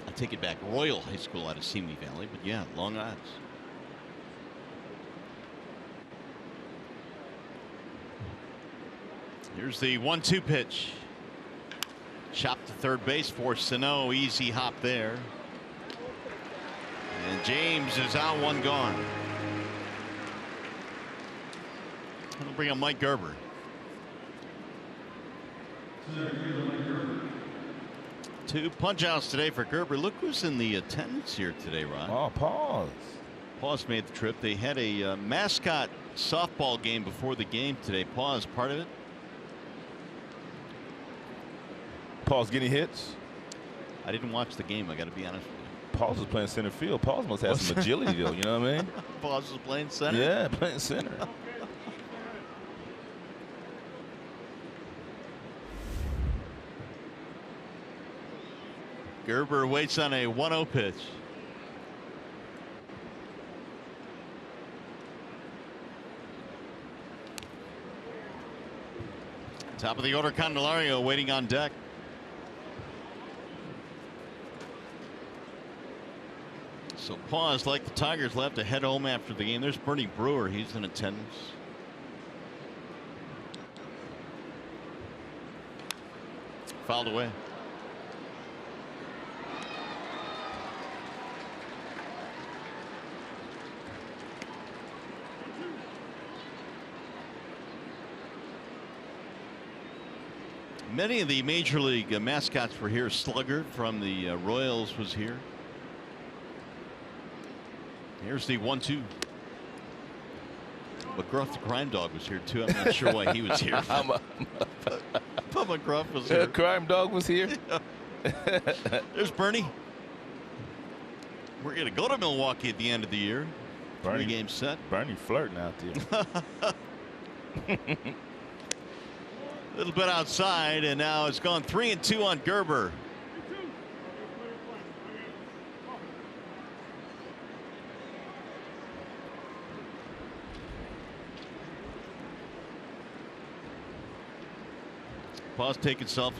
I take it back, Royal High School out of Simi Valley, but yeah, long odds. Here's the 1-2 pitch. Chopped to third base for Sano. Easy hop there. And James is out, 1 gone. We'll bring up Mike Gerber. Two punch-outs today for Gerber. Look who's in the attendance here today, Ron. Oh, pause. Paws made the trip. They had a mascot softball game before the game today. Paws part of it. Paul's getting hits. I didn't watch the game. I got to be honest with you. Paul's was playing center field. Paul's must have some agility, though. You know what I mean? Paws was playing center. Yeah, playing center. Gerber waits on a 1-0 pitch. Top of the order, Candelario waiting on deck. So Paws, like the Tigers, left to head home after the game. There's Bernie Brewer. He's in attendance. Fouled away. Many of the major league mascots were here. Slugger from the Royals was here. Here's the 1-2. McGruff the crime dog was here too. I'm not sure why he was here. But McGruff was here. Crime dog was here. There's Bernie. We're going to go to Milwaukee at the end of the year. Bernie, 3-game set. Bernie flirting out there. A little bit outside, and now it's gone 3-2 on Gerber. Paws taking selfies.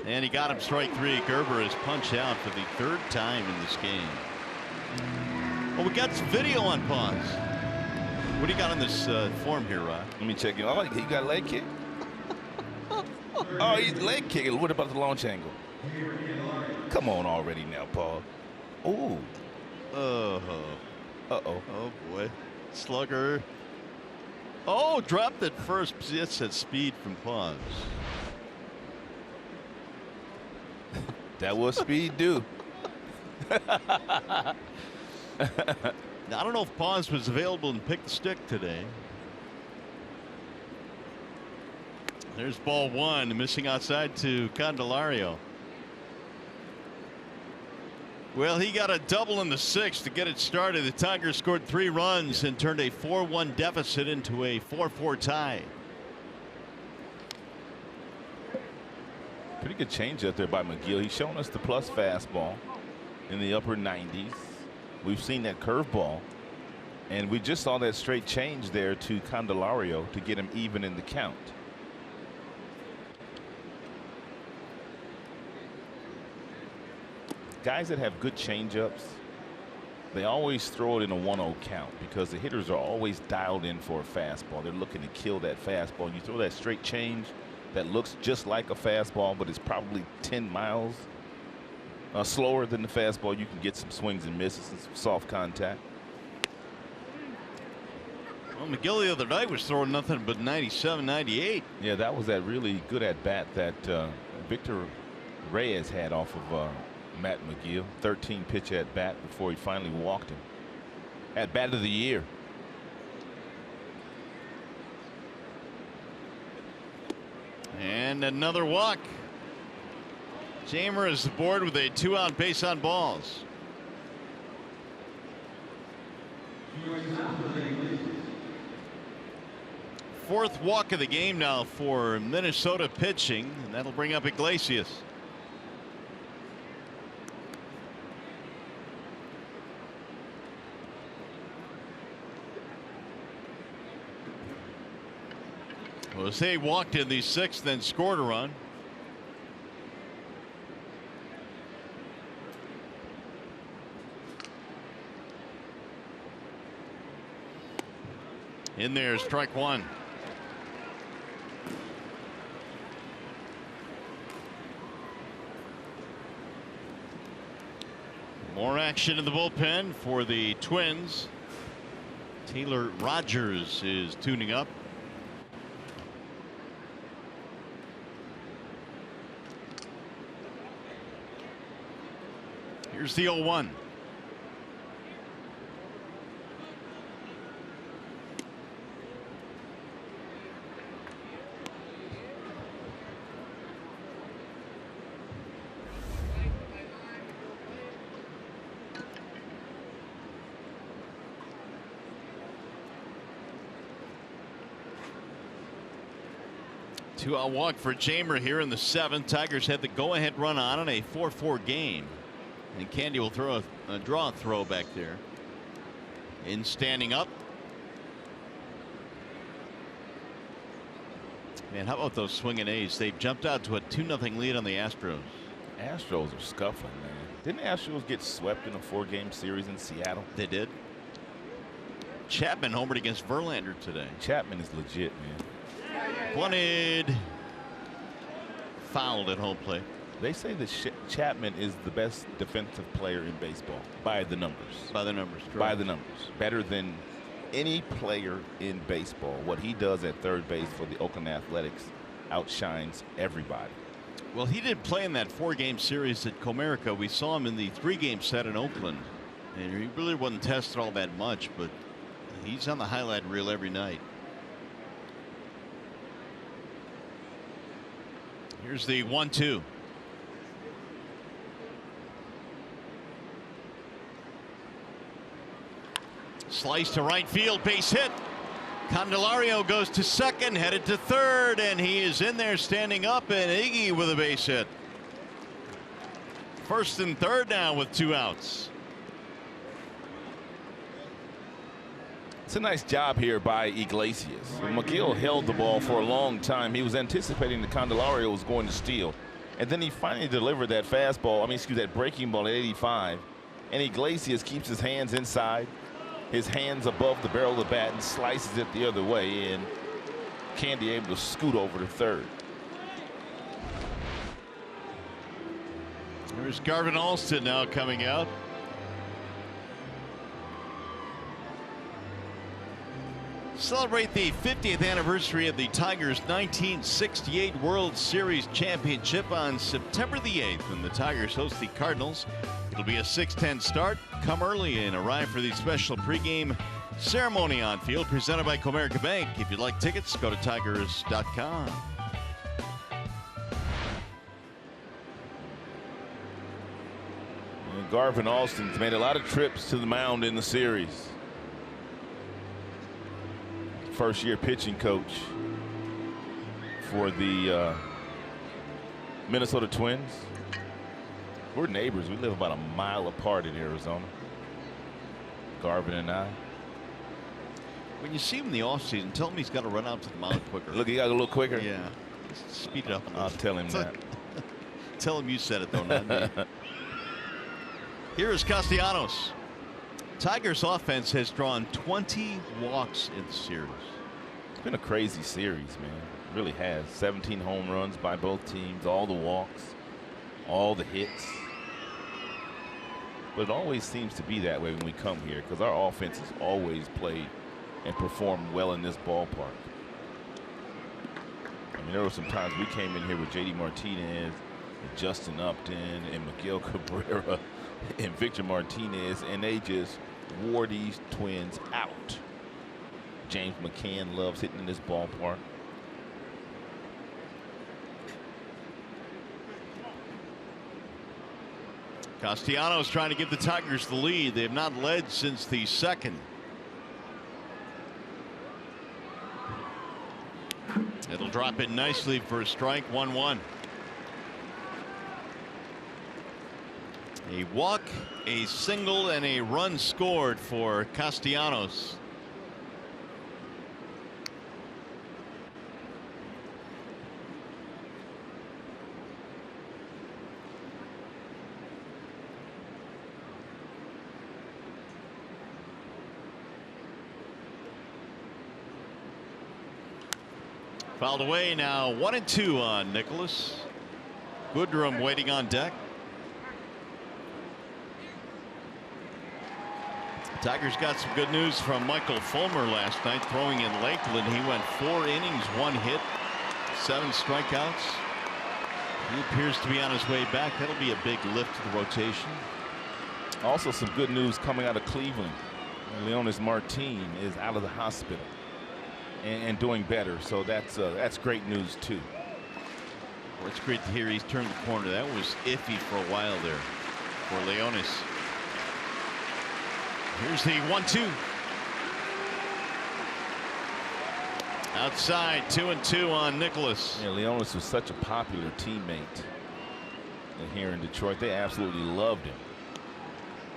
And he got him strike 3. Gerber is punched out for the 3rd time in this game. Well, we got some video on Paws. What do you got on this form here, Rod? Let me check it. Oh, he got a leg kick. Oh, he's leg kicking. What about the launch angle? Come on already now, Paul. Ooh. Uh-oh. Uh-oh. Oh, boy. Slugger. Oh, dropped it first. It's at speed from Paws. That was speed due. Now, I don't know if Paws was available and picked the stick today. There's ball 1, missing outside to Candelario. Well, he got a double in the 6th to get it started. The Tigers scored 3 runs and turned a 4-1 deficit into a 4-4 tie. Pretty good change up there by McGill. He's showing us the plus fastball in the upper 90s. We've seen that curveball, and we just saw that straight change there to Candelario to get him even in the count. Guys that have good changeups, they always throw it in a 1-0 count because the hitters are always dialed in for a fastball. They're looking to kill that fastball. You throw that straight change that looks just like a fastball, but it's probably 10 miles slower than the fastball. You can get some swings and misses and some soft contact. Well, McGill the other night was throwing nothing but 97, 98. Yeah, that was that really good at bat that Victor Reyes had off of Matt McGill. 13 pitch at bat before he finally walked him. At bat of the year. And another walk. Jamer is aboard with a 2-out base on balls. Fourth walk of the game now for Minnesota pitching, and that'll bring up Iglesias. Jose walked in the 6th, then scored a run. In there, strike 1. More action in the bullpen for the Twins. Taylor Rogers is tuning up. Here's the 0-1. Two-out walk for Jamer here in the 7th. Tigers had the go-ahead run on a 4-4 game. And Candy will throw a draw throw back there. In standing up. Man, how about those swinging A's? They've jumped out to a 2-0 lead on the Astros. Astros are scuffling, man. Didn't the Astros get swept in a 4-game series in Seattle? They did. Chapman homered against Verlander today. Chapman is legit, man. Wanted fouled at home plate. They say that Chapman is the best defensive player in baseball by the numbers. By the numbers, correct. By the numbers. Better than any player in baseball. What he does at third base for the Oakland Athletics outshines everybody. Well, he did play in that 4-game series at Comerica. We saw him in the 3-game set in Oakland. And he really wasn't tested all that much, but he's on the highlight reel every night. Here's the 1-2. Slice to right field, base hit. Candelario goes to second, headed to third, and he is in there standing up, and Iggy with a base hit. First and third now with 2 outs. It's a nice job here by Iglesias. McGill held the ball for a long time. He was anticipating that Candelario was going to steal. And then he finally delivered that fastball, that breaking ball at 85. And Iglesias keeps his hands inside, his hands above the barrel of the bat, and slices it the other way. And Candy able to scoot over to third. There's Garvin Alston now coming out. Celebrate the 50th anniversary of the Tigers' 1968 World Series championship on September the 8th when the Tigers host the Cardinals. It'll be a 6:10 start. Come early and arrive for the special pregame ceremony on field presented by Comerica Bank. If you'd like tickets, go to tigers.com. Garvin Alston's made a lot of trips to the mound in the series. First-year pitching coach for the Minnesota Twins. We're neighbors. We live about a mile apart in Arizona. Garvin and I. When you see him in the offseason, tell him he's got to run out to the mound quicker. Look, he got a little quicker. Yeah. Speed it up. I'll tell him that. Tell him you said it, though, not me. Here is Castellanos. Tigers offense has drawn 20 walks in the series. It's been a crazy series, man. It really has. 17 home runs by both teams, all the walks, all the hits. But it always seems to be that way when we come here because our offense has always played and performed well in this ballpark. There were some times we came in here with J.D. Martinez, and Justin Upton, and Miguel Cabrera, and Victor Martinez, and they just wore these Twins out. James McCann loves hitting in this ballpark. Castellanos trying to give the Tigers the lead. They have not led since the 2nd. It'll drop in nicely for a strike. 1-1. A walk, a single, and a run scored for Castellanos. Fouled away now. 1-2 on Nicholas. Goodrum waiting on deck. Tigers got some good news from Michael Fulmer last night, throwing in Lakeland. He went 4 innings, 1 hit, 7 strikeouts. He appears to be on his way back. That'll be a big lift to the rotation. Also, some good news coming out of Cleveland. Leonis Martin is out of the hospital and doing better, so that's great news too. Well, it's great to hear he's turned the corner. That was iffy for a while there for Leonis. Here's the 1-2. Outside, 2-2 on Nicholas. Yeah, Leonis was such a popular teammate here in Detroit. They absolutely loved him.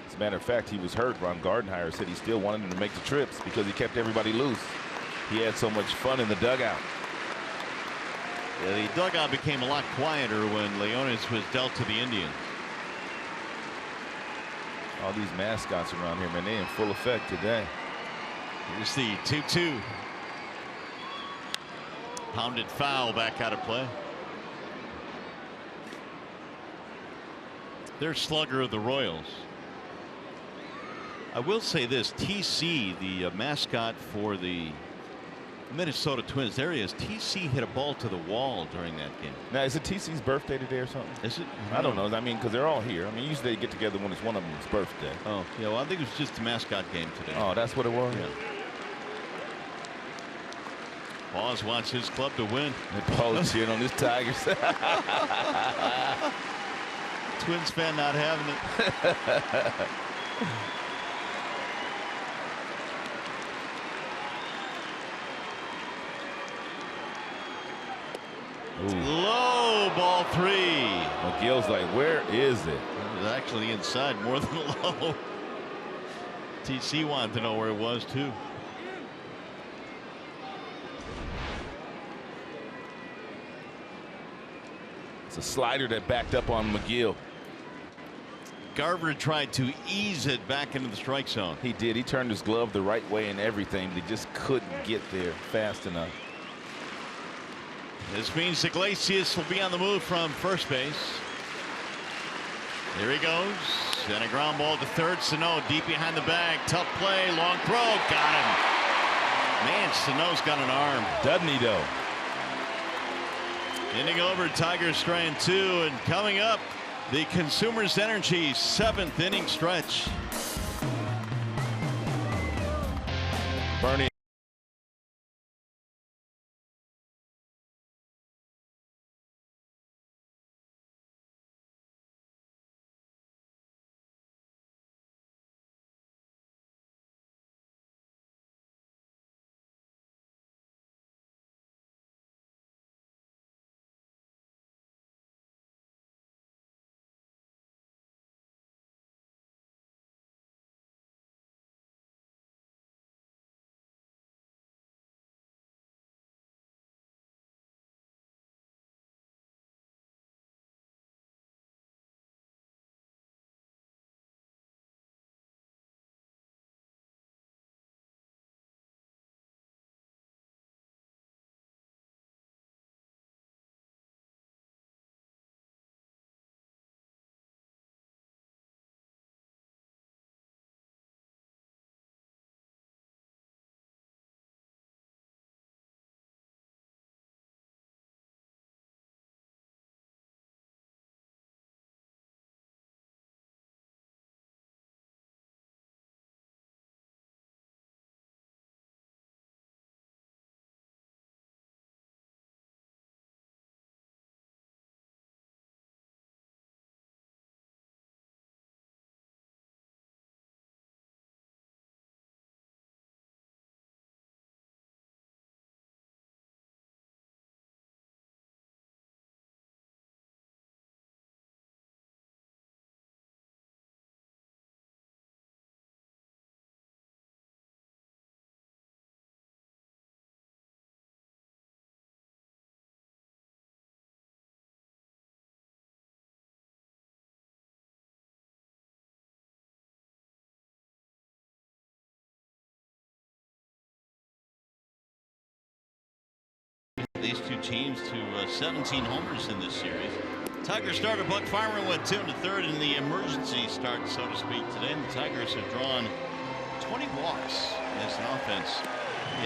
As a matter of fact, he was hurt. Ron Gardenhire said he still wanted him to make the trips because he kept everybody loose. He had so much fun in the dugout. Yeah, the dugout became a lot quieter when Leonis was dealt to the Indians. All these mascots around here, man, they in full effect today. Here's the 2-2. Pounded foul back out of play. They're slugger of the Royals. I will say this, TC, the mascot for the Minnesota Twins, there he is. TC hit a ball to the wall during that game. Now, is it TC's birthday today or something? Is it? I don't know. I mean, because they're all here. I mean, usually they get together when it's one of them's birthday. Oh, yeah, well, I think it was just a mascot game today. Oh, that's what it was? Yeah. Paws wants his club to win. Paul cheering on his Tigers. Twins fan not having it. Low, ball 3. McGill's like, where is it? It was actually inside more than low. TC wanted to know where it was too. It's a slider that backed up on McGill. Garver tried to ease it back into the strike zone. He did. He turned his glove the right way and everything, but he just couldn't get there fast enough. This means Iglesias will be on the move from first base. Here he goes. And a ground ball to third. Sano deep behind the bag. Tough play. Long throw. Got him. Man, Sano's got an arm. Doesn't he, though? Inning over. Tigers strand 2. And coming up, the Consumers Energy 7th inning stretch. Bernie. These two teams to 17 homers in this series. Tigers starter Buck Farmer went 2 into third in the emergency start, so to speak, today. And the Tigers have drawn 20 walks as an offense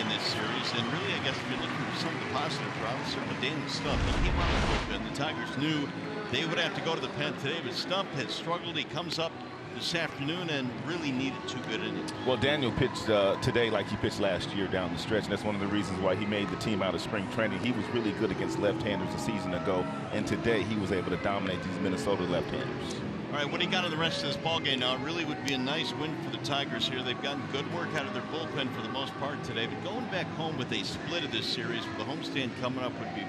in this series. And really, I guess if you're looking for some of the positive problems, certainly Daniel Stump, he came out of the bullpen. The Tigers knew they would have to go to the pen today, but Stump has struggled. He comes up this afternoon and really needed 2 good innings. Well, Daniel pitched today like he pitched last year down the stretch, and that's one of the reasons why he made the team out of spring training. He was really good against left-handers a season ago, and today he was able to dominate these Minnesota left-handers. All right, what do you got in the rest of this ballgame? Now, it really would be a nice win for the Tigers here. They've gotten good work out of their bullpen for the most part today, but going back home with a split of this series with the homestand coming up would be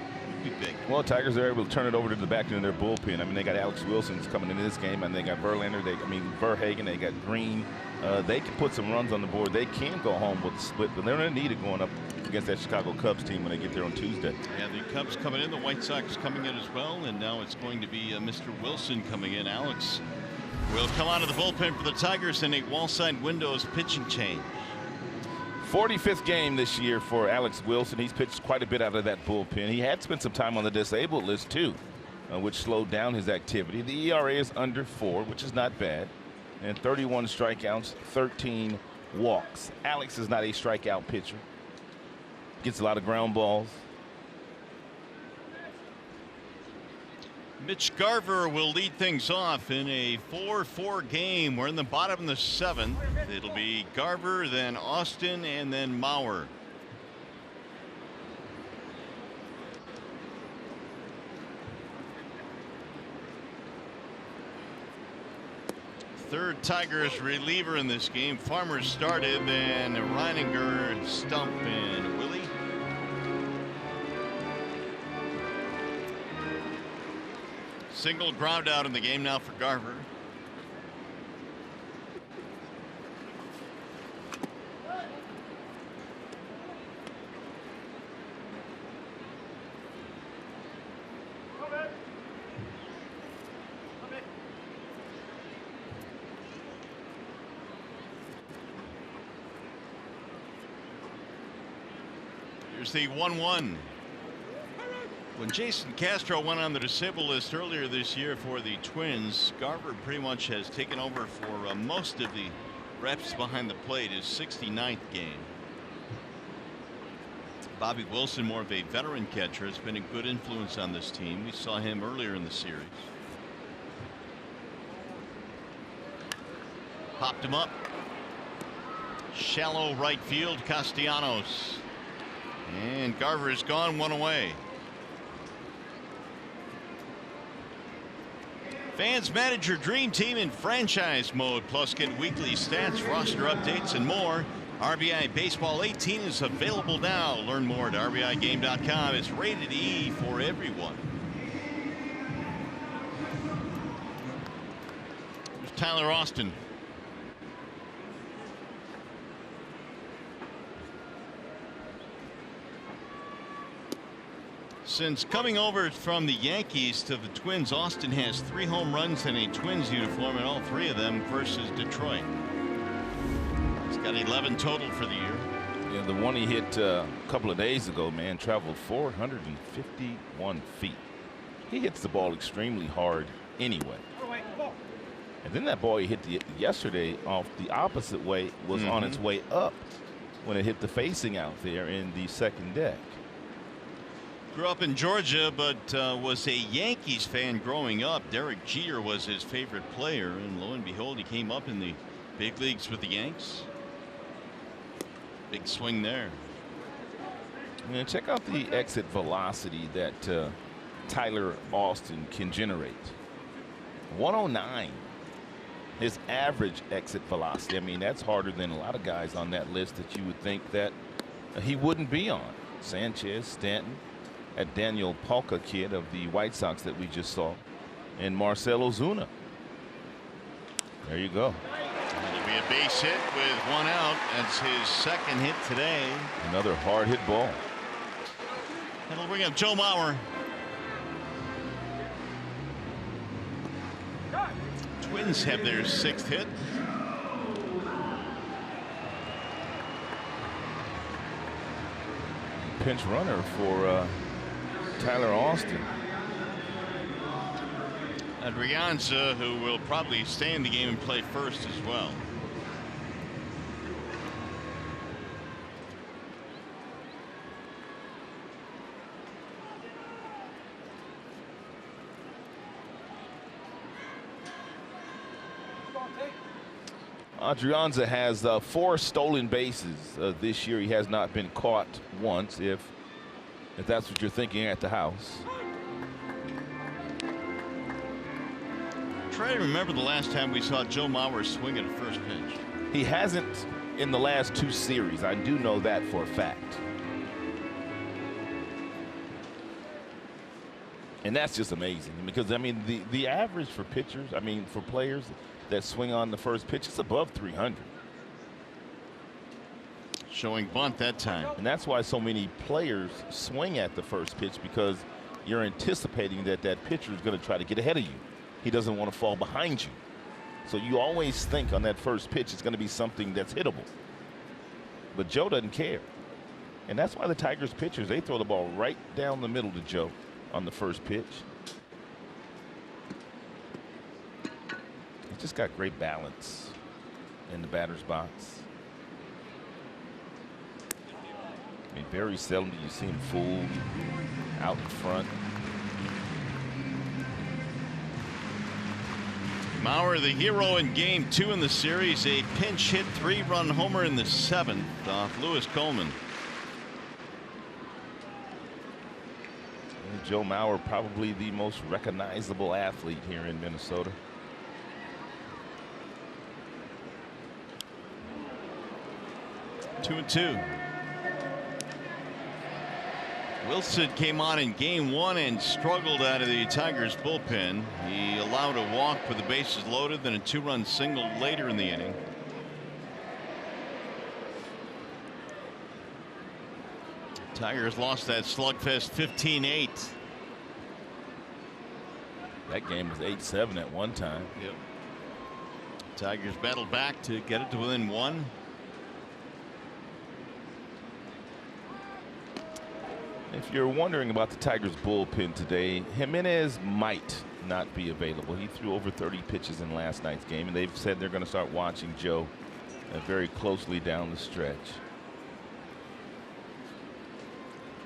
big. Well, Tigers are able to turn it over to the back end of their bullpen. I mean, they got Alex Wilson's coming into this game, and they got Verlander, Verhagen, they got Green. They can put some runs on the board. They can go home with a split, but they're going to need it going up against that Chicago Cubs team when they get there on Tuesday. Yeah, the Cubs coming in, the White Sox coming in as well, and now it's going to be Mr. Wilson coming in. Alex will come out of the bullpen for the Tigers in a wall-side windows pitching change. 45th game this year for Alex Wilson. He's pitched quite a bit out of that bullpen. He had spent some time on the disabled list too, which slowed down his activity. The ERA is under 4, which is not bad, and 31 strikeouts, 13 walks. Alex is not a strikeout pitcher. Gets a lot of ground balls. Mitch Garver will lead things off in a 4-4 game. We're in the bottom of the 7th. It'll be Garver, then Austin, and then Mauer. Third Tigers reliever in this game. Farmer started, then Reininger, Stump, and Willie. Single ground out in the game now for Garver. Here's the 1-1. When Jason Castro went on the disabled list earlier this year for the Twins, Garver pretty much has taken over for most of the reps behind the plate, his 69th game. Bobby Wilson, more of a veteran catcher, has been a good influence on this team. We saw him earlier in the series. Popped him up. Shallow right field, Castellanos. And Garver is gone, 1 away. Fans manage your dream team in franchise mode. Plus, get weekly stats, roster updates, and more. RBI Baseball 18 is available now. Learn more at RBIGame.com. It's rated E for everyone. There's Tyler Austin. Since coming over from the Yankees to the Twins, Austin has 3 home runs in a Twins uniform, and all 3 of them versus Detroit. He's got 11 total for the year. Yeah, the one he hit a couple of days ago, man, traveled 451 feet. He hits the ball extremely hard anyway. And then that ball he hit yesterday off the opposite way was on its way up when it hit the facing out there in the second deck. Grew up in Georgia, but was a Yankees fan growing up. Derek Jeter was his favorite player, and lo and behold, he came up in the big leagues with the Yanks. Big swing there. And check out the exit velocity that Tyler Austin can generate. 109. His average exit velocity. I mean, that's harder than a lot of guys on that list that you would think that he wouldn't be on. Sanchez, Stanton, that Daniel Palka kid of the White Sox that we just saw, and Marcell Ozuna. There you go. It'll be a base hit with 1 out. That's his 2nd hit today. Another hard hit ball. And it'll bring up Joe Mauer. Twins have their 6th hit. Pinch runner for Tyler Austin. Adrianza, who will probably stay in the game and play first as well. Take Adrianza has 4 stolen bases this year. He has not been caught once, if that's what you're thinking at the house. Try to remember the last time we saw Joe Mauer swing at a first pitch. He hasn't in the last 2 series. I do know that for a fact. And that's just amazing, because, I mean, the average for pitchers, I mean, for players that swing on the first pitch is above 300. Showing bunt that time. And that's why so many players swing at the first pitch, because you're anticipating that that pitcher is going to try to get ahead of you. He doesn't want to fall behind you. So you always think on that first pitch it's going to be something that's hittable. But Joe doesn't care. And that's why the Tigers pitchers, they throw the ball right down the middle to Joe on the first pitch. He's just got great balance in the batter's box. I mean, very seldom do you see him fooled out in front. Mauer, the hero in game 2 in the series, a pinch hit 3-run homer in the 7th off Lewis Coleman. And Joe Mauer, probably the most recognizable athlete here in Minnesota. Two and two. Wilson came on in game 1 and struggled out of the Tigers bullpen. He allowed a walk with the bases loaded, then a 2-run single later in the inning. Tigers lost that slugfest 15-8. That game was 8-7 at one time. Yep. Tigers battled back to get it to within 1. If you're wondering about the Tigers bullpen today, Jimenez might not be available. He threw over 30 pitches in last night's game, and they've said they're going to start watching Joe very closely down the stretch.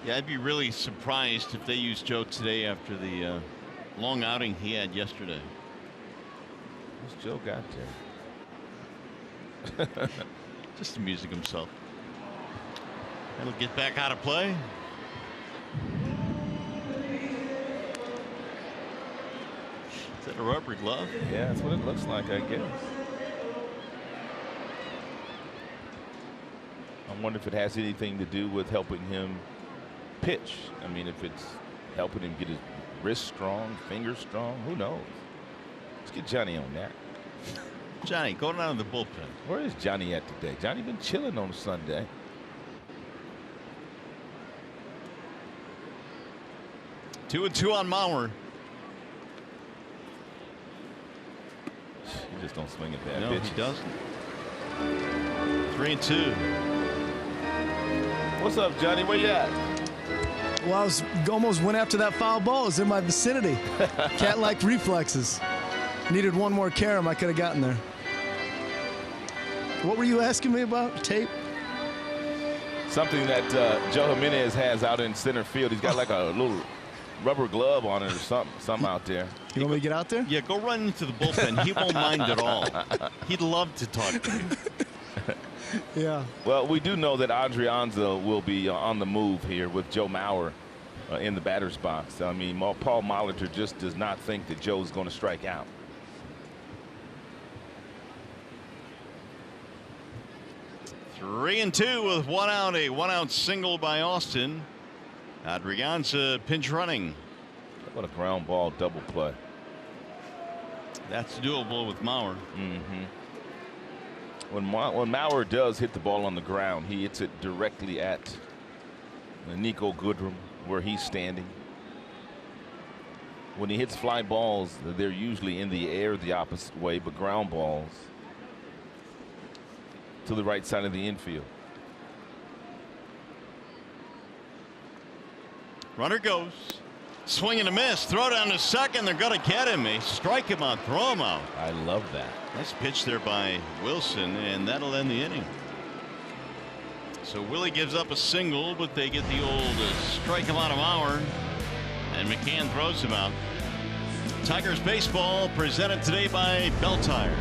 Yeah, I'd be really surprised if they used Joe today after the long outing he had yesterday. What's Joe got there? Just amusing himself. That'll get back out of play. Is that a rubber glove? Yeah, that's what it looks like, I guess. I wonder if it has anything to do with helping him pitch. I mean, if it's helping him get his wrist strong, fingers strong, who knows? Let's get Johnny on that. Johnny, go down to the bullpen. Where is Johnny at today? Johnny been chilling on Sunday. 2-2 on Mauer. He just don't swing at bad No, pitches. he doesn't. 3-2. What's up, Johnny? Where you at? Well, I was almost went after that foul ball. It was in my vicinity. Cat-like reflexes. Needed one more carom. I could have gotten there. What were you asking me about? Tape? Something that Joe Jimenez has out in center field. He's got like a little rubber glove on it or something out there. You want me to get out there? Yeah, go run into the bullpen. He won't mind at all. He'd love to talk to you. Yeah. Well, we do know that Adrianza will be on the move here with Joe Mauer in the batter's box. I mean, Paul Molitor just does not think that Joe's going to strike out. Three and two with 1 out, a 1-out single by Austin. Adrianza pinch running. What a ground ball double play. That's doable with Mauer. Mm-hmm. When Mauer does hit the ball on the ground, he hits it directly at Nico Goodrum, where he's standing. When he hits fly balls, they're usually in the air the opposite way, but ground balls to the right side of the infield. Runner goes. Swing and a miss. Throw down to second. They're going to get him. They strike him out, throw him out. I love that. Nice pitch there by Wilson, and that'll end the inning. So Willie gives up a single, but they get the old strike him out of Mauer, and McCann throws him out. Tigers baseball presented today by Bell Tire.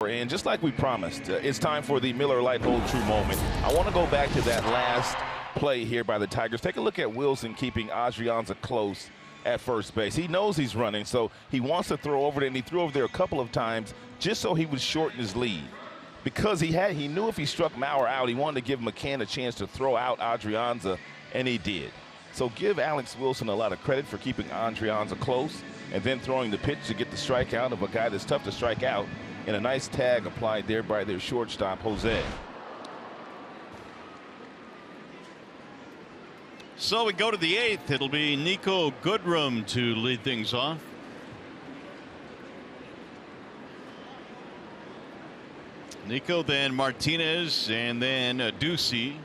And just like we promised, it's time for the Miller Lite Hold True moment. I want to go back to that last play here by the Tigers. Take a look at Wilson keeping Adrianza close at first base. He knows he's running, so he wants to throw over there, and he threw over there a couple of times just so he would shorten his lead. Because he knew if he struck Mauer out, he wanted to give McCann a chance to throw out Adrianza, and he did. So give Alex Wilson a lot of credit for keeping Adrianza close and then throwing the pitch to get the strikeout of a guy that's tough to strike out. And a nice tag applied there by their shortstop, Jose. So we go to the 8th. It'll be Nico Goodrum to lead things off. Nico, then Martinez, and then Ducey.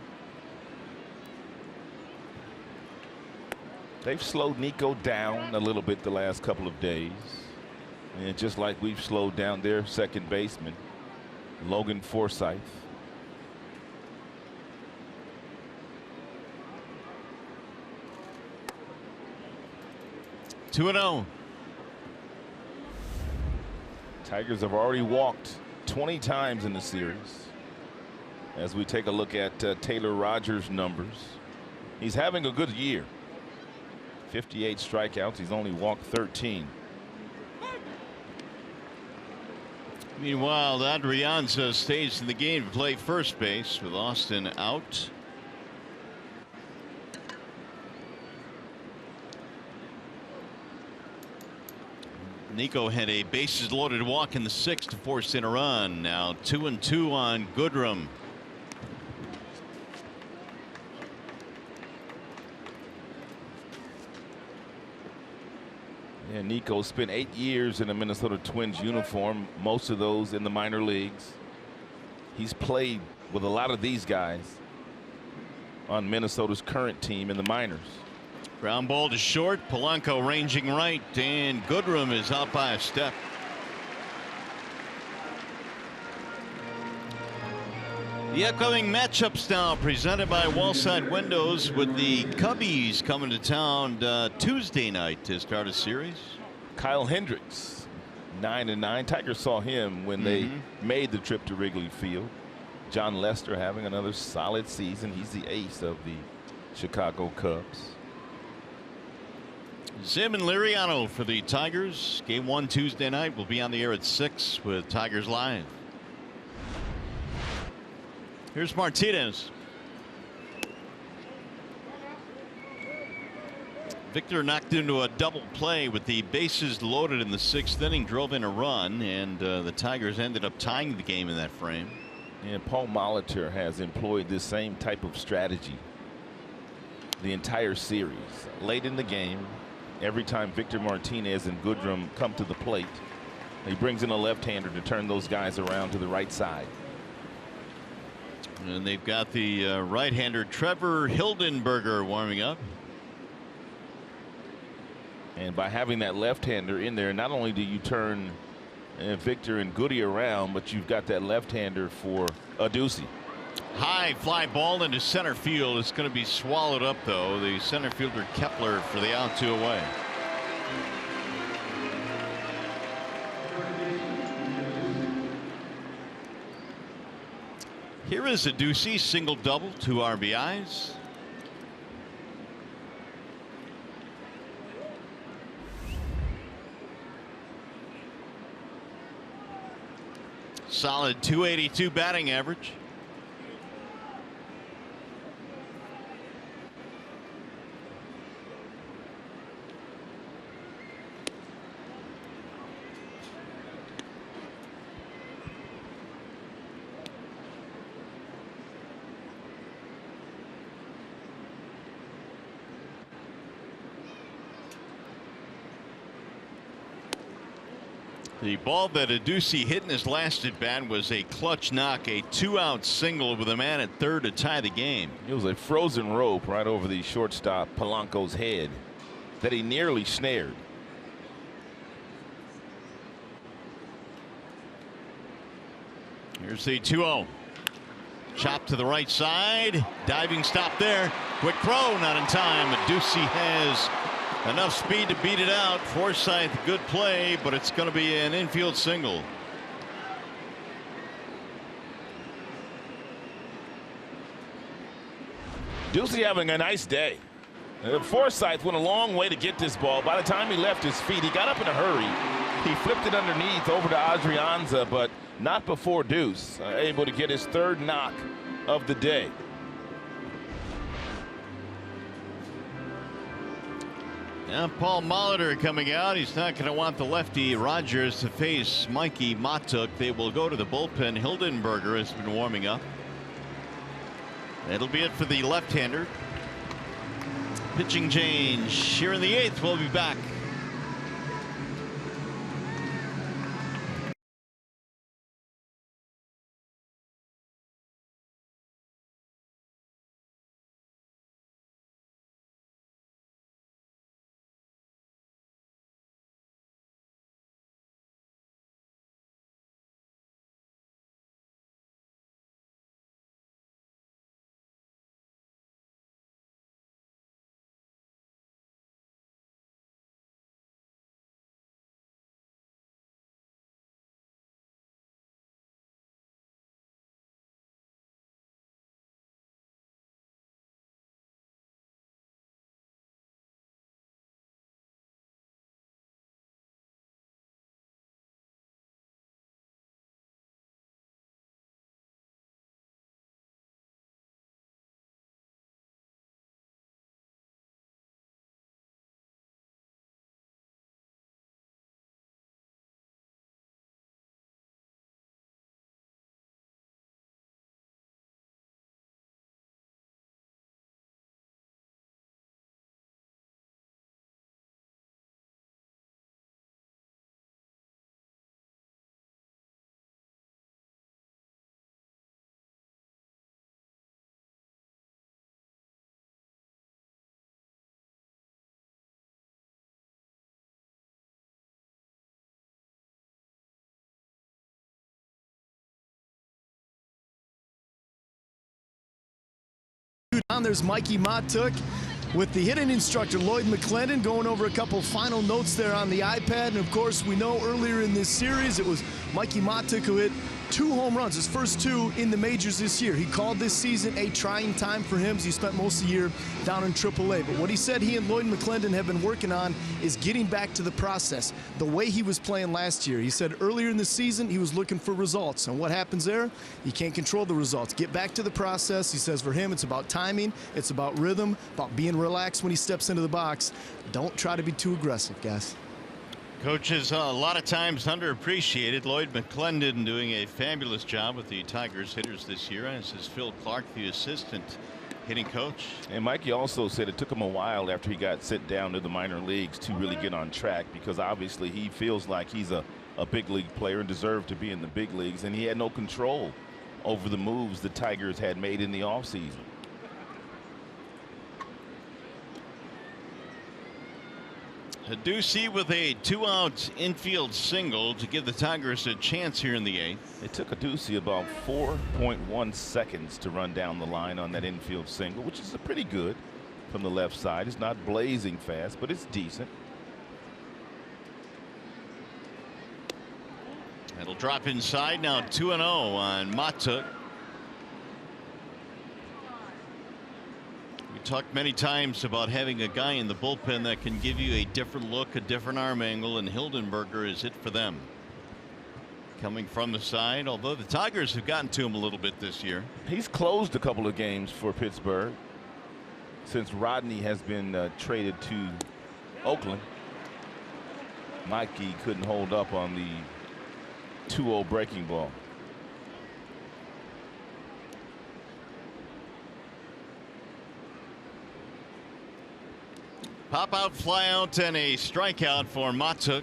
They've slowed Nico down a little bit the last couple of days. And just like we've slowed down their second baseman, Logan Forsythe. Two and 0. Tigers have already walked 20 times in the series. As we take a look at Taylor Rogers' numbers, he's having a good year. 58 strikeouts. He's only walked 13. Meanwhile, Adrianza stays in the game to play first base with Austin out. Nico had a bases loaded walk in the 6th to force in a run. Now 2-2 on Goodrum. Yeah, Nico spent 8 years in a Minnesota Twins uniform, most of those in the minor leagues. He's played with a lot of these guys on Minnesota's current team in the minors. Ground ball to short. Polanco ranging right, and Goodrum is out by a step. The upcoming matchups now presented by Wallside Windows, with the Cubbies coming to town Tuesday night to start a series. Kyle Hendricks, 9-9. Tigers saw him when they made the trip to Wrigley Field. John Lester having another solid season. He's the ace of the Chicago Cubs. Zim and Liriano for the Tigers. Game 1 Tuesday night. Will be on the air at 6 with Tigers Live. Here's Martinez. Victor knocked into a double play with the bases loaded in the 6th inning, drove in a run, and the Tigers ended up tying the game in that frame. And Paul Molitor has employed this same type of strategy the entire series. Late in the game, every time Victor Martinez and Goodrum come to the plate, he brings in a left-hander to turn those guys around to the right side. And they've got the right-hander Trevor Hildenberger warming up. And by having that left-hander in there, not only do you turn Victor and Goody around, but you've got that left-hander for Ducey. High fly ball into center field. It's going to be swallowed up, though. The center fielder Kepler for the out, 2 away. Here is a Ducey single double, 2 RBIs. Solid .282 batting average. The ball that Ducey hit in his last at bat was a clutch knock, a 2-out single with a man at third to tie the game. It was a frozen rope right over the shortstop Polanco's head that he nearly snared. Here's the 2-0. Chop to the right side. Diving stop there. Quick throw, not in time. Ducey has enough speed to beat it out. Forsythe, good play, but it's going to be an infield single. Ducey having a nice day. Forsythe went a long way to get this ball. By the time he left his feet, he got up in a hurry. He flipped it underneath over to Adrianza, but not before Deuce, able to get his third knock of the day. Now Paul Molitor coming out. He's not going to want the lefty Rogers to face Mikey Matuk. They will go to the bullpen. Hildenberger has been warming up. That'll be it for the left-hander. Pitching change here in the 8th. We'll be back. There's Mikey Matuk with the hitting instructor Lloyd McClendon going over a couple final notes there on the iPad. And of course, we know earlier in this series it was Mikey Matuk who hit 2 home runs, his first 2 in the majors this year. He called this season a trying time for him as he spent most of the year down in AAA. But what he said he and Lloyd McClendon have been working on is getting back to the process, the way he was playing last year. He said earlier in the season he was looking for results. And what happens there? You can't control the results. Get back to the process. He says for him it's about timing, it's about rhythm, about being relaxed when he steps into the box. Don't try to be too aggressive, guys. Coach is a lot of times underappreciated. Lloyd McClendon doing a fabulous job with the Tigers hitters this year, as is Phil Clark, the assistant hitting coach. And Mikey also said it took him a while after he got sent down to the minor leagues to really get on track, because obviously he feels like he's a big league player and deserved to be in the big leagues, and he had no control over the moves the Tigers had made in the offseason. Ducey with a 2-out infield single to give the Tigers a chance here in the 8th. It took a Ducey about 4.1 seconds to run down the line on that infield single, which is pretty good from the left side. It's not blazing fast, but it's decent. It'll drop inside now. 2-0 on Matuk. We talked many times about having a guy in the bullpen that can give you a different look, a different arm angle, and Hildenberger is it for them. Coming from the side, although the Tigers have gotten to him a little bit this year. He's closed a couple of games for Pittsburgh since Rodney has been traded to Oakland. Mikey couldn't hold up on the 2-0 breaking ball. Pop out, fly out, and a strikeout for Matuk.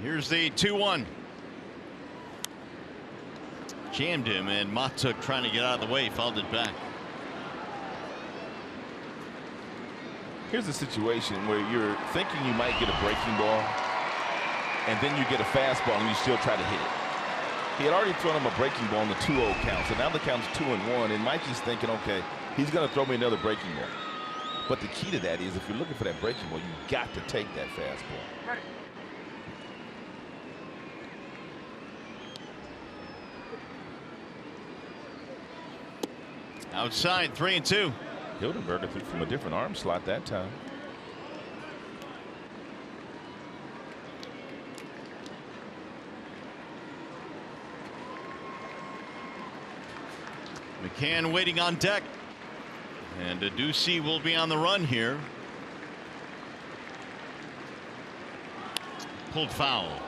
Here's the 2-1. Jammed him, and Matuk trying to get out of the way, fouled it back. Here's a situation where you're thinking you might get a breaking ball, and then you get a fastball and you still try to hit it. He had already thrown him a breaking ball in the 2-0 count, so now the count's 2-1, and Mike is thinking, okay, he's going to throw me another breaking ball. But the key to that is if you're looking for that breaking ball, you've got to take that fastball. Outside, 3-2. Hildenberger threw from a different arm slot that time. McCann waiting on deck. And Ducey will be on the run here. Pulled foul.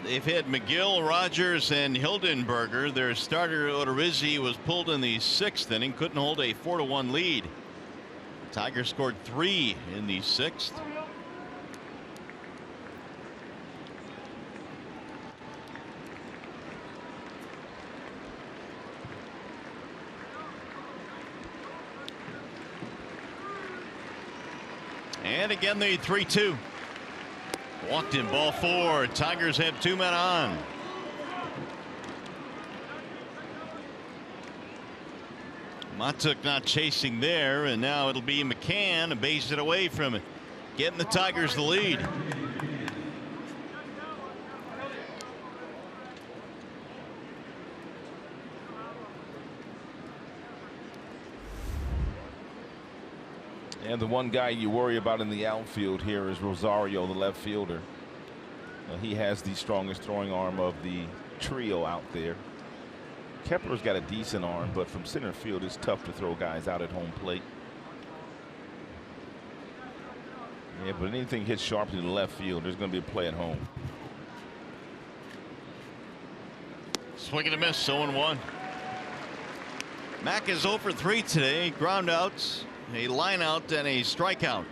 They've had McGill, Rogers, and Hildenberger. Their starter Odorizzi was pulled in the 6th inning, couldn't hold a 4-1 lead. Tigers scored 3 in the 6th. And again, the 3-2. Walked in, ball 4. Tigers have 2 men on. Matuk not chasing there, and now it'll be McCann, a base it away from it, getting the Tigers the lead. And the one guy you worry about in the outfield here is Rosario, the left fielder. He has the strongest throwing arm of the trio out there. Kepler's got a decent arm, but from center field it's tough to throw guys out at home plate. Yeah, but anything hits sharply to the left field, there's going to be a play at home. Swing and a miss, 0-1. Mack is 0 for 3 today. Ground outs, a line out, and a strikeout.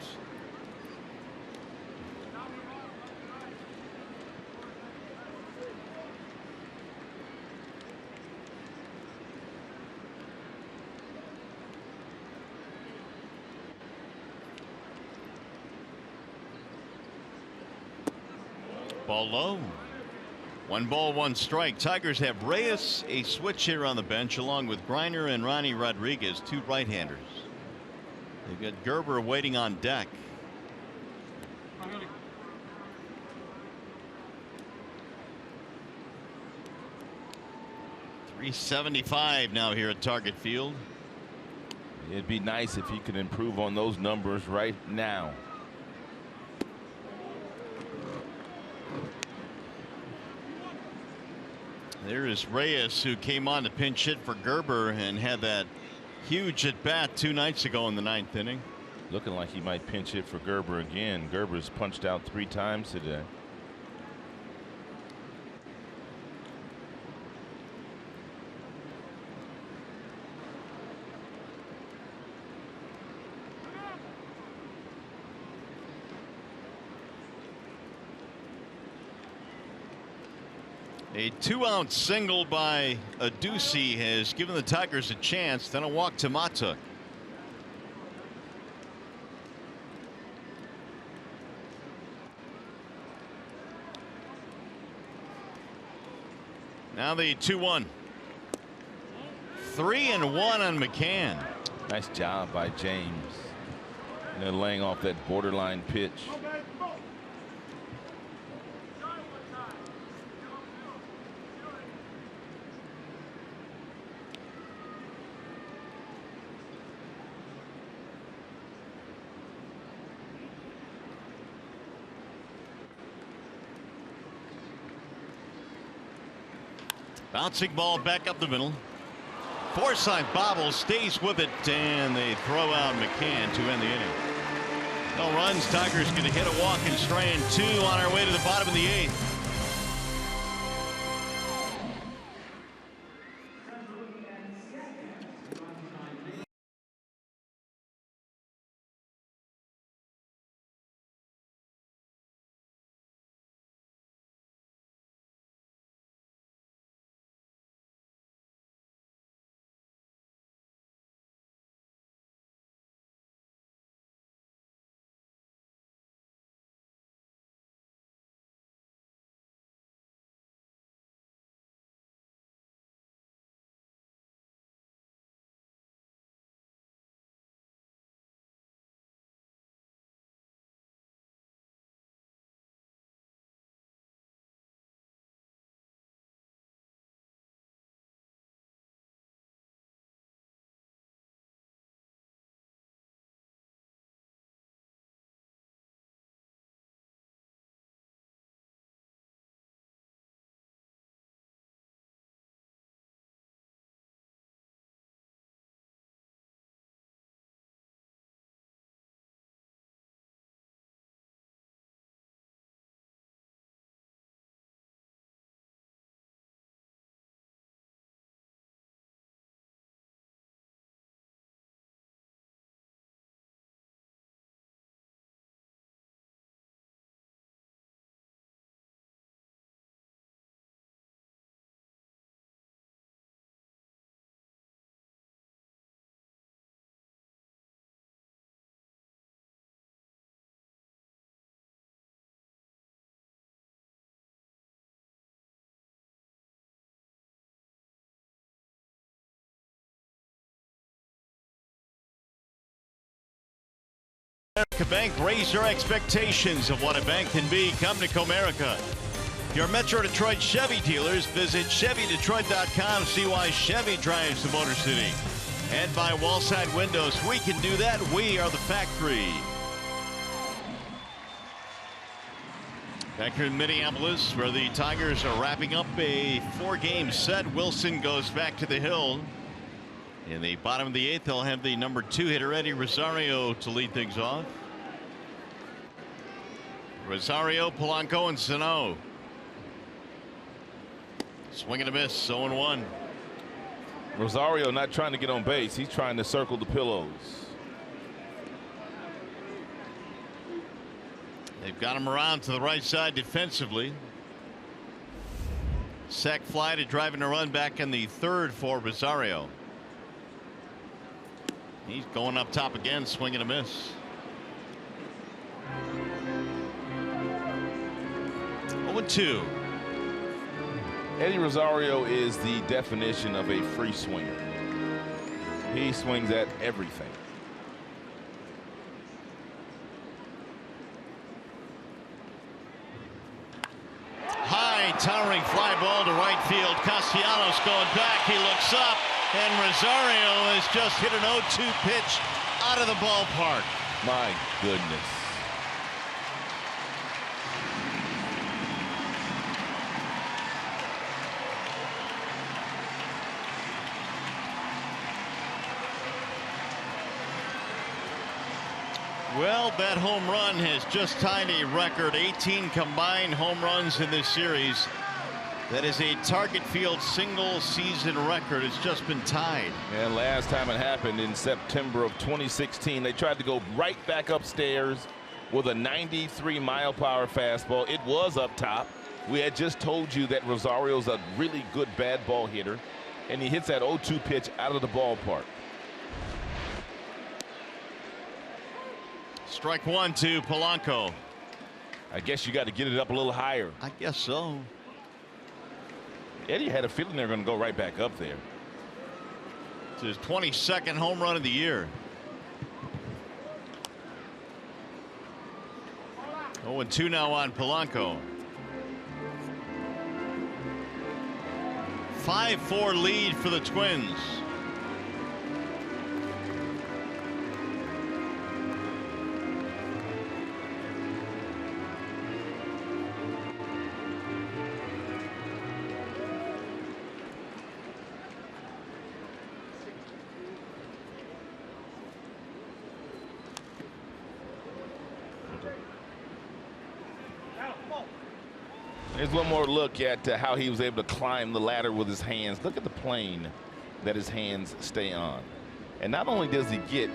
Ball low. 1 ball, 1 strike. Tigers have Reyes, a switch hitter on the bench, along with Griner and Ronnie Rodriguez, 2 right-handers. They've got Gerber waiting on deck. .375 now here at Target Field. It'd be nice if he could improve on those numbers right now. There is Reyes, who came on to pinch hit for Gerber and had that huge at bat 2 nights ago in the 9th inning. Looking like he might pinch hit for Gerber again. Gerber's punched out 3 times today. A 2-out single by Ducey has given the Tigers a chance, then a walk to Matuk. Now the 2-1. 3-1 on McCann. Nice job by James. And then laying off that borderline pitch. Bouncing ball back up the middle. Forsythe bobbles, stays with it, and they throw out McCann to end the inning. No runs. Tigers going to hit a walk and strand 2 on our way to the bottom of the 8th. Comerica Bank, raise your expectations of what a bank can be. Come to Comerica. Your Metro Detroit Chevy dealers, visit ChevyDetroit.com. See why Chevy drives the Motor City. And by Wallside Windows, we can do that. We are the factory. Back here in Minneapolis, where the Tigers are wrapping up a 4-game set. Wilson goes back to the hill. In the bottom of the 8th, they'll have the number 2 hitter, Eddie Rosario, to lead things off. Rosario, Polanco, and Sano. Swing and a miss, 0-1. Rosario not trying to get on base. He's trying to circle the pillows. They've got him around to the right side defensively. Sac fly to driving a run back in the 3rd for Rosario. He's going up top again, swing and a miss. 0-2. Eddie Rosario is the definition of a free swinger. He swings at everything. High towering fly ball to right field. Castellanos going back. He looks up, and Rosario has just hit an 0-2 pitch out of the ballpark. My goodness. Well, that home run has just tied a record 18 combined home runs in this series. That is a Target Field single season record. It's just been tied. And last time it happened in September of 2016, they tried to go right back upstairs with a 93-mile-per-hour fastball. It was up top. We had just told you that Rosario's a really good bad ball hitter, and he hits that 0-2 pitch out of the ballpark. Strike 1 to Polanco. I guess you got to get it up a little higher. I guess so. Eddie had a feeling they're going to go right back up there. It's his 22nd home run of the year. 0-2 now on Polanco. 5-4 lead for the Twins. Here's one more look at how he was able to climb the ladder with his hands. Look at the plane that his hands stay on. And not only does he get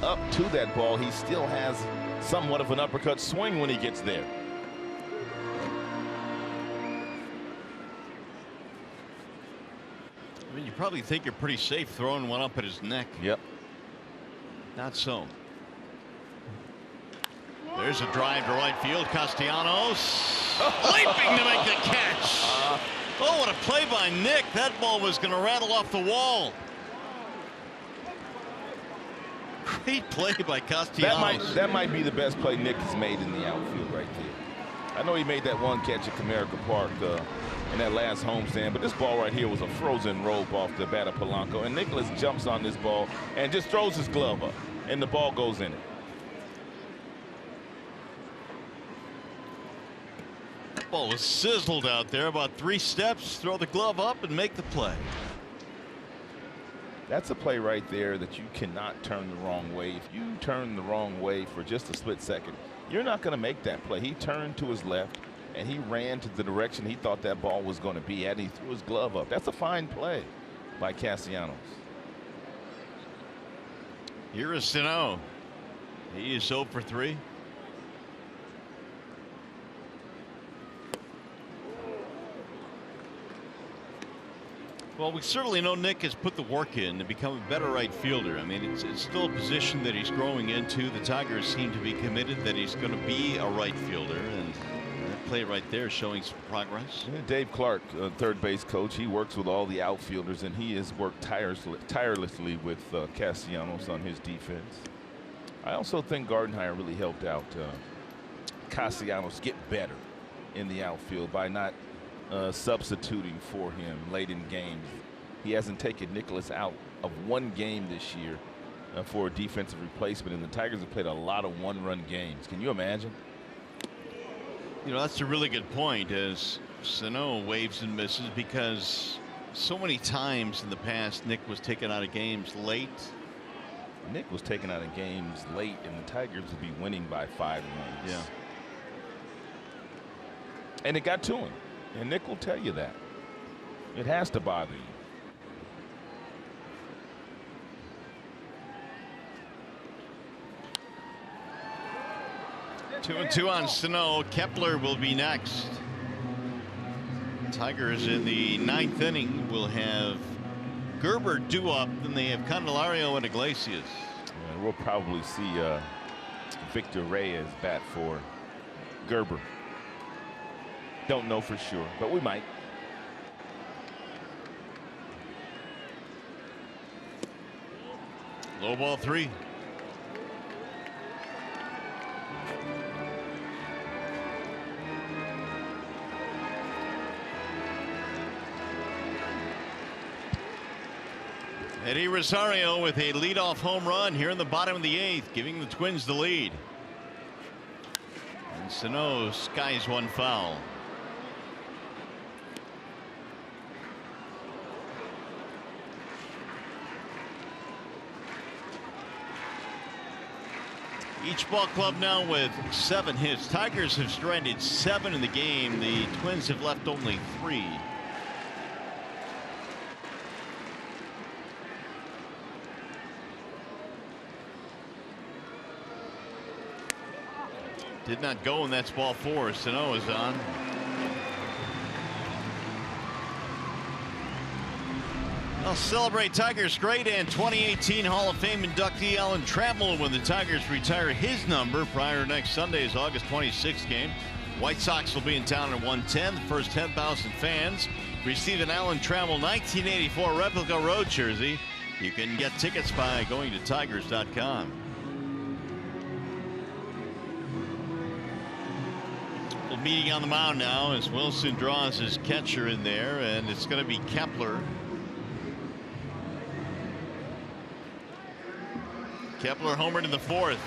up to that ball, he still has somewhat of an uppercut swing when he gets there. I mean, you probably think you're pretty safe throwing one up at his neck. Yep. Not so. There's a drive to right field. Castellanos leaping to make the catch. Oh, what a play by Nick. That ball was going to rattle off the wall. Great play by Castellanos. That might be the best play Nick has made in the outfield right there. I know he made that one catch at Comerica Park in that last homestand, but this ball right here was a frozen rope off the bat of Polanco, and Nicholas jumps on this ball and just throws his glove up, and the ball goes in it. Ball was sizzled out there, about 3 steps, throw the glove up and make the play. That's a play right there that you cannot turn the wrong way. If you turn the wrong way for just a split second, you're not going to make that play. He turned to his left and he ran to the direction he thought that ball was going to be at, and he threw his glove up. That's a fine play by Castellanos. Here is Sano. He is 0 for 3. Well, we certainly know Nick has put the work in to become a better right fielder. I mean, it's still a position that he's growing into. The Tigers seem to be committed that he's going to be a right fielder, and that play right there showing some progress. Yeah, Dave Clark, third base coach, he works with all the outfielders, and he has worked tirelessly with Castellanos on his defense. I also think Gardenhire really helped out Castellanos get better in the outfield by not substituting for him late in games. He hasn't taken Nicholas out of one game this year for a defensive replacement, and the Tigers have played a lot of one-run games. Can you imagine? You know, that's a really good point, as Sano waves and misses, because so many times in the past Nick was taken out of games late. Nick was taken out of games late, and the Tigers would be winning by 5 runs. Yeah. And it got to him. And Nick will tell you that. It has to bother you. 2-2 on Sano. Kepler will be next. Tigers in the 9th inning will have Gerber due up, then they have Candelario and Iglesias. And we'll probably see Victor Reyes bat for Gerber. Don't know for sure, but we might. Low ball 3. Eddie Rosario with a leadoff home run here in the bottom of the 8th, giving the Twins the lead. And Sano skies one foul. Each ball club now with 7 hits. Tigers have stranded 7 in the game. The Twins have left only 3. Did not go, and that's ball 4. Sano is on. I'll celebrate Tigers great and 2018 Hall of Fame inductee Alan Trammell when the Tigers retire his number prior to next Sunday's August 26th game. White Sox will be in town at 1:10. The first 10,000 fans receive an Alan Trammell 1984 replica road jersey. You can get tickets by going to tigers.com. Meeting on the mound now as Wilson draws his catcher in there, and it's going to be Kepler. Kepler homered in the 4th.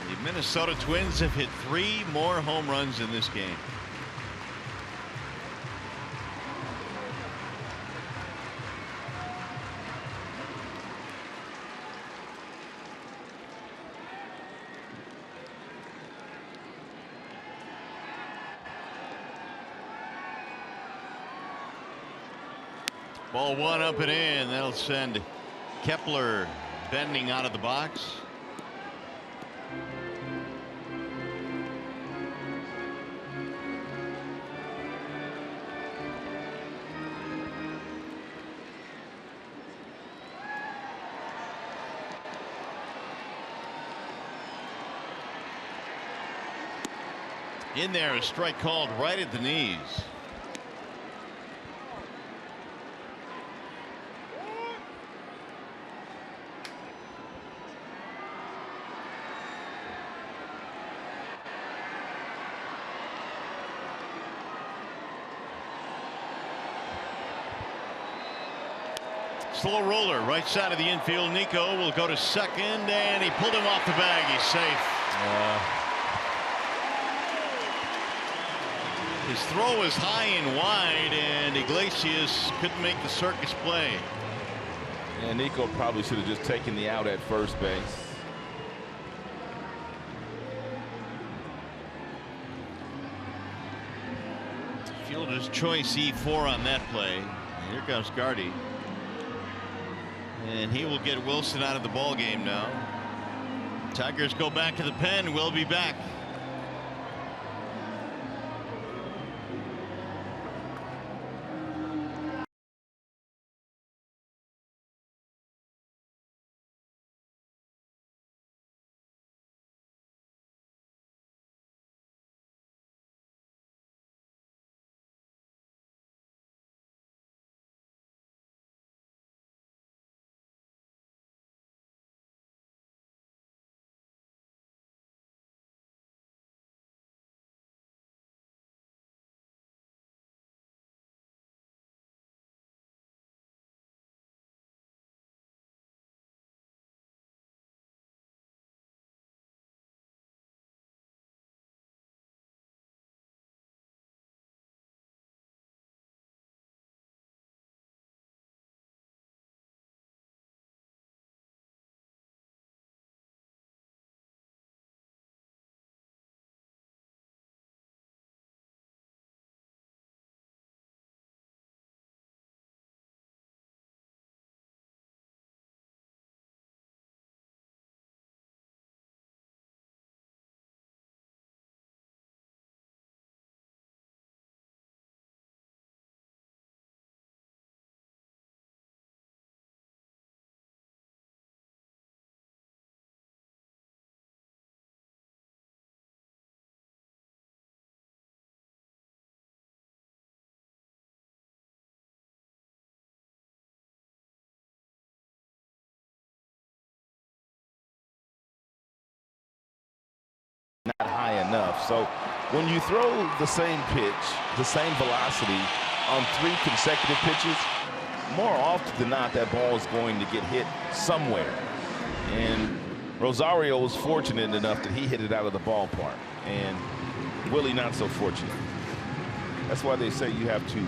The Minnesota Twins have hit 3 more home runs in this game. Ball 1 up and in. That'll send Kepler bending out of the box. In there, a strike called right at the knees. Slow roller right side of the infield. Nico will go to second, and he pulled him off the bag. He's safe. His throw is high and wide, and Iglesias couldn't make the circus play. And Nico probably should have just taken the out at first base. Fielder's choice E4 on that play. Here comes Gardy. And he will get Wilson out of the ball game now. Tigers go back to the pen. We'll be back. not high enough. So when you throw the same pitch, the same velocity on 3 consecutive pitches, more often than not, that ball is going to get hit somewhere. And Rosario was fortunate enough that he hit it out of the ballpark, and Willie not so fortunate. That's why they say you have to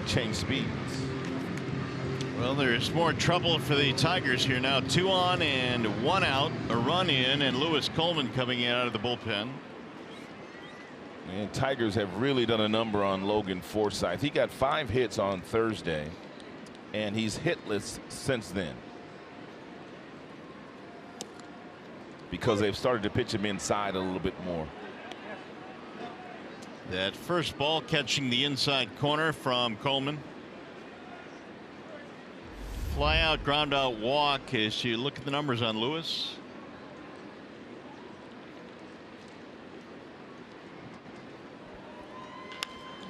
change speeds. Well, there's more trouble for the Tigers here now. 2 on and 1 out, a run in, and Lewis Coleman coming in out of the bullpen. And Tigers have really done a number on Logan Forsythe. He got 5 hits on Thursday, and he's hitless since then, because they've started to pitch him inside a little bit more. That first ball catching the inside corner from Coleman. Fly out, ground out, walk as you look at the numbers on Lewis.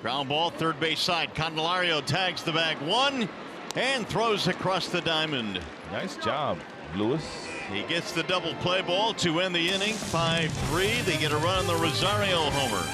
Ground ball, third base side. Candelario tags the bag 1 and throws across the diamond. Nice job, Lewis. He gets the double play ball to end the inning. 5-3. They get a run on the Rosario homer.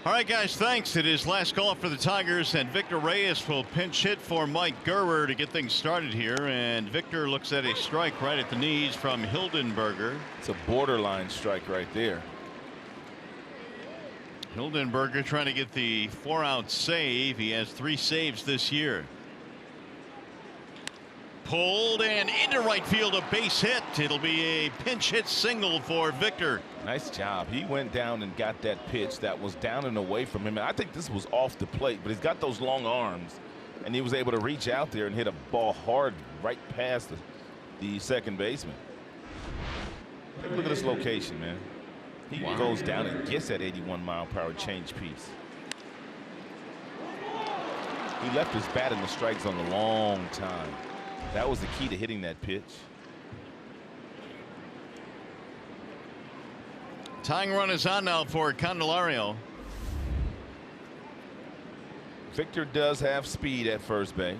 All right, guys, thanks. It is last call for the Tigers, and Victor Reyes will pinch hit for Mike Gerwer to get things started here. And Victor looks at a strike right at the knees from Hildenberger. It's a borderline strike right there. Hildenberger trying to get the 4-out save. He has 3 saves this year. Pulled and into right field, a base hit. It'll be a pinch hit single for Victor. Nice job. He went down and got that pitch that was down and away from him. And I think this was off the plate, but he's got those long arms, and he was able to reach out there and hit a ball hard right past the second baseman. Take a look at this location, man. He goes down and gets that 81-mile-per-hour change piece. He left his bat in the strike zone a long time. That was the key to hitting that pitch. Tying run is on now for Candelario. Victor does have speed at first base.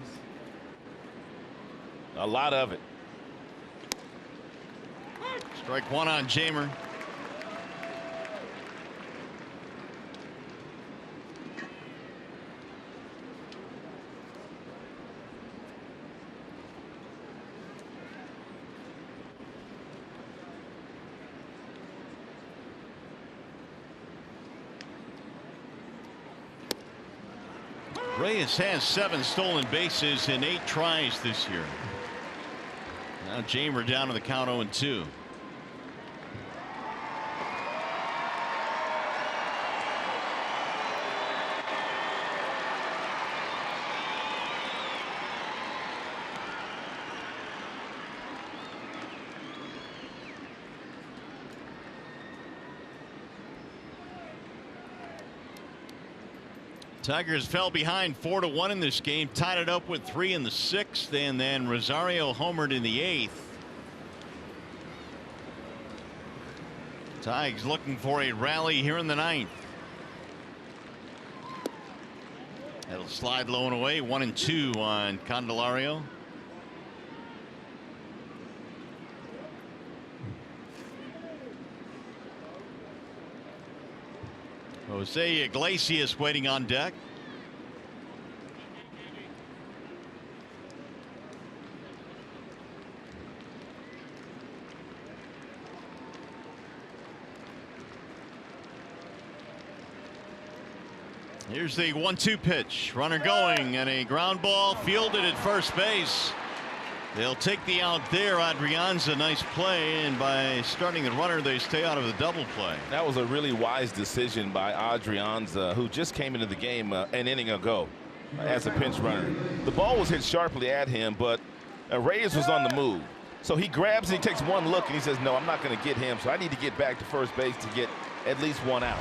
A lot of it. Strike 1 on Jamer. Reyes has 7 stolen bases in 8 tries this year. Now Jamer down to the count 0-2. Tigers fell behind 4-1 in this game, tied it up with 3 in the 6th, and then Rosario homered in the 8th. Tigers looking for a rally here in the 9th. That'll slide low and away. 1-2 on Candelario. Jose Iglesias waiting on deck. Here's the 1-2 pitch. Runner going and a ground ball fielded at first base. They'll take the out there. Adrianza, nice play, and by starting the runner, they stay out of the double play. That was a really wise decision by Adrianza, who just came into the game an inning ago as a pinch runner. The ball was hit sharply at him, but Reyes was on the move. So he grabs and he takes one look and he says, no, I'm not going to get him, so I need to get back to first base to get at least one out.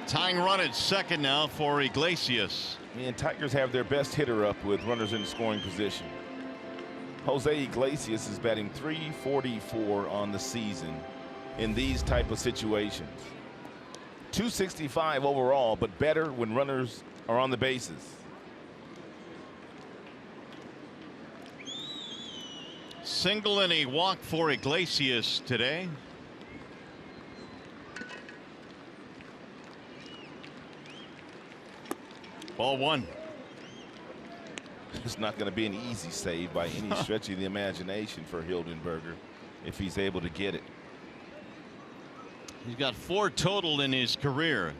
Tying run at second now for Iglesias. And Tigers have their best hitter up with runners in scoring position. Jose Iglesias is batting .344 on the season in these type of situations. .265 overall, but better when runners are on the bases. Single and a walk for Iglesias today. Ball 1. It's not going to be an easy save by any stretch of the imagination for Hildenberger if he's able to get it. He's got 4 total in his career.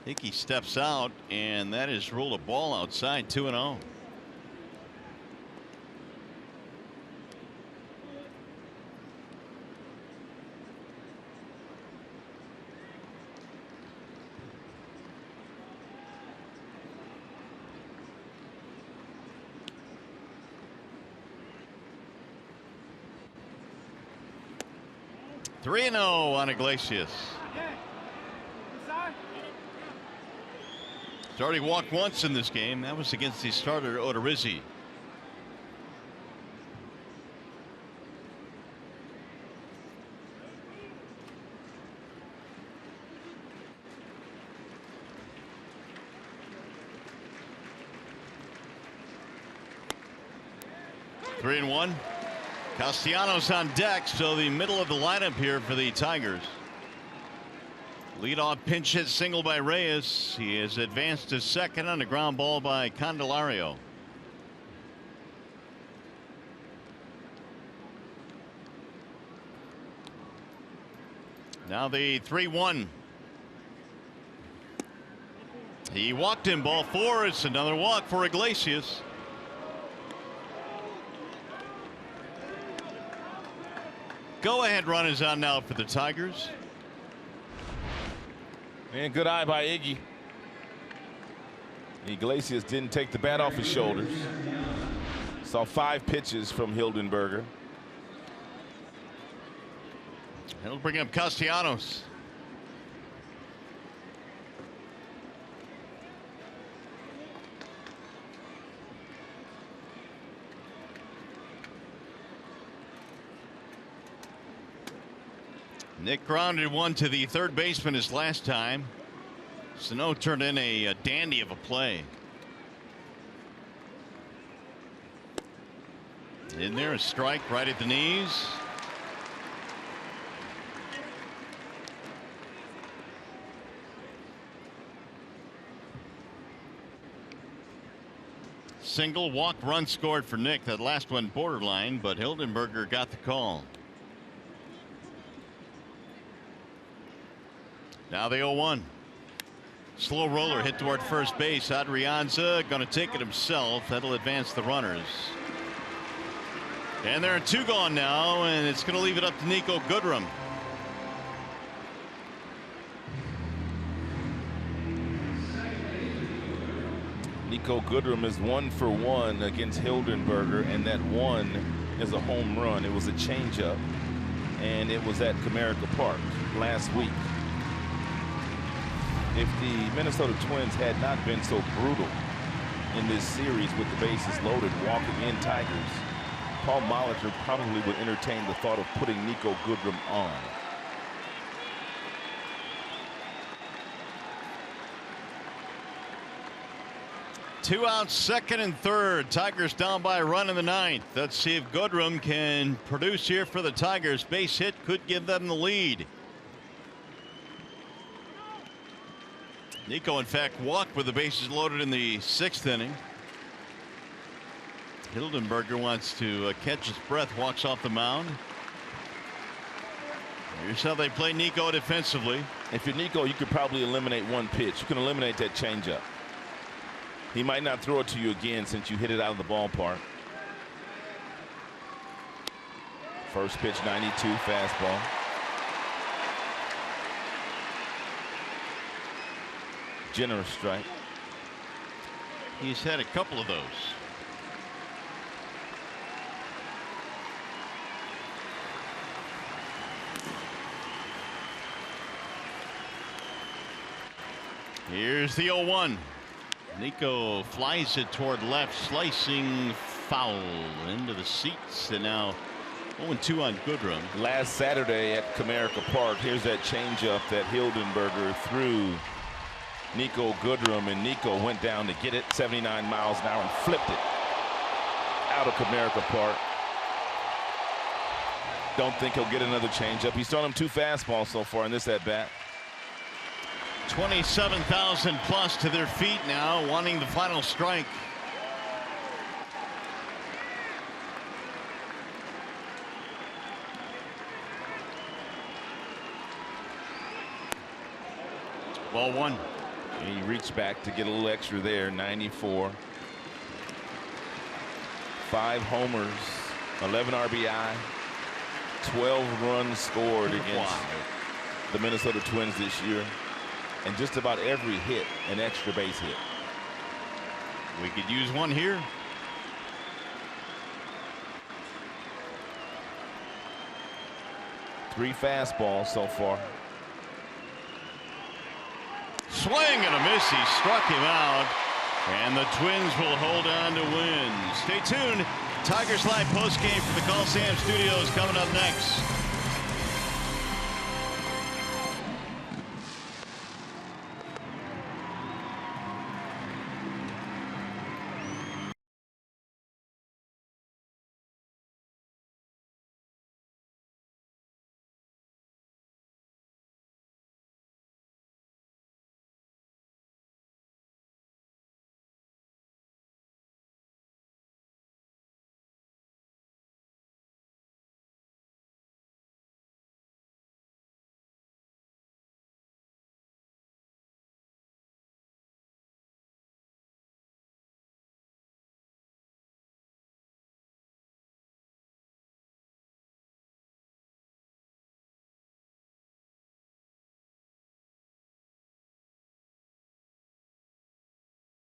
Hickey steps out, and that is ruled a ball outside. 2-0. Three 3-0 on Iglesias. He's already walked once in this game. That was against the starter Odorizzi. Three and 1. Castellanos on deck, so the middle of the lineup here for the Tigers. Leadoff pinch hit single by Reyes. He is advanced to second on a ground ball by Candelario. Now the 3-1. He walked in, ball 4. It's another walk for Iglesias. Go ahead run is on now for the Tigers. And good eye by Iggy. Iglesias didn't take the bat off his shoulders. Saw 5 pitches from Hildenberger. He'll bring up Castellanos. Nick grounded one to the third baseman his last time. Sano turned in a dandy of a play. In there, a strike right at the knees. Single, walk, run scored for Nick. That last one borderline, but Hildenberger got the call. Now the 0-1. Slow roller hit toward first base. Adrianza going to take it himself. That'll advance the runners. And there are 2 gone now, and it's going to leave it up to Nico Goodrum. Nico Goodrum is 1 for 1 against Hildenberger, and that 1 is a home run. It was a changeup, and it was at Comerica Park last week. If the Minnesota Twins had not been so brutal in this series with the bases loaded, walking in Tigers, Paul Molitor probably would entertain the thought of putting Nico Goodrum on. Two outs, second and third. Tigers down by a run in the 9th. Let's see if Goodrum can produce here for the Tigers. Base hit could give them the lead. Nico, in fact, walked with the bases loaded in the 6th inning. Hildenberger wants to catch his breath, walks off the mound. Here's how they play Nico defensively. If you're Nico, you could probably eliminate 1 pitch. You can eliminate that changeup. He might not throw it to you again since you hit it out of the ballpark. First pitch, 92, fastball. Generous strike. He's had a couple of those. Here's the 0-1. Nico flies it toward left, slicing foul into the seats, and now 0-2 on Goodrum. Last Saturday at Comerica Park, here's that changeup that Hildenberger threw Nico Goodrum, and Nico went down to get it 79 miles an hour and flipped it out of Comerica Park. Don't think he'll get another changeup. He's thrown him 2 fastballs so far in this at bat. 27,000 plus to their feet now, wanting the final strike. Ball 1. He reached back to get a little extra there. 94. 5 homers, 11 RBI, 12 runs scored against the Minnesota Twins this year. And just about every hit an extra base hit. We could use one here. Three fastballs so far. Swing and a miss. He struck him out. And the Twins will hold on to win. Stay tuned. Tigers Live postgame from the Coliseum Studios coming up next.